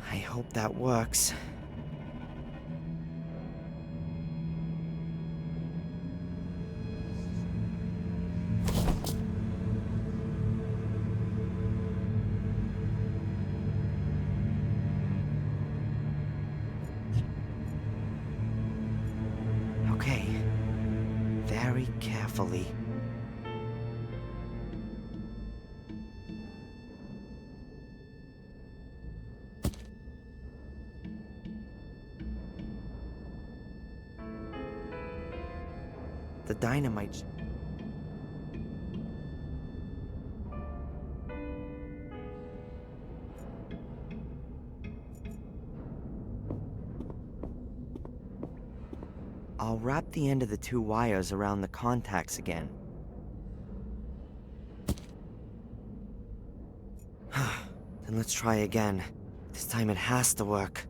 I hope that works. Okay. Very carefully. The dynamite. I'll wrap the end of the two wires around the contacts again. Then let's try again. This time it has to work.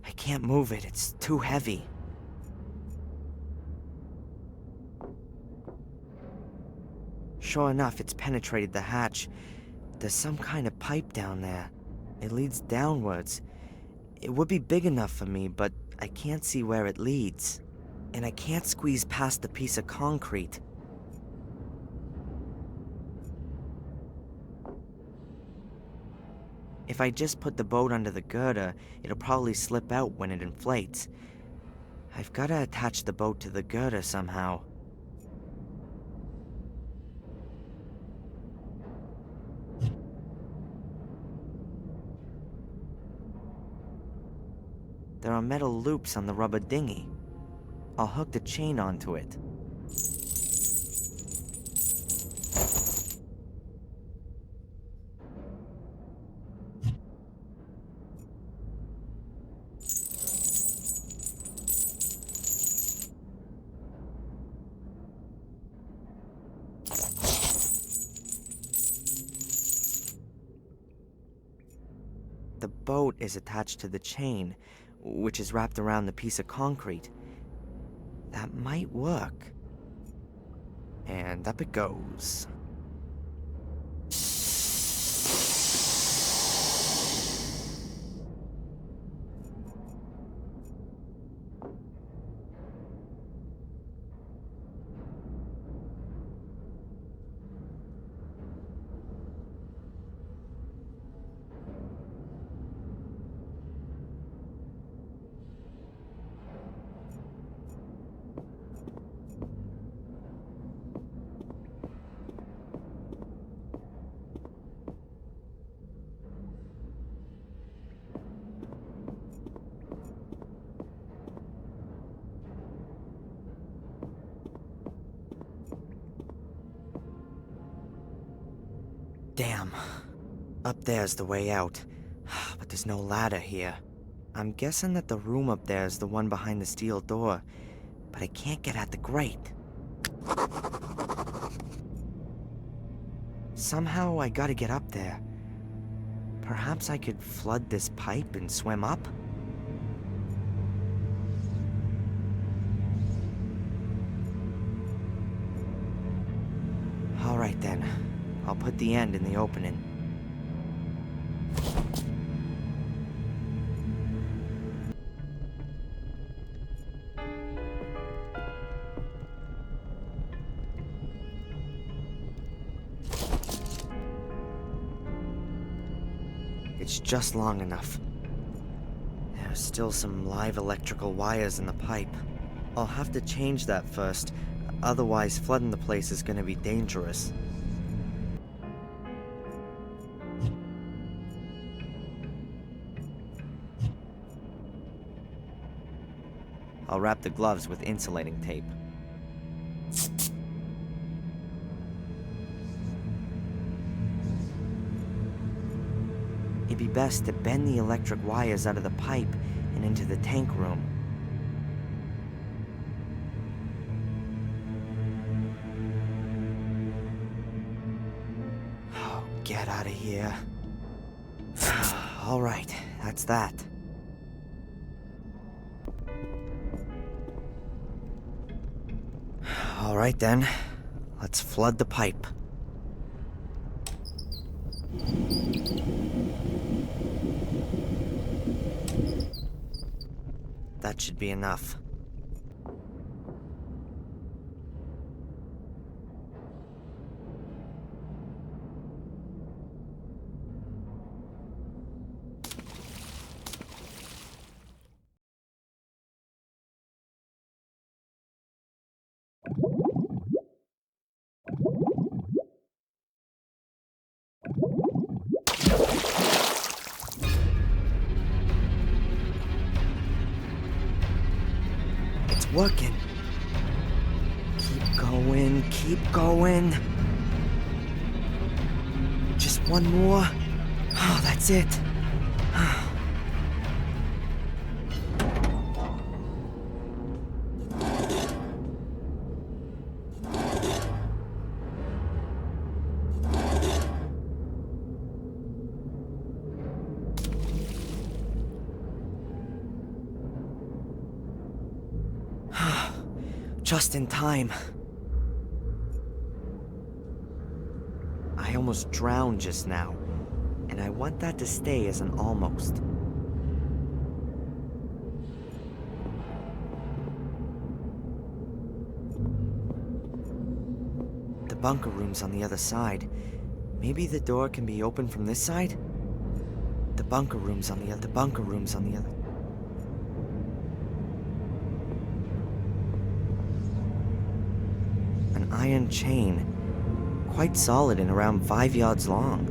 I can't move it, it's too heavy. Sure enough, it's penetrated the hatch. There's some kind of pipe down there. It leads downwards. It would be big enough for me, but I can't see where it leads. And I can't squeeze past the piece of concrete. If I just put the boat under the girder, it'll probably slip out when it inflates. I've gotta attach the boat to the girder somehow. There are metal loops on the rubber dinghy. I'll hook the chain onto it. The boat is attached to the chain, which is wrapped around the piece of concrete. That might work. And up it goes. Damn. Up there's the way out. But there's no ladder here. I'm guessing that the room up there is the one behind the steel door, but I can't get at the grate. Somehow I gotta get up there. Perhaps I could flood this pipe and swim up? Alright then. I'll put the end in the opening. It's just long enough. There's still some live electrical wires in the pipe. I'll have to change that first, otherwise flooding the place is gonna be dangerous. I'll wrap the gloves with insulating tape. It'd be best to bend the electric wires out of the pipe and into the tank room. Oh, get out of here. All right, that's that. All right then, let's flood the pipe. That should be enough. It's working. Keep going, keep going. Just one more. Oh, that's it. Just in time. I almost drowned just now, and I want that to stay as an almost. The bunker room's on the other side. Maybe the door can be opened from this side? The bunker room's on the other. An iron chain, quite solid and around 5 yards long.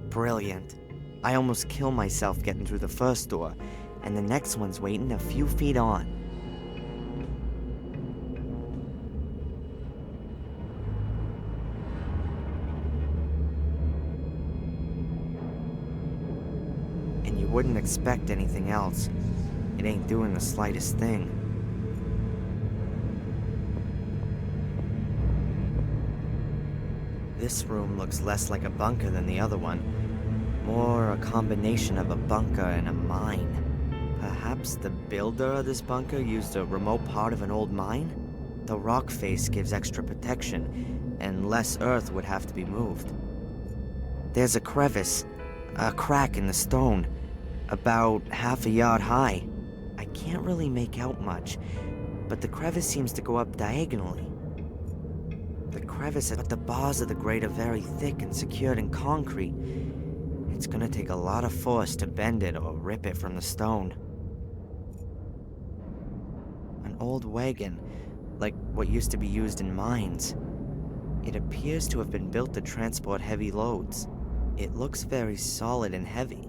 Brilliant. I almost killed myself getting through the first door, and the next one's waiting a few feet on. And you wouldn't expect anything else. It ain't doing the slightest thing. This room looks less like a bunker than the other one. More a combination of a bunker and a mine. Perhaps the builder of this bunker used a remote part of an old mine? The rock face gives extra protection, and less earth would have to be moved. There's a crevice, a crack in the stone, about half a yard high. I can't really make out much, but the crevice seems to go up diagonally. The crevice, but the bars of the grate are very thick and secured in concrete. It's gonna take a lot of force to bend it or rip it from the stone. An old wagon, like what used to be used in mines. It appears to have been built to transport heavy loads. It looks very solid and heavy.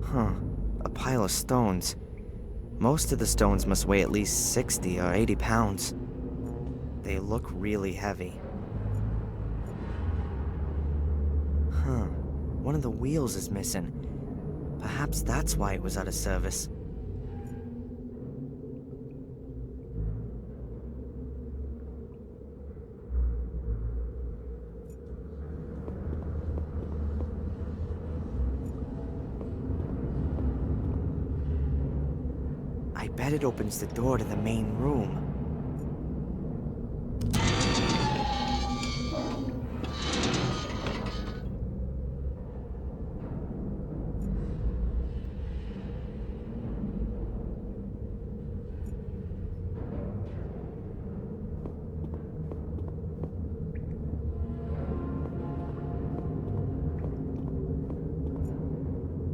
Huh, a pile of stones. Most of the stones must weigh at least 60 or 80 pounds. They look really heavy. Huh, one of the wheels is missing. Perhaps that's why it was out of service. I bet it opens the door to the main room.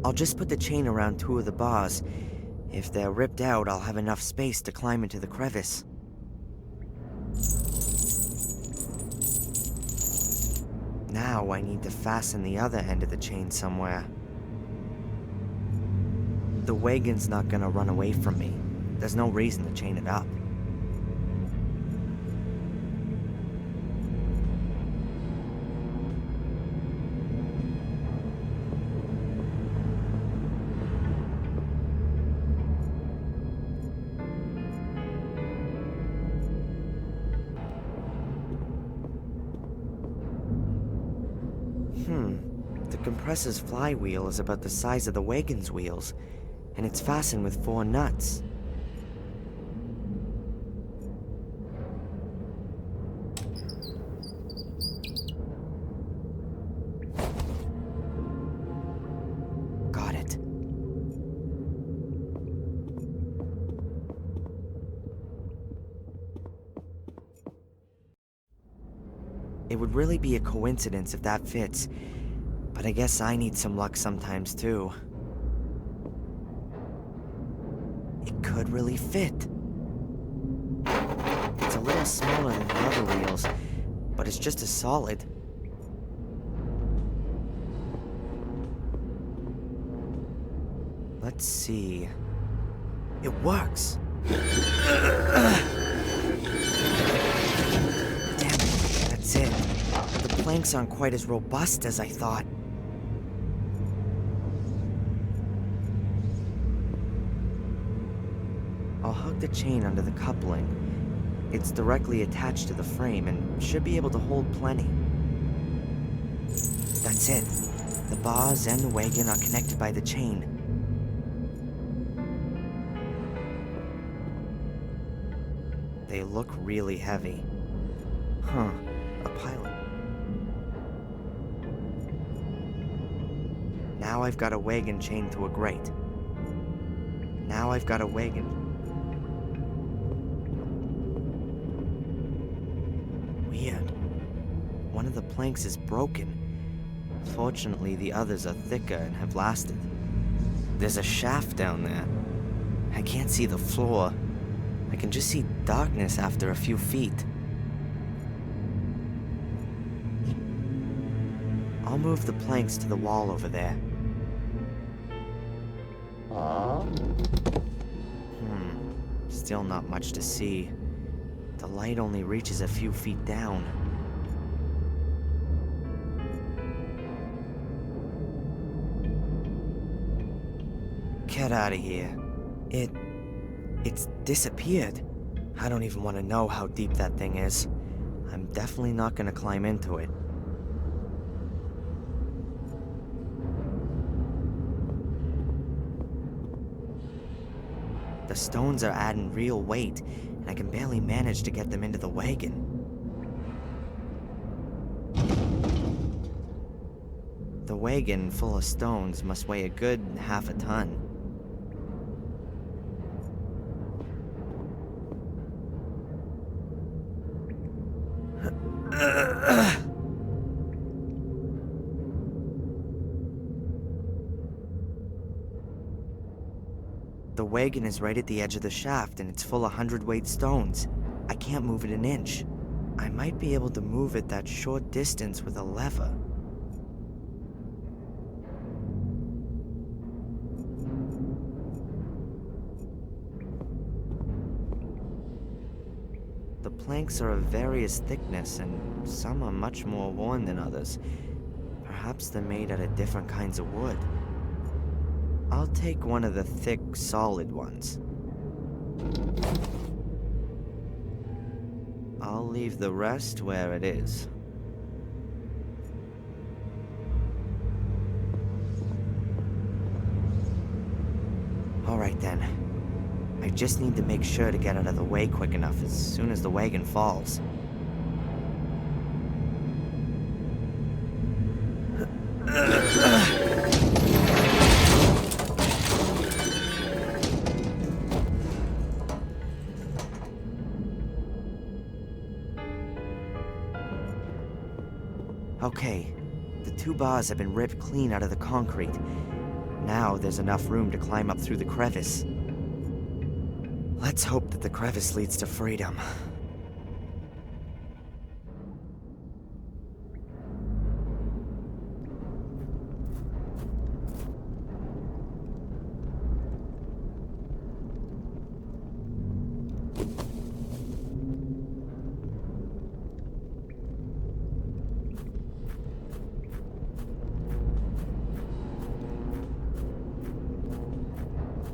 I'll just put the chain around 2 of the bars. If they're ripped out, I'll have enough space to climb into the crevice. Now I need to fasten the other end of the chain somewhere. The wagon's not gonna run away from me. There's no reason to chain it up. The compressor's flywheel is about the size of the wagon's wheels, and it's fastened with 4 nuts. Got it. It would really be a coincidence if that fits. But I guess I need some luck sometimes, too. It could really fit. It's a little smaller than the other wheels, but it's just as solid. Let's see. It works! Damn it, that's it. The planks aren't quite as robust as I thought. I'll hook the chain under the coupling. It's directly attached to the frame and should be able to hold plenty. That's it. The bars and the wagon are connected by the chain. They look really heavy. Huh, a pilot. Now I've got a wagon chained to a grate. Now I've got a wagon. Weird. One of the planks is broken. Fortunately, the others are thicker and have lasted. There's a shaft down there. I can't see the floor. I can just see darkness after a few feet. I'll move the planks to the wall over there. Still not much to see. The light only reaches a few feet down. Get out of here. It's disappeared. I don't even want to know how deep that thing is. I'm definitely not gonna climb into it. The stones are adding real weight, and I can barely manage to get them into the wagon. The wagon full of stones must weigh a good half a ton. wagon is right at the edge of the shaft and it's full of 100-weight stones. I can't move it an inch. I might be able to move it that short distance with a lever. The planks are of various thickness, and some are much more worn than others. Perhaps they're made out of different kinds of wood. I'll take one of the thick, solid ones. I'll leave the rest where it is. Alright then. I just need to make sure to get out of the way quick enough as soon as the wagon falls. Okay, the 2 bars have been ripped clean out of the concrete. Now there's enough room to climb up through the crevice. Let's hope that the crevice leads to freedom.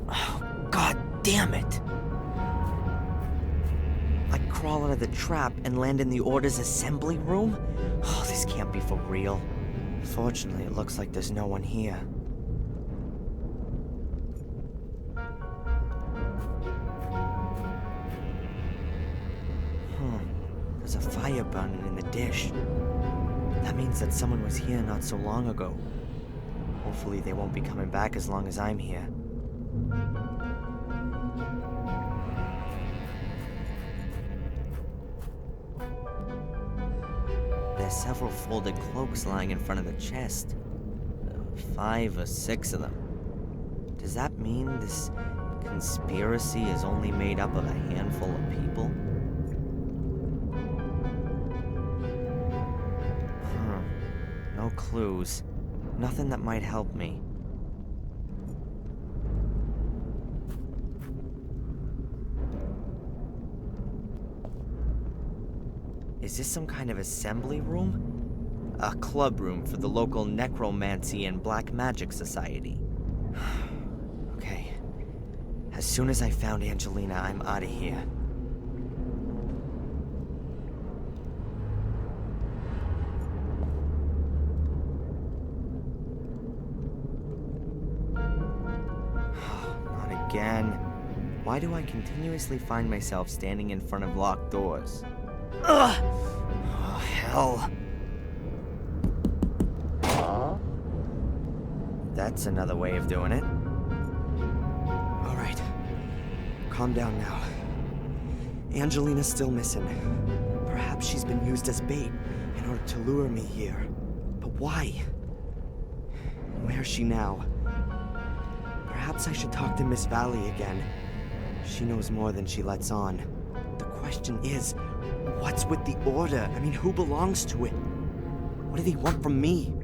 Oh, God damn it! Crawl out of the trap and land in the Order's assembly room? Oh, this can't be for real. Fortunately, it looks like there's no one here. There's a fire burning in the dish. That means that someone was here not so long ago. Hopefully they won't be coming back as long as I'm here. There's several folded cloaks lying in front of the chest. 5 or 6 of them. Does that mean this conspiracy is only made up of a handful of people? No clues. Nothing that might help me. Is this some kind of assembly room? A club room for the local necromancy and black magic society. Okay. As soon as I found Angelina, I'm out of here. Not again. Why do I continuously find myself standing in front of locked doors? Ugh! Oh, hell. That's another way of doing it. Alright. Calm down now. Angelina's still missing. Perhaps she's been used as bait in order to lure me here. But why? Where's she now? Perhaps I should talk to Miss Valley again. She knows more than she lets on. The question is, what's with the Order? I mean, who belongs to it? What do they want from me?